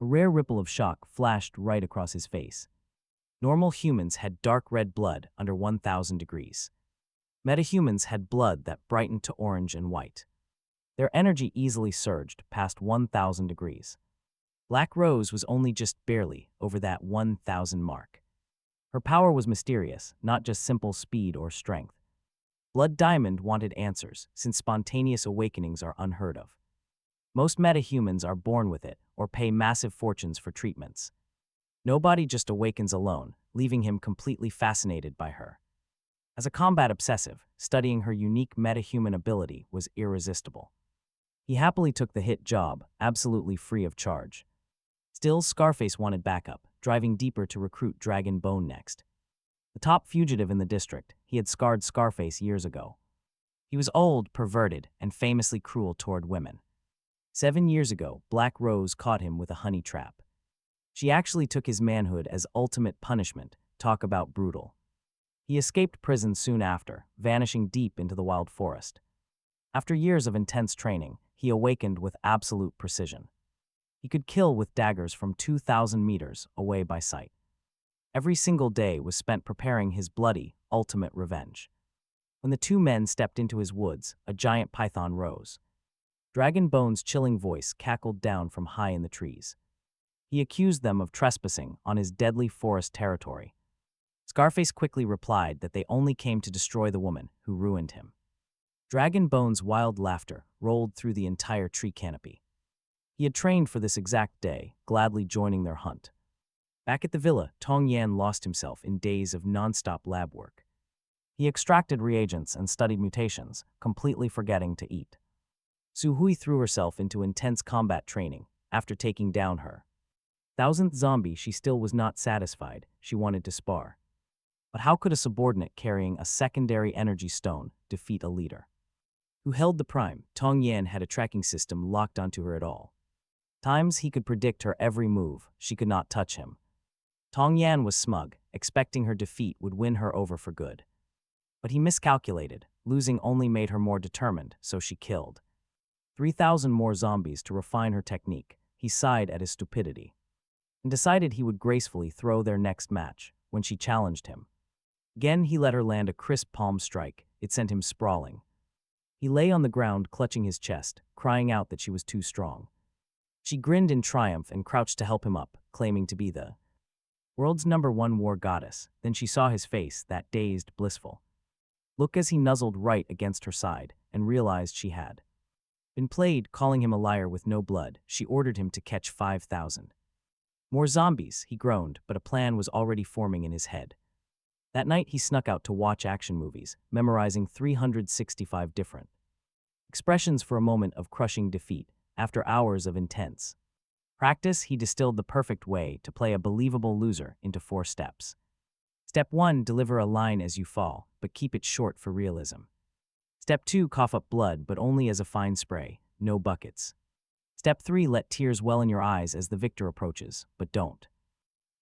A rare ripple of shock flashed right across his face. Normal humans had dark red blood under 1,000 degrees. Metahumans had blood that brightened to orange and white. Their energy easily surged past 1,000 degrees. Black Rose was only just barely over that 1,000 mark. Her power was mysterious, not just simple speed or strength. Blood Diamond wanted answers, since spontaneous awakenings are unheard of. Most metahumans are born with it or pay massive fortunes for treatments. Nobody just awakens alone, leaving him completely fascinated by her. As a combat obsessive, studying her unique metahuman ability was irresistible. He happily took the hit job, absolutely free of charge. Still, Scarface wanted backup, driving deeper to recruit Dragon Bone next. The top fugitive in the district, he had scarred Scarface years ago. He was old, perverted, and famously cruel toward women. 7 years ago, Black Rose caught him with a honey trap. She actually took his manhood as ultimate punishment. Talk about brutal. He escaped prison soon after, vanishing deep into the wild forest. After years of intense training, he awakened with absolute precision. He could kill with daggers from 2,000 meters away by sight. Every single day was spent preparing his bloody, ultimate revenge. When the two men stepped into his woods, a giant python rose. Dragon Bone's chilling voice cackled down from high in the trees. He accused them of trespassing on his deadly forest territory. Scarface quickly replied that they only came to destroy the woman who ruined him. Dragon Bone's wild laughter rolled through the entire tree canopy. He had trained for this exact day, gladly joining their hunt. Back at the villa, Tong Yan lost himself in days of non-stop lab work. He extracted reagents and studied mutations, completely forgetting to eat. Su Hui threw herself into intense combat training after taking down her 1,000th zombie. She still was not satisfied. She wanted to spar. But how could a subordinate carrying a secondary energy stone defeat a leader? Who held the prime? Tong Yan had a tracking system locked onto her at all times. He could predict her every move. She could not touch him. Tong Yan was smug, expecting her defeat would win her over for good. But he miscalculated. Losing only made her more determined, so she killed 3,000 more zombies to refine her technique. He sighed at his stupidity and decided he would gracefully throw their next match when she challenged him. Again, he let her land a crisp palm strike. It sent him sprawling. He lay on the ground, clutching his chest, crying out that she was too strong. She grinned in triumph and crouched to help him up, claiming to be the world's #1 war goddess. Then she saw his face, that dazed, blissful look as he nuzzled right against her side, and realized she had been played. Calling him a liar with no blood, she ordered him to catch 5,000 more zombies. He groaned, but a plan was already forming in his head. That night he snuck out to watch action movies, memorizing 365 different expressions for a moment of crushing defeat. After hours of intense practice, he distilled the perfect way to play a believable loser into 4 steps. Step 1, deliver a line as you fall, but keep it short for realism. Step 2, cough up blood, but only as a fine spray, no buckets. Step 3, let tears well in your eyes as the victor approaches, but don't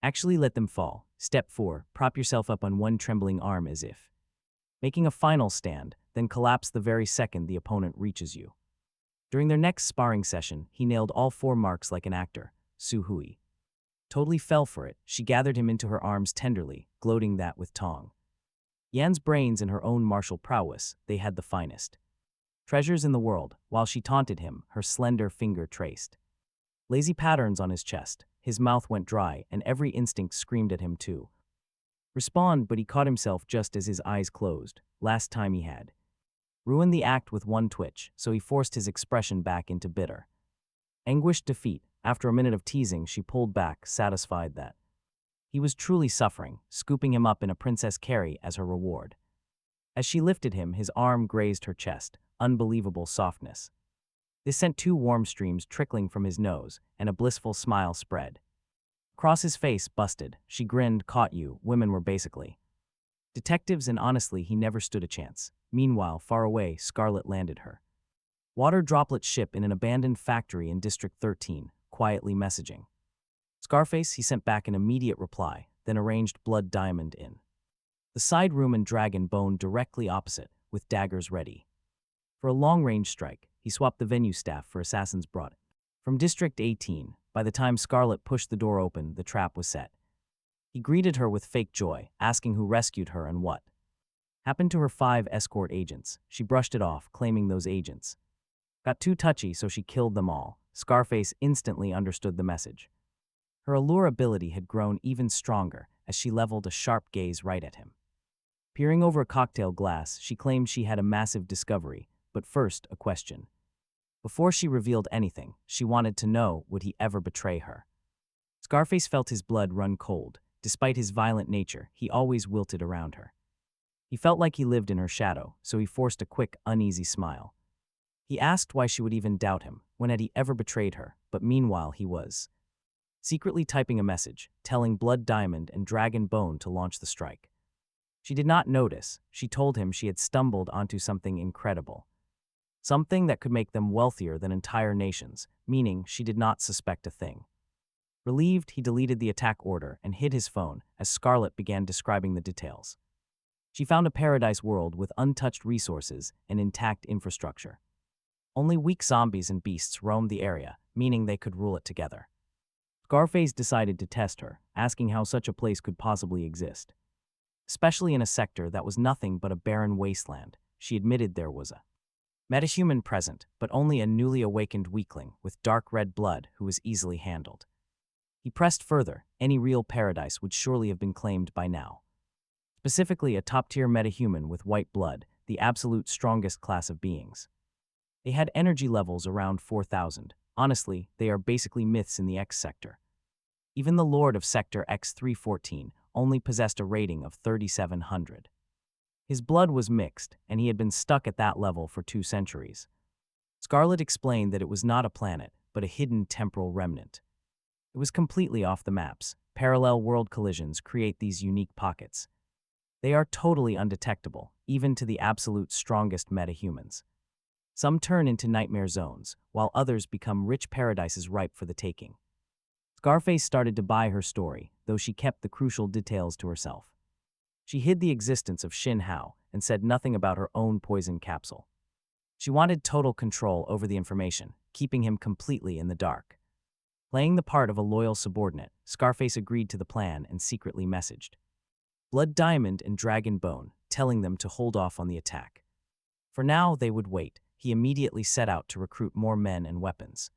actually let them fall. Step 4, prop yourself up on one trembling arm as if making a final stand, then collapse the very second the opponent reaches you. During their next sparring session, he nailed all 4 marks like an actor. Su Hui totally fell for it. She gathered him into her arms tenderly, gloating that with Tong Yan's brains and her own martial prowess, they had the finest treasures in the world. While she taunted him, her slender finger traced lazy patterns on his chest. His mouth went dry, and every instinct screamed at him to respond, but he caught himself just as his eyes closed. Last time he had ruined the act with one twitch, so he forced his expression back into bitter, anguished defeat. After a minute of teasing, she pulled back, satisfied that he was truly suffering, scooping him up in a princess carry as her reward. As she lifted him, his arm grazed her chest, unbelievable softness. This sent 2 warm streams trickling from his nose, and a blissful smile spread across his face. Busted. She grinned. Caught you. Women were basically detectives, and honestly, he never stood a chance. Meanwhile, far away, Scarlet landed her water droplet ship in an abandoned factory in District 13, quietly messaging Scarface. He sent back an immediate reply, then arranged Blood Diamond in the side room and Dragon Bone directly opposite, with daggers ready for a long-range strike. He swapped the venue staff for assassins brought from District 18. By the time Scarlet pushed the door open, the trap was set. He greeted her with fake joy, asking who rescued her and what happened to her 5 escort agents. She brushed it off, claiming those agents got too touchy, so she killed them all. Scarface instantly understood the message. Her allure ability had grown even stronger as she leveled a sharp gaze right at him. Peering over a cocktail glass, she claimed she had a massive discovery, but first, a question. Before she revealed anything, she wanted to know, would he ever betray her? Scarface felt his blood run cold. Despite his violent nature, he always wilted around her. He felt like he lived in her shadow, so he forced a quick, uneasy smile. He asked why she would even doubt him. When had he ever betrayed her? But meanwhile he was secretly typing a message, telling Blood Diamond and Dragon Bone to launch the strike. She did not notice. She told him she had stumbled onto something incredible. Something that could make them wealthier than entire nations, meaning she did not suspect a thing. Relieved, he deleted the attack order and hid his phone as Scarlet began describing the details. She found a paradise world with untouched resources and intact infrastructure. Only weak zombies and beasts roamed the area, meaning they could rule it together. Scarface decided to test her, asking how such a place could possibly exist. Especially in a sector that was nothing but a barren wasteland, she admitted there was a metahuman present, but only a newly awakened weakling with dark red blood who was easily handled. He pressed further. Any real paradise would surely have been claimed by now. Specifically a top-tier metahuman with white blood, the absolute strongest class of beings. They had energy levels around 4,000. Honestly, they are basically myths in the X sector. Even the Lord of Sector X314 only possessed a rating of 3,700. His blood was mixed, and he had been stuck at that level for 2 centuries. Scarlet explained that it was not a planet, but a hidden temporal remnant. It was completely off the maps. Parallel world collisions create these unique pockets. They are totally undetectable, even to the absolute strongest metahumans. Some turn into nightmare zones, while others become rich paradises ripe for the taking. Scarface started to buy her story, though she kept the crucial details to herself. She hid the existence of Qin Hao and said nothing about her own poison capsule. She wanted total control over the information, keeping him completely in the dark. Playing the part of a loyal subordinate, Scarface agreed to the plan and secretly messaged Blood Diamond and Dragon Bone, telling them to hold off on the attack. For now, they would wait. He immediately set out to recruit more men and weapons.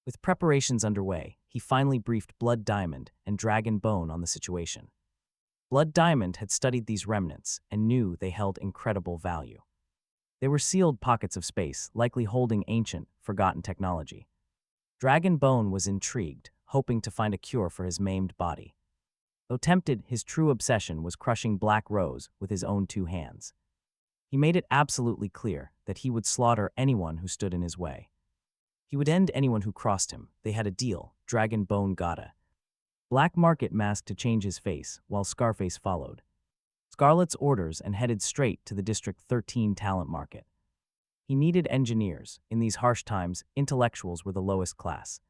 With preparations underway, he finally briefed Blood Diamond and Dragon Bone on the situation. Blood Diamond had studied these remnants and knew they held incredible value. They were sealed pockets of space, likely holding ancient, forgotten technology. Dragon Bone was intrigued, hoping to find a cure for his maimed body. Though tempted, his true obsession was crushing Black Rose with his own 2 hands. He made it absolutely clear that he would slaughter anyone who stood in his way. He would end anyone who crossed him. They had a deal. Dragon Bone got a black market mask to change his face, while Scarface followed Scarlet's orders and headed straight to the District 13 talent market. He needed engineers. In these harsh times, intellectuals were the lowest class.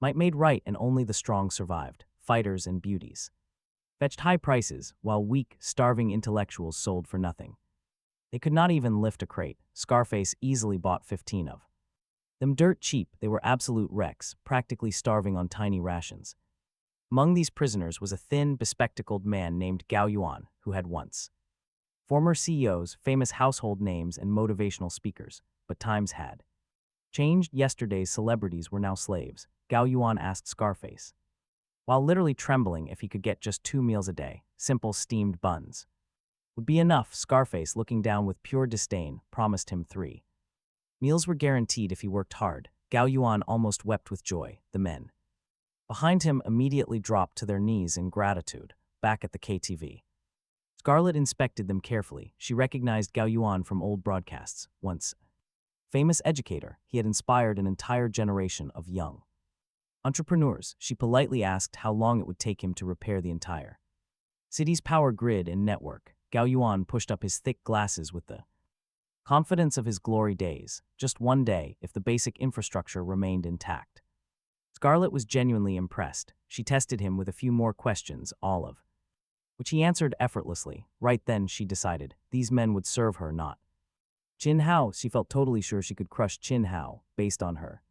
Might made right and only the strong survived, fighters and beauties. Fetched high prices, while weak, starving intellectuals sold for nothing. They could not even lift a crate. Scarface easily bought 15 of them dirt cheap. They were absolute wrecks, practically starving on tiny rations. Among these prisoners was a thin, bespectacled man named Gao Yuan, who had once former CEOs, famous household names, and motivational speakers, but times had changed. Yesterday's celebrities were now slaves. Gao Yuan asked Scarface, while literally trembling, if he could get just 2 meals a day, simple steamed buns would be enough. Scarface, looking down with pure disdain, promised him 3 meals were guaranteed if he worked hard. Gao Yuan almost wept with joy. The men behind him immediately dropped to their knees in gratitude. Back at the KTV, Scarlet inspected them carefully. She recognized Gao Yuan from old broadcasts. Once famous educator, he had inspired an entire generation of young entrepreneurs. She politely asked how long it would take him to repair the entire city's power grid and network. Gao Yuan pushed up his thick glasses with the confidence of his glory days. Just 1 day, if the basic infrastructure remained intact. Scarlet was genuinely impressed. She tested him with a few more questions, all of which he answered effortlessly. Right then, she decided these men would serve her, not Qin Hao. She felt totally sure she could crush Qin Hao, based on her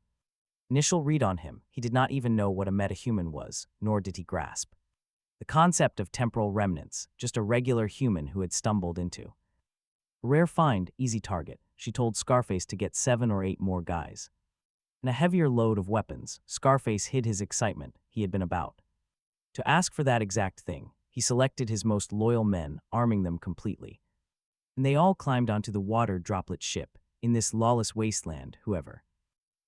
initial read on him. He did not even know what a metahuman was, nor did he grasp the concept of temporal remnants, just a regular human who had stumbled into a rare find, easy target. She told Scarface to get 7 or 8 more guys and a heavier load of weapons. Scarface hid his excitement. He had been about to ask for that exact thing. He selected his most loyal men, arming them completely. And they all climbed onto the water droplet ship. In this lawless wasteland, whoever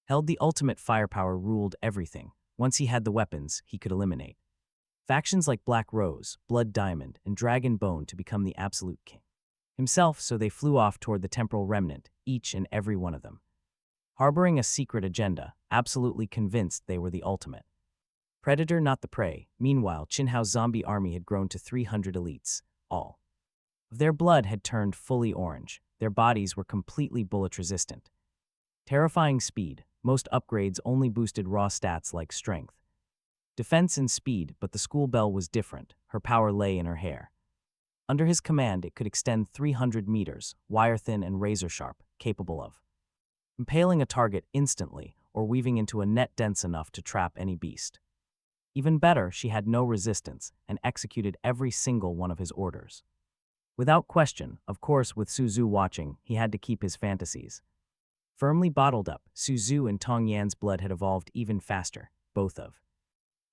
held the ultimate firepower ruled everything. Once he had the weapons, he could eliminate factions like Black Rose, Blood Diamond, and Dragon Bone to become the absolute king. himself, so they flew off toward the temporal remnant, each and every one of them, harboring a secret agenda, absolutely convinced they were the ultimate predator, not the prey. Meanwhile, Qin Hao's zombie army had grown to 300 elites, all of their blood had turned fully orange, their bodies were completely bullet-resistant. Terrifying speed, most upgrades only boosted raw stats like strength, defense and speed, but the school bell was different, her power lay in her hair. Under his command, it could extend 300 meters, wire-thin and razor-sharp, capable of impaling a target instantly or weaving into a net dense enough to trap any beast. Even better, she had no resistance and executed every single one of his orders. Without question, of course, with Su Zhu watching, he had to keep his fantasies firmly bottled up. Su Zhu and Tong Yan's blood had evolved even faster, both of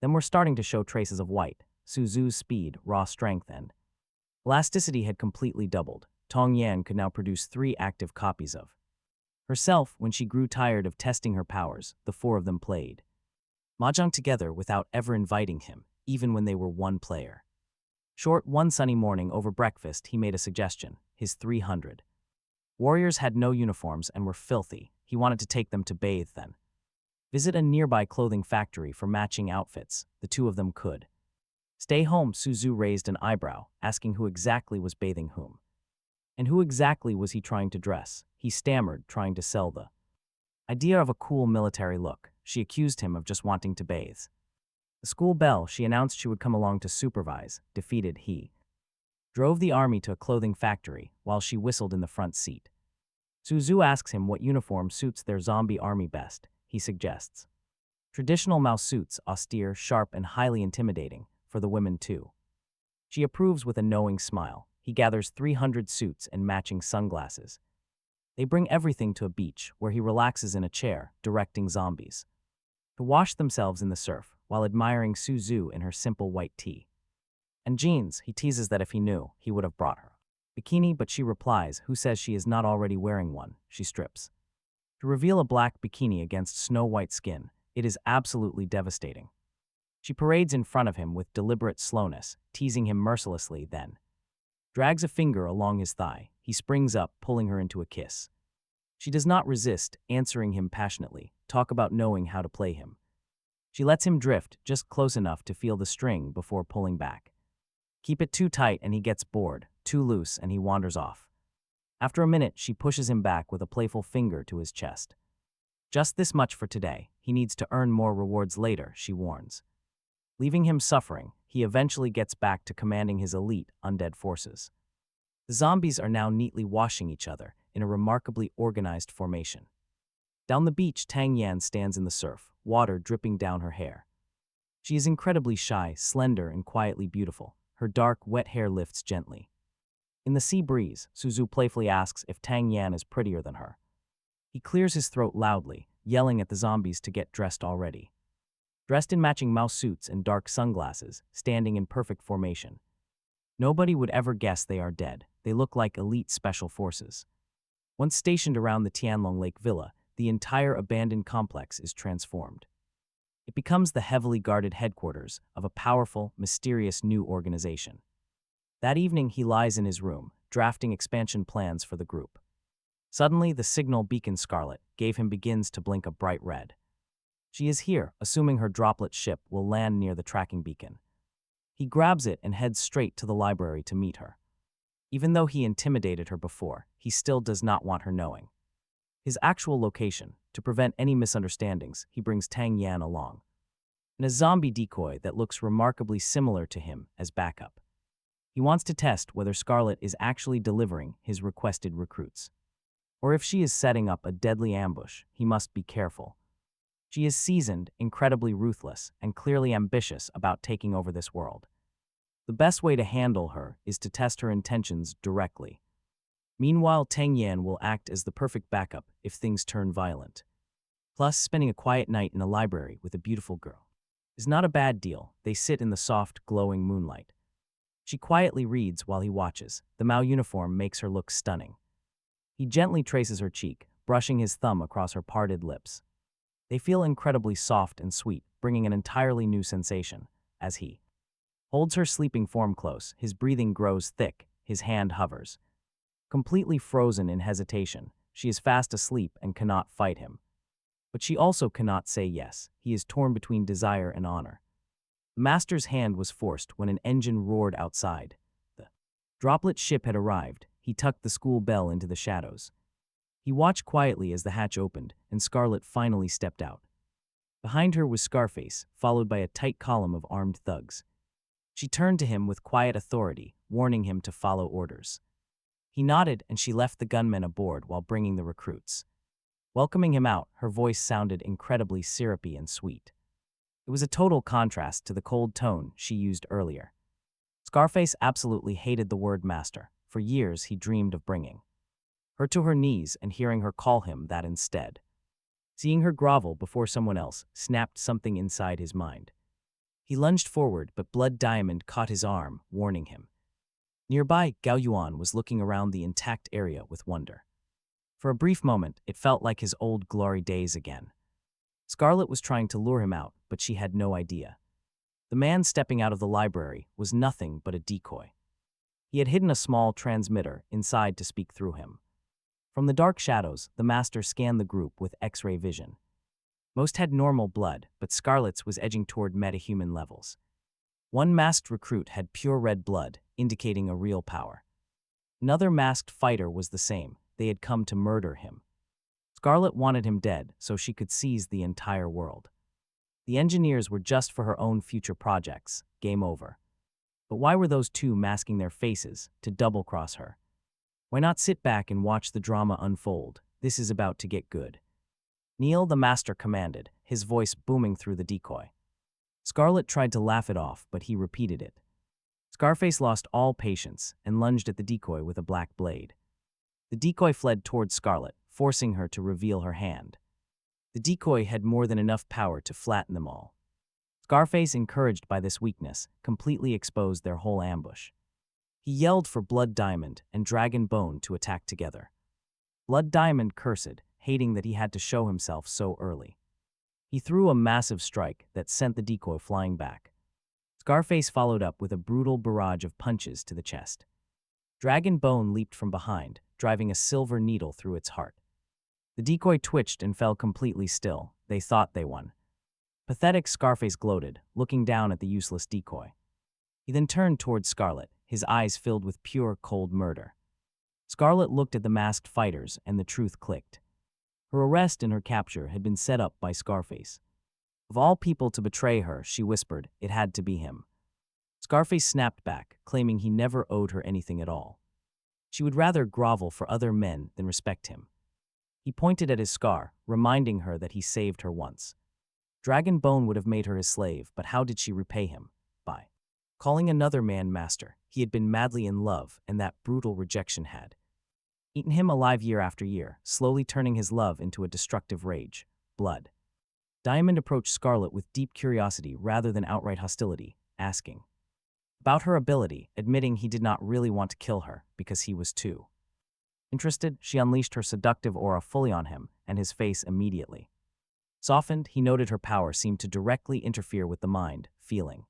them were starting to show traces of white. Su Zhu's speed, raw strength, and elasticity had completely doubled. Tong Yan could now produce 3 active copies of herself. When she grew tired of testing her powers, the 4 of them played mahjong together without ever inviting him, even when they were one player. One sunny morning over breakfast, he made a suggestion. His 300 warriors had no uniforms and were filthy. He wanted to take them to bathe, then visit a nearby clothing factory for matching outfits. The 2 of them could stay home. Su Zhu raised an eyebrow, asking who exactly was bathing whom. And who exactly was he trying to dress? He stammered, trying to sell the idea of a cool military look. She accused him of just wanting to bathe. The school bell, she announced she would come along to supervise. Defeated, he drove the army to a clothing factory while she whistled in the front seat. Su Zhu asks him what uniform suits their zombie army best. He suggests traditional Mao suits, austere, sharp, and highly intimidating, for the women too. She approves with a knowing smile. He gathers 300 suits and matching sunglasses. They bring everything to a beach where he relaxes in a chair, directing zombies to wash themselves in the surf while admiring Su Zhu in her simple white tee and jeans. He teases that if he knew, he would have brought her bikini, but she replies, who says she is not already wearing one? She strips to reveal a black bikini against snow-white skin. It is absolutely devastating. She parades in front of him with deliberate slowness, teasing him mercilessly, then drags a finger along his thigh. He springs up, pulling her into a kiss. She does not resist, answering him passionately. Talk about knowing how to play him. She lets him drift just close enough to feel the string before pulling back. Keep it too tight and he gets bored, too loose and he wanders off. After a minute, she pushes him back with a playful finger to his chest. Just this much for today. He needs to earn more rewards later, she warns. Leaving him suffering, he eventually gets back to commanding his elite undead forces. The zombies are now neatly washing each other in a remarkably organized formation. Down the beach, Tang Yan stands in the surf, water dripping down her hair. She is incredibly shy, slender, and quietly beautiful. Her dark, wet hair lifts gently. In the sea breeze, Su Zhu playfully asks if Tang Yan is prettier than her. He clears his throat loudly, yelling at the zombies to get dressed already. Dressed in matching mouse suits and dark sunglasses, standing in perfect formation. Nobody would ever guess they are dead. They look like elite special forces. Once stationed around the Tianlong Lake Villa, the entire abandoned complex is transformed. It becomes the heavily guarded headquarters of a powerful, mysterious new organization. That evening, he lies in his room, drafting expansion plans for the group. Suddenly, the signal beacon Scarlet gave him begins to blink a bright red. She is here, assuming her droplet ship will land near the tracking beacon. He grabs it and heads straight to the library to meet her. Even though he intimidated her before, he still does not want her knowing his actual location. To prevent any misunderstandings, he brings Tang Yan along, and a zombie decoy that looks remarkably similar to him as backup. He wants to test whether Scarlet is actually delivering his requested recruits, or if she is setting up a deadly ambush. He must be careful. She is seasoned, incredibly ruthless, and clearly ambitious about taking over this world. The best way to handle her is to test her intentions directly. Meanwhile, Tang Yan will act as the perfect backup if things turn violent. Plus, spending a quiet night in a library with a beautiful girl is not a bad deal. They sit in the soft, glowing moonlight. She quietly reads while he watches. The Mao uniform makes her look stunning. He gently traces her cheek, brushing his thumb across her parted lips. They feel incredibly soft and sweet, bringing an entirely new sensation. As he holds her sleeping form close, his breathing grows thick, his hand hovers Completely frozen in hesitation, she is fast asleep and cannot fight him. But she also cannot say yes. He is torn between desire and honor. The master's hand was forced when an engine roared outside. The droplet ship had arrived. He tucked the school bell into the shadows. He watched quietly as the hatch opened, and Scarlet finally stepped out. Behind her was Scarface, followed by a tight column of armed thugs. She turned to him with quiet authority, warning him to follow orders. He nodded, and she left the gunmen aboard while bringing the recruits. Welcoming him out, her voice sounded incredibly syrupy and sweet. It was a total contrast to the cold tone she used earlier. Scarface absolutely hated the word master. For years, he dreamed of bringing her to her knees and hearing her call him that instead. Seeing her grovel before someone else snapped something inside his mind. He lunged forward, but Blood Diamond caught his arm, warning him. Nearby, Gao Yuan was looking around the intact area with wonder. For a brief moment, it felt like his old glory days again. Scarlet was trying to lure him out, but she had no idea. The man stepping out of the library was nothing but a decoy. He had hidden a small transmitter inside to speak through him. From the dark shadows, the master scanned the group with X-ray vision. Most had normal blood, but Scarlet's was edging toward metahuman levels. One masked recruit had pure red blood, indicating a real power. Another masked fighter was the same. They had come to murder him. Scarlet wanted him dead so she could seize the entire world. The engineers were just for her own future projects. Game over. But why were those two masking their faces to double-cross her? Why not sit back and watch the drama unfold? This is about to get good. Kneel, the master commanded, his voice booming through the decoy. Scarlet tried to laugh it off, but he repeated it. Scarface lost all patience and lunged at the decoy with a black blade. The decoy fled toward Scarlet, forcing her to reveal her hand. The decoy had more than enough power to flatten them all. Scarface, encouraged by this weakness, completely exposed their whole ambush. He yelled for Blood Diamond and Dragon Bone to attack together. Blood Diamond cursed, hating that he had to show himself so early. He threw a massive strike that sent the decoy flying back. Scarface followed up with a brutal barrage of punches to the chest. Dragon Bone leaped from behind, driving a silver needle through its heart. The decoy twitched and fell completely still. They thought they won. Pathetic, Scarface gloated, looking down at the useless decoy. He then turned towards Scarlet, his eyes filled with pure, cold murder. Scarlet looked at the masked fighters, and the truth clicked. Her arrest and her capture had been set up by Scarface. Of all people to betray her, she whispered, it had to be him. Scarface snapped back, claiming he never owed her anything at all. She would rather grovel for other men than respect him. He pointed at his scar, reminding her that he saved her once. Dragon Bone would have made her his slave, but how did she repay him? By calling another man master. He had been madly in love, and that brutal rejection had eaten him alive year after year, slowly turning his love into a destructive rage. Blood Diamond approached Scarlet with deep curiosity rather than outright hostility, asking about her ability, admitting he did not really want to kill her because he was too interested. She unleashed her seductive aura fully on him, and his face immediately softened. He noted her power seemed to directly interfere with the mind, feeling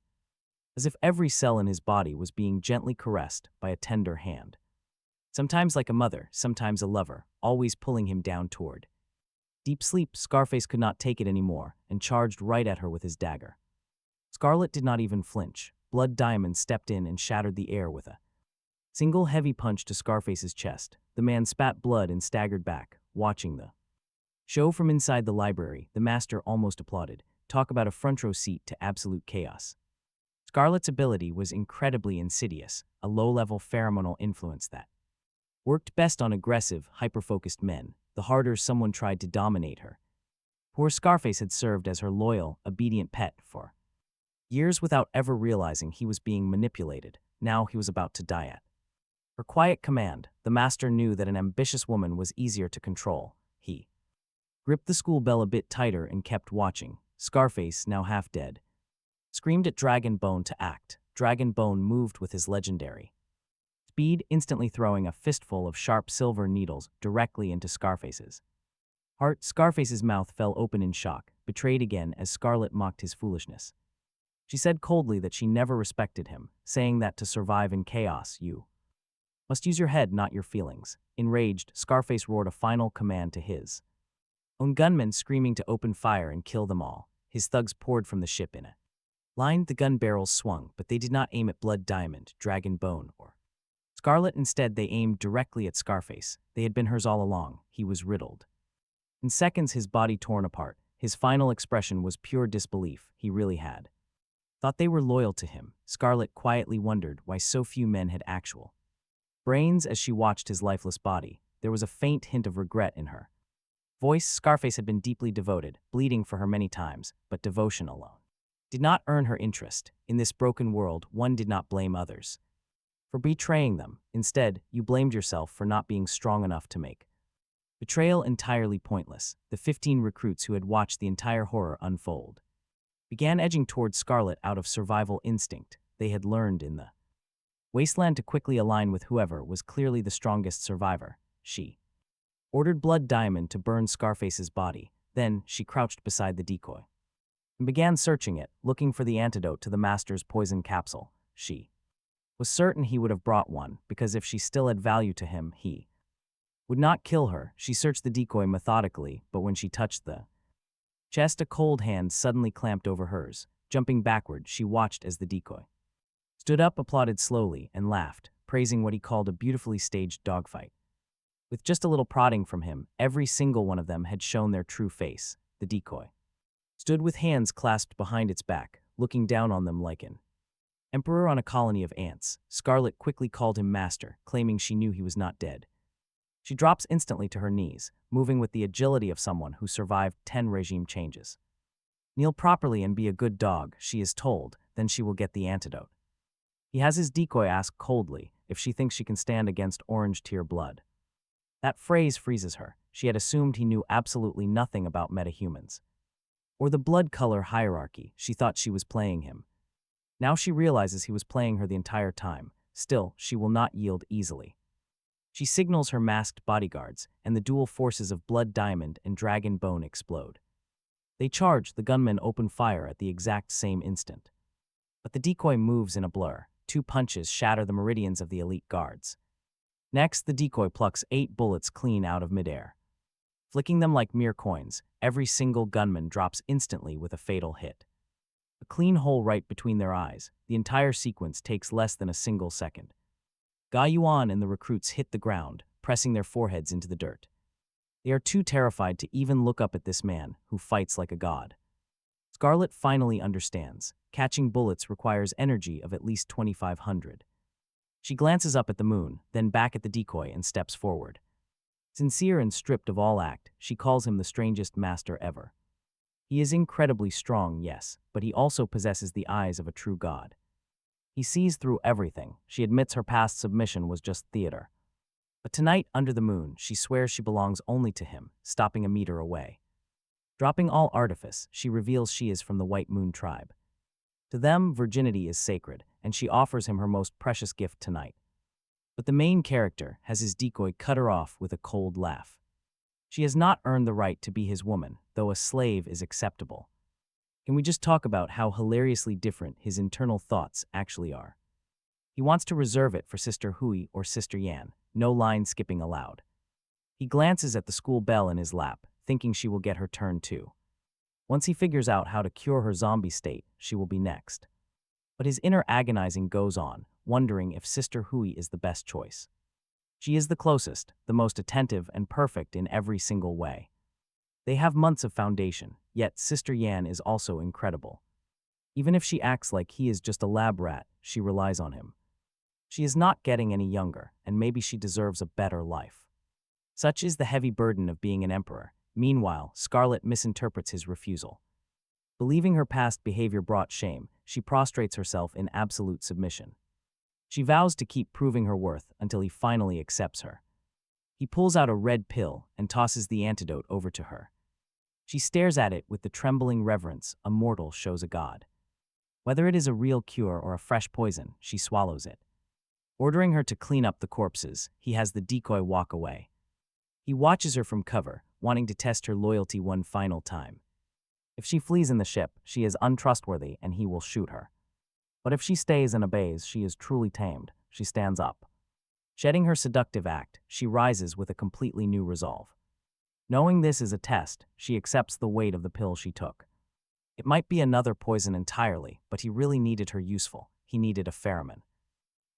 as if every cell in his body was being gently caressed by a tender hand. Sometimes like a mother, sometimes a lover, always pulling him down toward deep sleep. Scarface could not take it anymore and charged right at her with his dagger. Scarlet did not even flinch. Blood Diamond stepped in and shattered the air with a single heavy punch to Scarface's chest. The man spat blood and staggered back, watching the show from inside the library. The master almost applauded. Talk about a front row seat to absolute chaos. Scarlet's ability was incredibly insidious, a low-level pheromonal influence that worked best on aggressive, hyper-focused men, the harder someone tried to dominate her. Poor Scarface had served as her loyal, obedient pet for years without ever realizing he was being manipulated. Now he was about to die at her quiet command. The master knew that an ambitious woman was easier to control. He gripped the school bell a bit tighter and kept watching. Scarface, now half dead, screamed at Dragon Bone to act. Dragon Bone moved with his legendary speed, instantly throwing a fistful of sharp silver needles directly into Scarface's heart. Scarface's mouth fell open in shock, betrayed again as Scarlet mocked his foolishness. She said coldly that she never respected him, saying that to survive in chaos, you Must use your head, not your feelings. Enraged, Scarface roared a final command to his own gunmen, screaming to open fire and kill them all. His thugs poured from the ship in it. Lined, the gun barrels swung, but they did not aim at Blood Diamond, Dragon Bone, or Scarlet. Instead, they aimed directly at Scarface. They had been hers all along. He was riddled. In seconds, his body torn apart. His final expression was pure disbelief. He really had thought they were loyal to him. Scarlet quietly wondered why so few men had actual brains as she watched his lifeless body. There was a faint hint of regret in her voice. Scarface had been deeply devoted, bleeding for her many times, but devotion alone did not earn her interest. In this broken world, one did not blame others for betraying them. Instead, you blamed yourself for not being strong enough to make betrayal entirely pointless. The 15 recruits who had watched the entire horror unfold began edging towards Scarlet out of survival instinct. They had learned in the wasteland to quickly align with whoever was clearly the strongest survivor. She ordered Blood Diamond to burn Scarface's body. Then she crouched beside the decoy and began searching it, looking for the antidote to the master's poison capsule. She was certain he would have brought one, because if she still had value to him, he would not kill her. She searched the decoy methodically, but when she touched the chest, a cold hand suddenly clamped over hers. Jumping backward, she watched as the decoy stood up, applauded slowly, and laughed, praising what he called a beautifully staged dogfight. With just a little prodding from him, every single one of them had shown their true face. The decoy stood with hands clasped behind its back, looking down on them like an emperor on a colony of ants. Scarlet quickly called him master, claiming she knew he was not dead. She drops instantly to her knees, moving with the agility of someone who survived 10 regime changes. Kneel properly and be a good dog, she is told, then she will get the antidote. He has his decoy ask coldly if she thinks she can stand against orange tear blood. That phrase freezes her. She had assumed he knew absolutely nothing about metahumans or the blood color hierarchy. She thought she was playing him. Now she realizes he was playing her the entire time. Still, she will not yield easily. She signals her masked bodyguards, and the dual forces of Blood Diamond and Dragon Bone explode. They charge. The gunmen open fire at the exact same instant. But the decoy moves in a blur. 2 punches shatter the meridians of the elite guards. Next, the decoy plucks 8 bullets clean out of midair. Flicking them like mere coins, every single gunman drops instantly with a fatal hit. A clean hole right between their eyes. The entire sequence takes less than a single second. Ga Yuan and the recruits hit the ground, pressing their foreheads into the dirt. They are too terrified to even look up at this man, who fights like a god. Scarlet finally understands. Catching bullets requires energy of at least 2,500. She glances up at the moon, then back at the decoy and steps forward. Sincere and stripped of all act, she calls him the strangest master ever. He is incredibly strong, yes, but he also possesses the eyes of a true god. He sees through everything. She admits her past submission was just theater. But tonight, under the moon, she swears she belongs only to him, stopping a meter away. Dropping all artifice, she reveals she is from the White Moon tribe. To them, virginity is sacred, and she offers him her most precious gift tonight. But the main character has his decoy cut her off with a cold laugh. She has not earned the right to be his woman, though a slave is acceptable. Can we just talk about how hilariously different his internal thoughts actually are? He wants to reserve it for Sister Hui or Sister Yan, no line skipping allowed. He glances at the school bell in his lap, thinking she will get her turn too. Once he figures out how to cure her zombie state, she will be next. But his inner agonizing goes on, wondering if Sister Hui is the best choice. She is the closest, the most attentive and perfect in every single way. They have months of foundation, yet Sister Yan is also incredible. Even if she acts like he is just a lab rat, she relies on him. She is not getting any younger, and maybe she deserves a better life. Such is the heavy burden of being an emperor. Meanwhile, Scarlet misinterprets his refusal. Believing her past behavior brought shame, she prostrates herself in absolute submission. She vows to keep proving her worth until he finally accepts her. He pulls out a red pill and tosses the antidote over to her. She stares at it with the trembling reverence a mortal shows a god. Whether it is a real cure or a fresh poison, she swallows it. Ordering her to clean up the corpses, he has the decoy walk away. He watches her from cover, wanting to test her loyalty one final time. If she flees in the ship, she is untrustworthy and he will shoot her. But if she stays and obeys, she is truly tamed. She stands up. Shedding her seductive act, she rises with a completely new resolve. Knowing this is a test, she accepts the weight of the pill she took. It might be another poison entirely, but he really needed her useful. He needed a ferryman.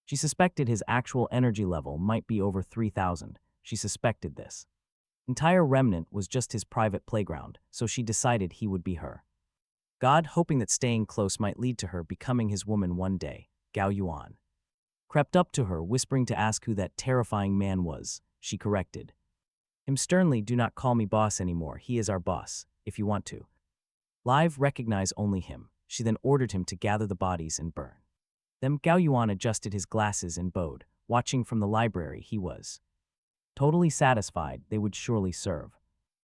She suspected his actual energy level might be over 3,000. She suspected this. Entire remnant was just his private playground, so she decided he would be her. God, hoping that staying close might lead to her becoming his woman one day, Gao Yuan crept up to her, whispering to ask who that terrifying man was. She corrected him sternly, "Do not call me boss anymore. He is our boss, if you want to." Live recognize only him. She then ordered him to gather the bodies and burn them. Gao Yuan adjusted his glasses and bowed. Watching from the library, he was totally satisfied. They would surely serve.